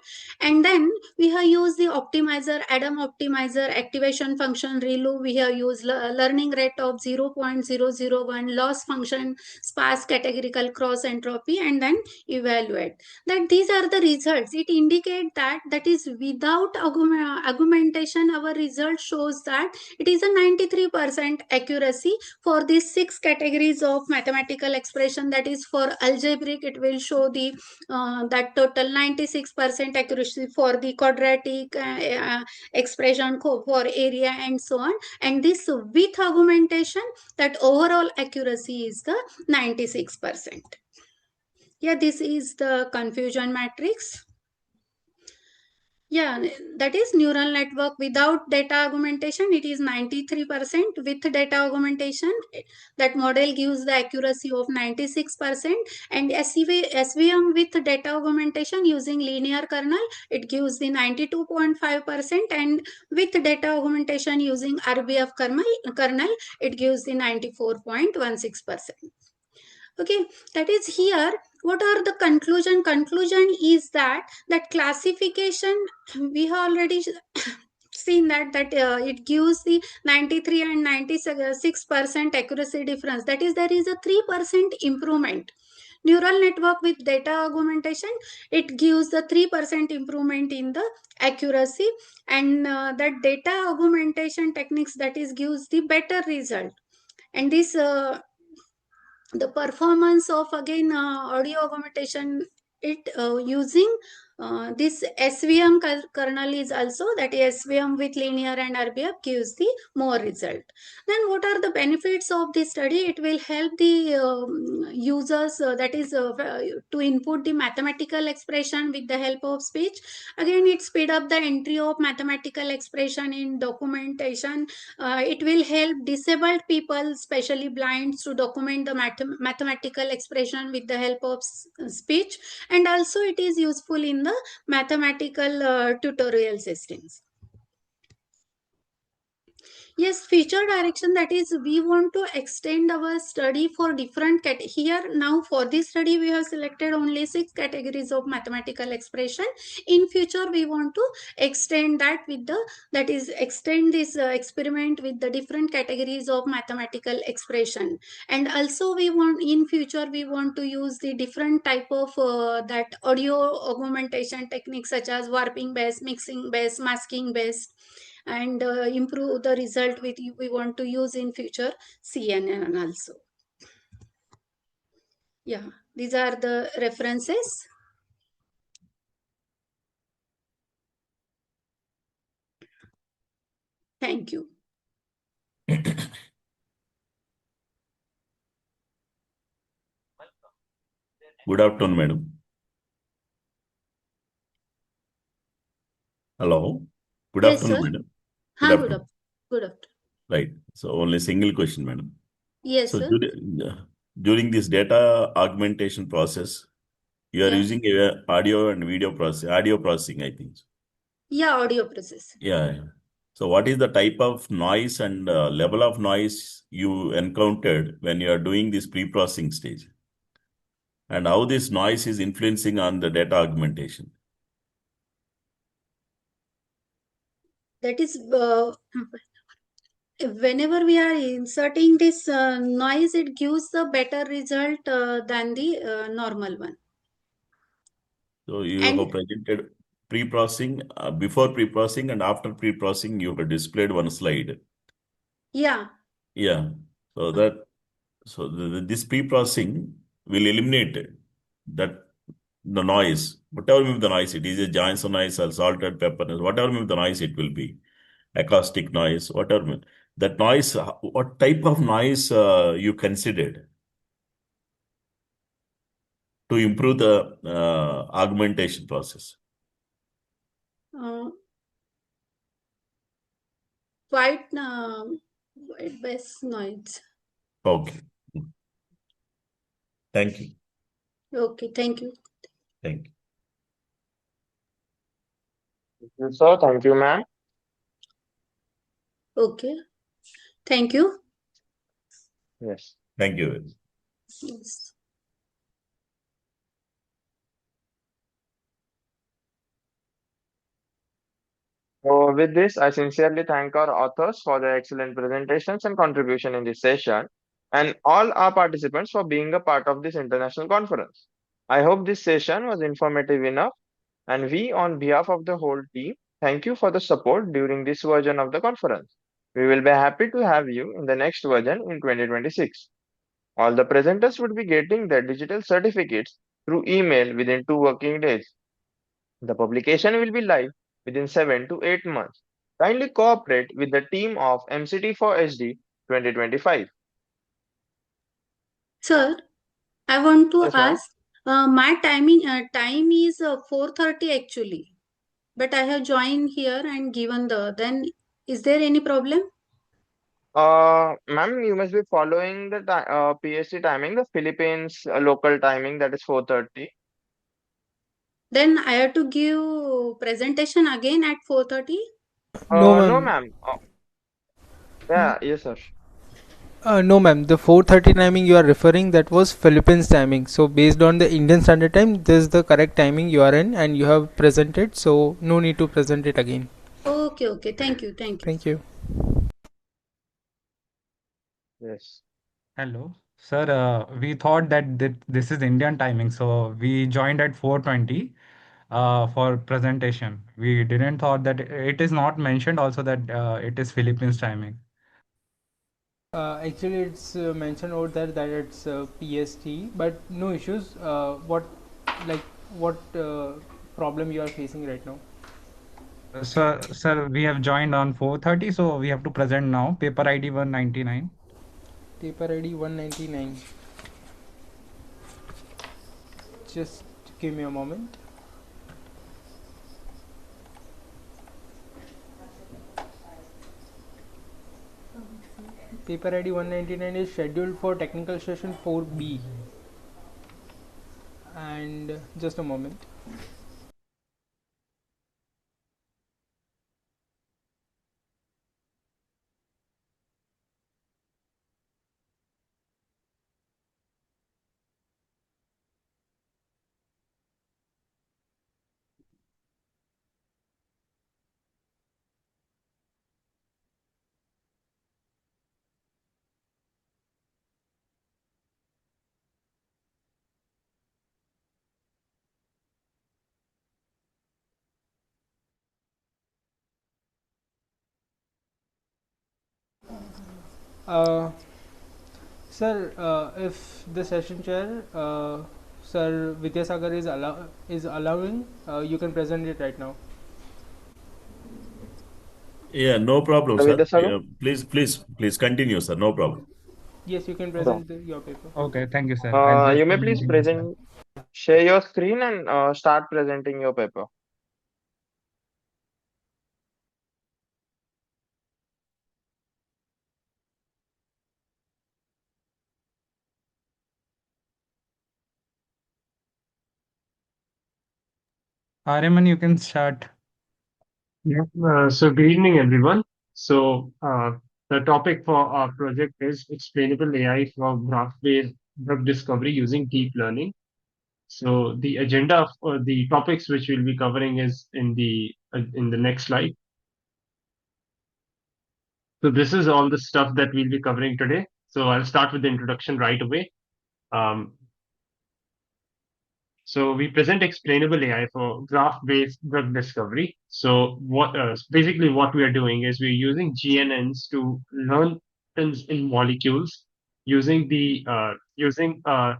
and then we have used the optimizer, Adam optimizer, activation function ReLU, we have used learning rate of 0.001, loss function, sparse categorical cross entropy, and then evaluate that. These are the results. It indicate that is without augmentation our result shows that it is a 93% accuracy for these 6 categories of mathematical expression. That is for algebraic it will show the that total 96% accuracy, for the quadratic expression for area and so on, and this with augmentation that overall accuracy is the 96%. Yeah, this is the confusion matrix. Yeah, that is neural network without data augmentation, it is 93%. With data augmentation, that model gives the accuracy of 96%. And SVM with data augmentation using linear kernel, it gives the 92.5%. And with data augmentation using RBF kernel, it gives the 94.16%. Okay, that is here. What are the conclusion? Conclusion is that classification we have already seen that it gives the 93 and 96% accuracy difference. That is, there is a 3% improvement. Neural network with data augmentation, it gives the 3% improvement in the accuracy, and that data augmentation techniques, that is gives the better result. And this the performance of again audio augmentation, it using this SVM kernel is also, that is SVM with linear and RBF gives the more result. Then what are the benefits of this study? It will help the users, that is to input the mathematical expression with the help of speech. Again, it speed up the entry of mathematical expression in documentation. It will help disabled people, especially blinds, to document the mathematical expression with the help of speech, and also it is useful in the mathematical tutorial systems. Yes, future direction, that is we want to extend our study for different here now for this study we have selected only 6 categories of mathematical expression. In future we want to extend that with the, that is extend this experiment with the different categories of mathematical expression. And also we want in future we want to use the different type of that audio augmentation techniques such as warping based, mixing based, masking based, and improve the result with we want to use in future CNN also. Yeah, these are the references. Thank you. Good afternoon, madam. Hello. Good Yes, afternoon, sir. madam. Good Good afternoon. afternoon. Good afternoon. Right. So only single question, madam. Yes, So sir. during this data augmentation process, you are Yeah. using audio and video processing, audio processing, I think. Yeah, audio process. Yeah. So what is the type of noise and level of noise you encountered when you are doing this pre-processing stage? And how this noise is influencing on the data augmentation? That is whenever we are inserting this noise, it gives a better result than the normal one. So you And have presented pre-processing, before pre-processing and after pre-processing, you have displayed one slide. yeah. Yeah. So this pre-processing will eliminate that the noise, whatever may be the noise, it is a Johnson noise or salted pepper noise, whatever may be the noise it will be, acoustic noise, whatever. That noise, what type of noise you considered to improve the augmentation process? Uh, white best noise. Okay. Thank you. Okay, thank you. Thank you. So, thank you, ma'am. Okay, thank you. Yes. Thank you. Yes. So, with this, I sincerely thank our authors for their excellent presentations and contribution in this session, and all our participants for being a part of this international conference. I hope this session was informative enough, and we, on behalf of the whole team, thank you for the support during this version of the conference. We will be happy to have you in the next version in 2026. All the presenters would be getting their digital certificates through email within 2 working days. The publication will be live within 7 to 8 months. Kindly cooperate with the team of MCT4SD 2025. Sir, I want to Yes, ma'am. ask, my time is 4:30 actually, but I have joined here and given the, then is there any problem? Ma'am, you must be following the PST timing, the Philippines local timing, that is 4:30. Then I have to give presentation again at 4:30? No, No, ma'am. ma'am. Yeah, yes, sir. No, ma'am. The 4:30 timing you are referring, that was Philippines timing. So based on the Indian Standard Time, this is the correct timing you are in, and you have presented. So no need to present it again. Okay, okay. Thank you, thank you. Thank you. Yes. Hello, sir. We thought that this is Indian timing, so we joined at 4:20 for presentation. We didn't thought that it is not mentioned also that it is Philippines timing. Actually, it's mentioned over there that it's PST, but no issues. What problem you are facing right now? Sir, we have joined on 4:30, so we have to present now. Paper ID 199. Paper ID 199. Just give me a moment. Paper ID 199 is scheduled for technical session 4B. And just a moment. Uh, Sir, if the session chair, Sir Vidyasagar is allowing, you can present it right now. Yeah, no problem, sir. Vidyasagar? Yeah, please continue, sir. No problem. Yes, you can Yeah. present your paper. Okay, thank you, sir. I'll just You may please share your screen and start presenting your paper. Ariman, you can start. Yeah. So good evening, everyone. So the topic for our project is explainable AI for graph-based drug discovery using deep learning. So the agenda of the topics which we'll be covering is in the next slide. So this is all the stuff that we'll be covering today. So I'll start with the introduction right away. Um, So we present explainable AI for graph-based drug discovery. So basically what we are doing is we're using GNNs to learn patterns in molecules using a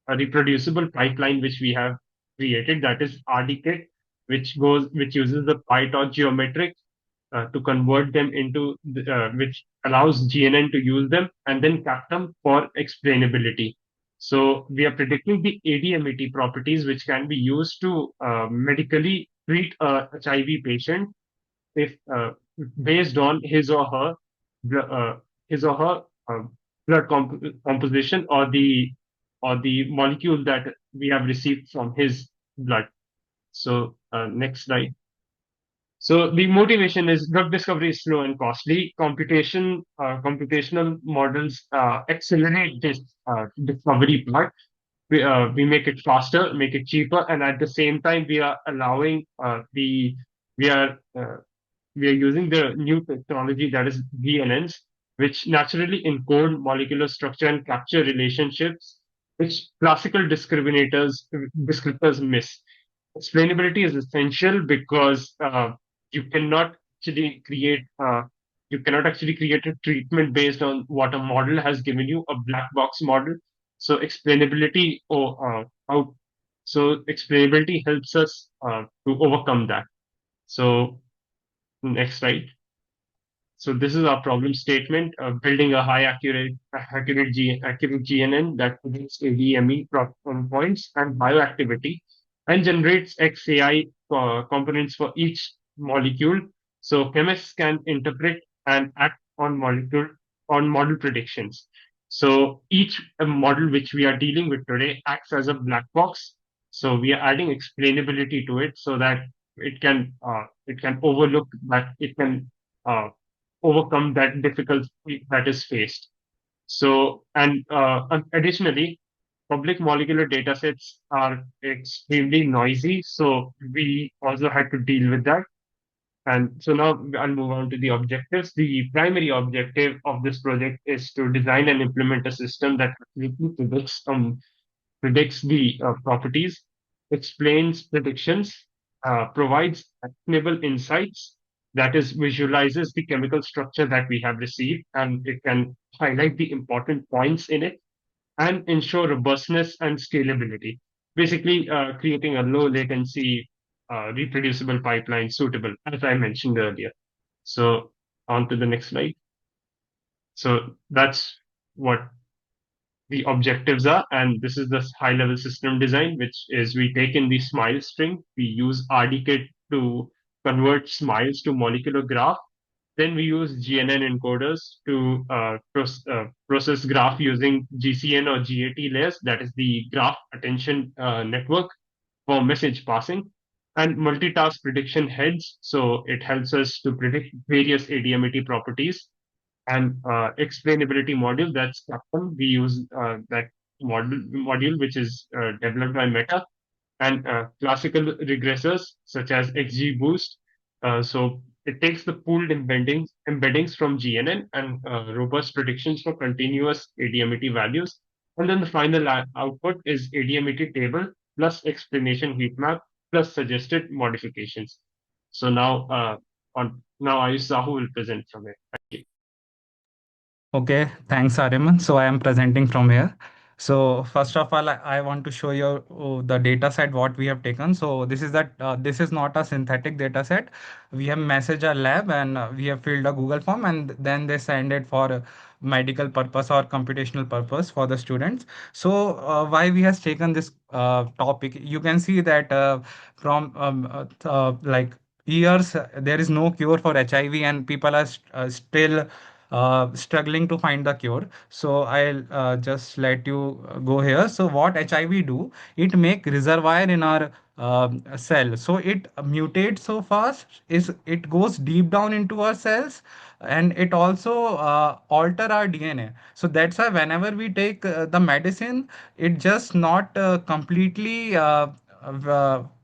reproducible pipeline which we have created, that is RDKit, which uses the PyTorch geometric to convert them which allows GNN to use them and then cap them for explainability. So we are predicting the ADMET properties which can be used to medically treat a HIV patient if based on his or her blood composition or the molecule that we have received from his blood. So next slide. So the motivation is drug discovery is slow and costly. Computational models accelerate this discovery part. We make it faster, make it cheaper, and at the same time, we are allowing we are uh, we are using the new technology that is VNNs, which naturally encode molecular structure and capture relationships which classical descriptors miss. Explainability is essential because you cannot actually create uh, you cannot actually create a treatment based on what a model has given you, a black box model. So explainability or out so explainability helps us to overcome that. So next slide. So this is our problem statement: building a accurate GNN that predicts ADME points and bioactivity, and generates XAI components for each molecule. So chemists can interpret and act on model predictions. So each model which we are dealing with today acts as a black box. So we are adding explainability to it so that it can overlook that it can overcome that difficulty that is faced. So, and additionally, public molecular data sets are extremely noisy. So we also had to deal with that. And so now I'll move on to the objectives. The primary objective of this project is to design and implement a system that quickly predicts the properties, explains predictions, provides actionable insights, that is, visualizes the chemical structure that we have received, and it can highlight the important points in it and ensure robustness and scalability. Basically, creating a low latency, reproducible pipeline suitable, as I mentioned earlier. So, on to the next slide. So, that's what the objectives are, and this is the high level system design, which is we take in the smile string, we use RDKit to convert smiles to molecular graph. Then we use GNN encoders to process graph using GCN or GAT layers, that is the graph attention network for message passing, and multitask prediction heads. So it helps us to predict various ADMET properties and explainability module, that's custom. We use that module which is developed by Meta, and classical regressors such as XGBoost. So it takes the pooled embeddings from GNN and robust predictions for continuous ADMET values. And then the final output is ADMET table plus explanation heat map plus suggested modifications. So now Ayush Sahu will present from it. Thank you. Okay, thanks, Ariman. So I am presenting from here. So first of all, I want to show you the data set what we have taken. So this is not a synthetic data set. We have messaged our lab and we have filled a Google form and then they send it for medical purpose or computational purpose for the students. So why we has taken this topic? You can see that from like years there is no cure for HIV and people are still struggling to find the cure. So I'll just let you go here. So what HIV do? It make reservoir in our cell. So it mutates so fast. Is it goes deep down into our cells, and it also alter our DNA. So that's why whenever we take the medicine, it just not completely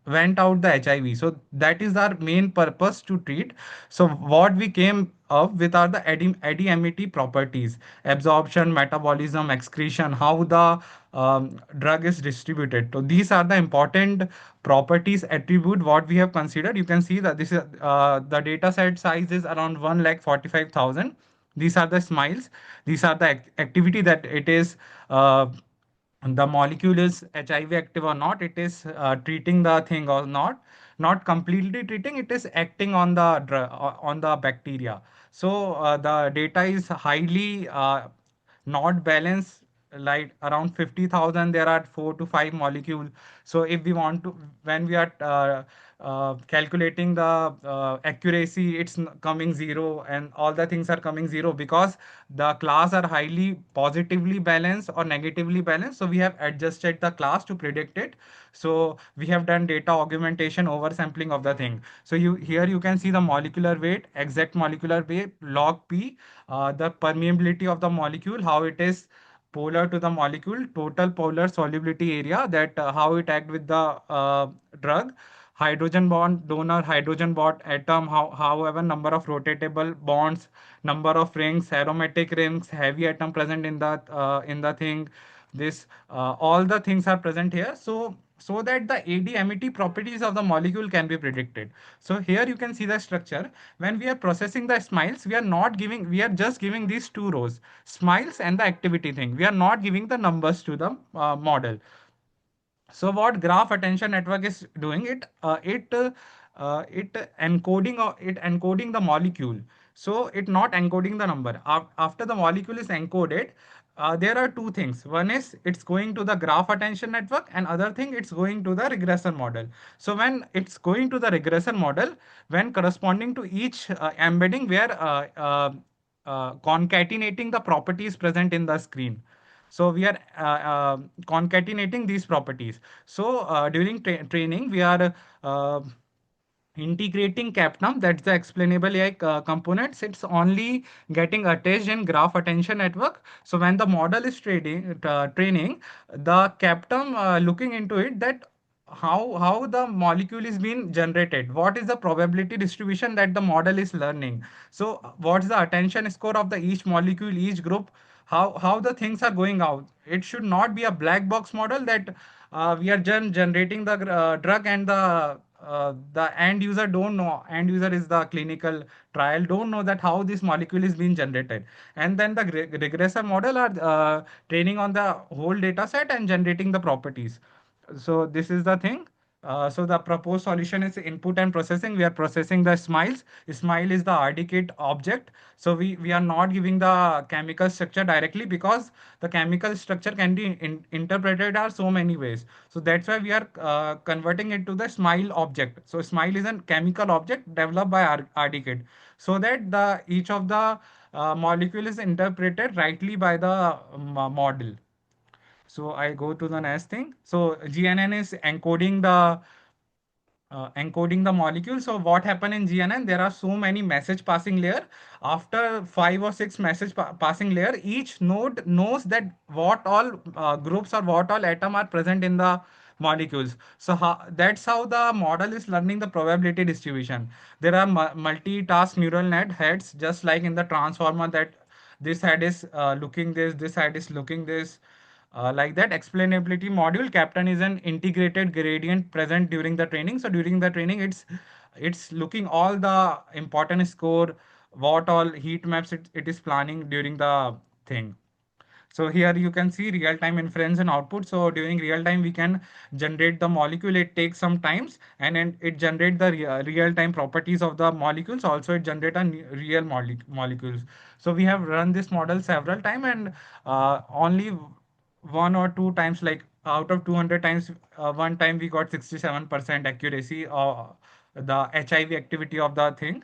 went out the HIV. So that is our main purpose to treat. So what we came up with are the ADMET properties: absorption, metabolism, excretion, how the drug is distributed. So these are the important properties attribute what we have considered. You can see that this is the data set size is around 1,45,000. These are the smiles. These are the activity that it is. The molecule is HIV active or not, it is treating the thing or not, not completely treating, it is acting on the on the bacteria. So the data is highly not balanced, like around 50,000 there are 4 to 5 molecules. So if we want to, when we are calculating the accuracy, it's coming zero and all the things are coming zero because the class are highly positively balanced or negatively balanced. So we have adjusted the class to predict it. So we have done data augmentation over sampling of the thing. So you here you can see the molecular weight, exact molecular weight, log p, the permeability of the molecule, how it is polar to the molecule, total polar solubility area, that how it act with the drug, hydrogen bond donor, hydrogen bond atom, however number of rotatable bonds, number of rings, aromatic rings, heavy atom present in the thing. This all the things are present here. So that the ADMET properties of the molecule can be predicted. So here you can see the structure. When we are processing the smiles, we are just giving these two rows, smiles and the activity thing. We are not giving the numbers to the model. So what graph attention network is doing, it encoding, or it encoding the molecule. So it not encoding the number. After the molecule is encoded, there are two things. One is it's going to the graph attention network, and other thing it's going to the regression model. So when it's going to the regression model, when corresponding to each embedding, we are concatenating the properties present in the screen. So we are concatenating these properties. So during training, we are uh, integrating CAPNUM, that's the explainable AI components. It's only getting attached in graph attention network. So when the model is training, the CAPNUM looking into it, that how the molecule is being generated, what is the probability distribution that the model is learning. So what's the attention score of the each molecule, each group, how the things are going out. It should not be a black box model that we are generating the drug, and the end user don't know, end user is the clinical trial, don't know that how this molecule is being generated. And then the regressor model are training on the whole data set and generating the properties. So this is the thing. So the proposed solution is input and processing. We are processing the smiles. Smile is the RDKit object. So we are not giving the chemical structure directly, because the chemical structure can be interpreted are so many ways. So that's why we are converting it to the smile object. So smile is a chemical object developed by RDKit, so that the each of the molecule is interpreted rightly by the model. So I go to the next thing. So GNN is encoding the molecule. So what happened in GNN? There are so many message passing layer. After 5 or 6 message passing layer, each node knows that what all groups or what all atom are present in the molecules. So that's how the model is learning the probability distribution. There are multitask neural net heads, just like in the transformer, that this head is looking this head is looking this. Like that explainability module, captain is an integrated gradient present during the training. So during the training, it's looking all the important score, what all heat maps it is planning during the thing. So here you can see real-time inference and output. So during real time, we can generate the molecule. It takes some times, and then it generate the real-time properties of the molecules. Also, it generate a real molecules. So we have run this model several time, and only one or two times, like out of 200 times, one time we got 67% accuracy of the HIV activity of the thing.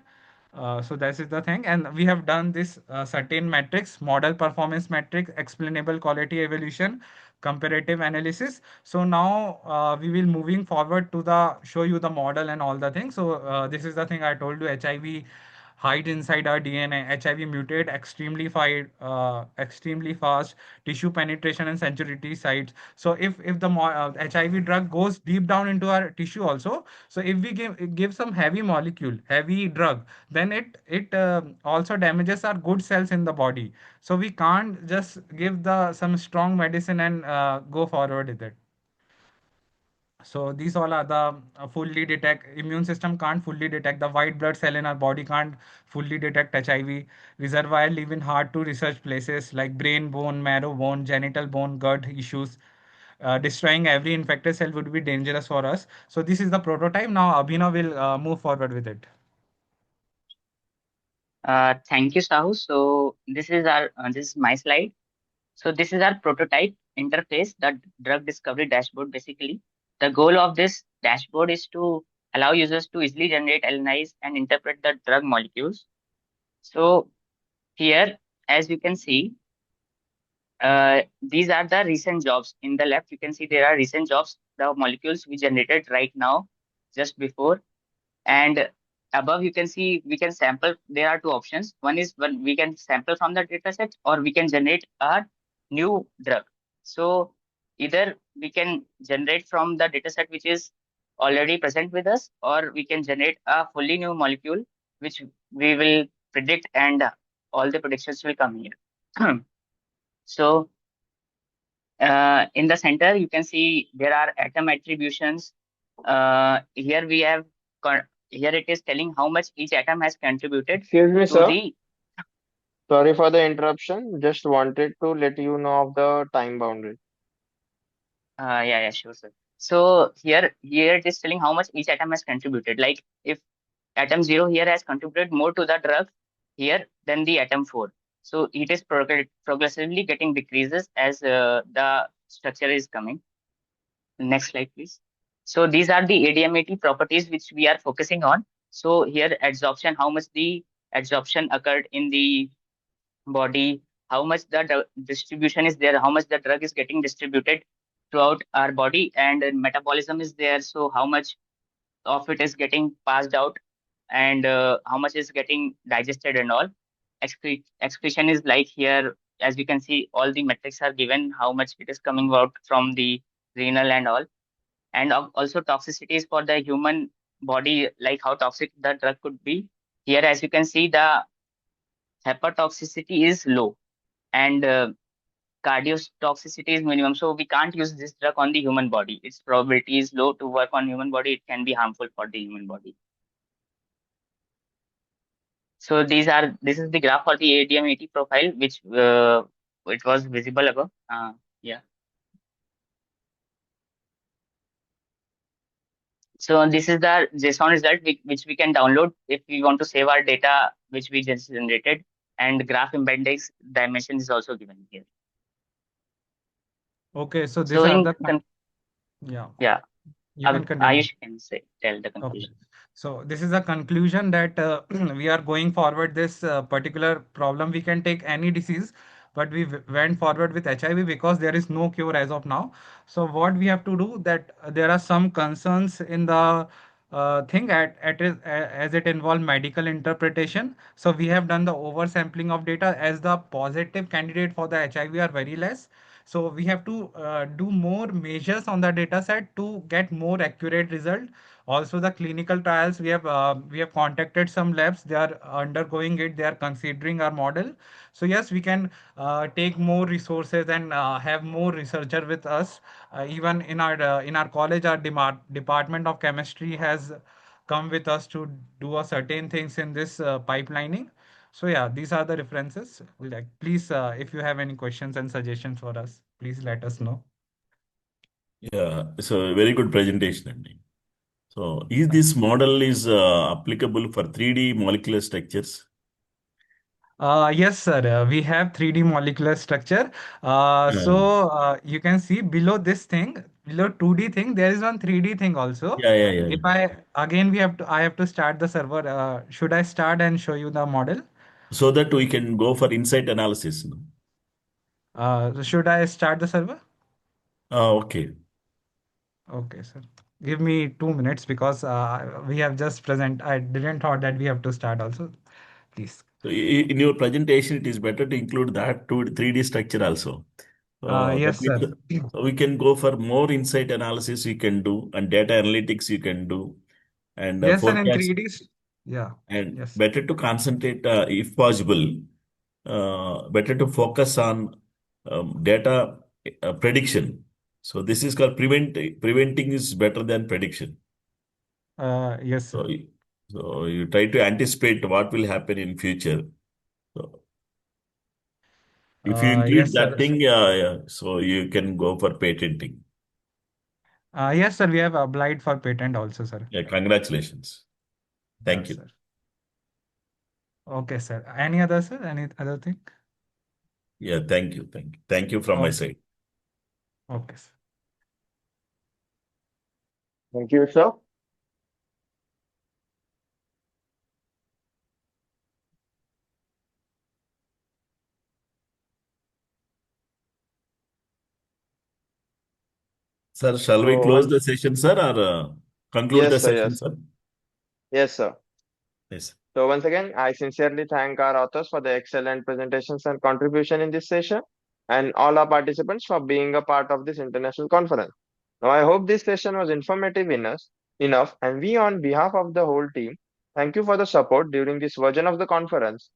So that is the thing, and we have done this certain metrics, model performance metric, explainable quality evaluation, comparative analysis. So now we will moving forward to the show you the model and all the things. So this is the thing I told you. HIV hide inside our DNA. HIV mutate extremely fast, tissue penetration and sensitivity sites. So if the HIV drug goes deep down into our tissue also, so if we give some heavy molecule, heavy drug, then it also damages our good cells in the body. So we can't just give the some strong medicine and go forward with it. So these all are the fully detect immune system can't fully detect the white blood cell in our body can't fully detect HIV. Reservoir live in hard to research places like brain, bone, marrow, bone, genital bone, gut issues. Destroying every infected cell would be dangerous for us. So this is the prototype. Now Abhinav will move forward with it. Thank you, Sahu. So this is my slide. So this is our prototype interface, the drug discovery dashboard. Basically, the goal of this dashboard is to allow users to easily generate, analyze, and interpret the drug molecules. So here, as you can see, these are the recent jobs. In the left, you can see there are recent jobs, the molecules we generated right now, just before. And above, you can see we can sample. There are two options. One is when we can sample from the dataset, or we can generate a new drug. So either we can generate from the dataset which is already present with us, or we can generate a fully new molecule which we will predict, and all the predictions will come here. So in the center, you can see there are atom attributions. Here we have here it is telling how much each atom has contributed Excuse me, to sir. the. Sorry for the interruption. Just wanted to let you know of the time boundary. Yeah, sure, sir. So here it is telling how much each atom has contributed. Like if atom 0 here has contributed more to the drug here than the atom 4. So it is progressively getting decreases as the structure is coming. Next slide, please. So these are the ADMAT properties which we are focusing on. So here adsorption, how much the adsorption occurred in the body, how much the distribution is there, how much the drug is getting distributed throughout our body, and metabolism is there. So how much of it is getting passed out, and how much is getting digested and all. Excretion is like here, as you can see, all the metrics are given, how much it is coming out from the renal and all. And also toxicities for the human body, like how toxic the drug could be. Here, as you can see, the hepatotoxicity is low, and cardiotoxicity is minimum. So we can't use this drug on the human body. Its probability is low to work on human body. It can be harmful for the human body. So this is the graph for the ADMAT profile, which it was visible above. Yeah. So this is the JSON result which we can download if we want to save our data which we just generated, and graph index dimension is also given here. Okay, so these So are in the yeah. yeah, You can continue. Ayush can tell the Okay. conclusion. So this is a conclusion that we are going forward this particular problem. We can take any disease, but we went forward with HIV because there is no cure as of now. So what we have to do that there are some concerns in the thing as it involve medical interpretation. So we have done the oversampling of data as the positive candidate for the HIV are very less. So we have to do more measures on the data set to get more accurate result. Also the clinical trials, we have contacted some labs, they are undergoing it, they are considering our model. So yes, we can take more resources and have more researcher with us. Even in our college, our department of chemistry has come with us to do a certain things in this pipelining. So yeah, these are the references. Like, please, if you have any questions and suggestions for us, please let us know. Yeah, so very good presentation, Andy. So is this model is applicable for 3D molecular structures? Yes, sir. We have 3D molecular structure. Um, You can see below this thing, below 2D thing, there is one 3D thing also. yeah. If I again I have to start the server. Should I start and show you the model? So that we can go for insight analysis. No? Should I start the server? Okay. Okay, sir. Give me 2 minutes because we have just present. I didn't thought that we have to start also. Please. So in your presentation, it is better to include that to 3D structure also. That Yes, means sir. so we can go for more insight analysis you can do and data analytics you can do and Yes, sir. In forecast 3D. Yeah. and Yes. better to concentrate if possible. Better to focus on data prediction. So this is called preventing is better than prediction. Yes, So, sir. so you try to anticipate what will happen in future. So if you include Yes, that sir. thing, so you can go for patenting. Yes, sir. We have applied for patent also, sir. Yeah, congratulations. Thank Yes, you. sir. Okay, sir. Any other, sir? Any other thing? Yeah, thank you. Thank you from my Okay. side. Okay, sir. Thank you, sir. Sir, shall we So close the once, session, sir, or conclude yes, the sir, session, yes, sir? yes, sir. Yes. So once again, I sincerely thank our authors for the excellent presentations and contribution in this session, and all our participants for being a part of this international conference. Now, I hope this session was informative enough, and we, on behalf of the whole team, thank you for the support during this version of the conference.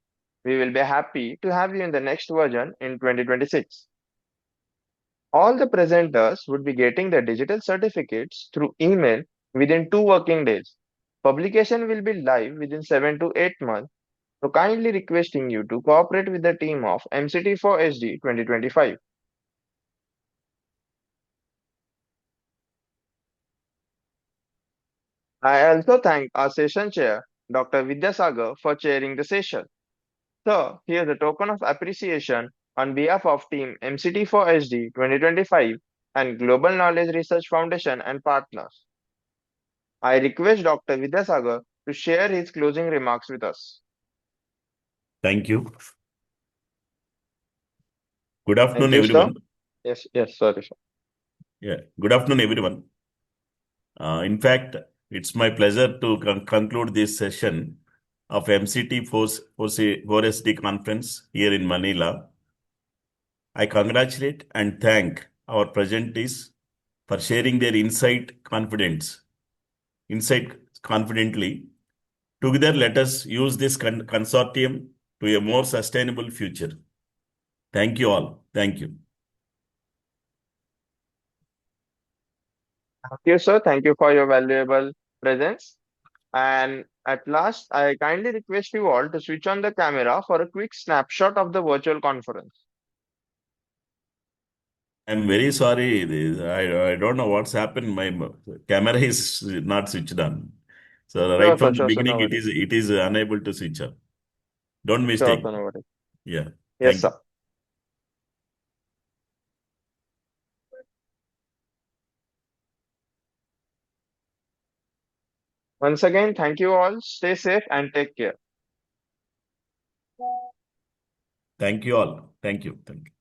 We will be happy to have you in the next version in 2026. All the presenters would be getting their digital certificates through email within 2 working days. Publication will be live within 7 to 8 months, so kindly requesting you to cooperate with the team of MCT4SD 2025. I also thank our session chair, Dr. Vidyasagar, for chairing the session. So, here's a token of appreciation on behalf of Team MCT4SD 2025 and Global Knowledge Research Foundation and partners. I request Dr. Vidyasagar to share his closing remarks with us. Thank you. Good Thank afternoon, you, sir. everyone. Yes, sorry, sir. Yeah. Good afternoon, everyone. In fact, it's my pleasure to conclude this session of MCT 4SD conference here in Manila. I congratulate and thank our presentees for sharing their insight confidently. Together, let us use this consortium to a more sustainable future. Thank you all. Thank you. Thank you, sir. Thank you for your valuable presence. And at last, I kindly request you all to switch on the camera for a quick snapshot of the virtual conference. I'm very sorry. I don't know what's happened. My camera is not switched on. So right from the Sure, sir, no beginning, worries. it is unable to switch up. Don't Sure, mistake. sir, no worries. Yeah. Yes, Thank you. sir. Once again, thank you all. Stay safe and take care. Thank you all. Thank you. Thank you.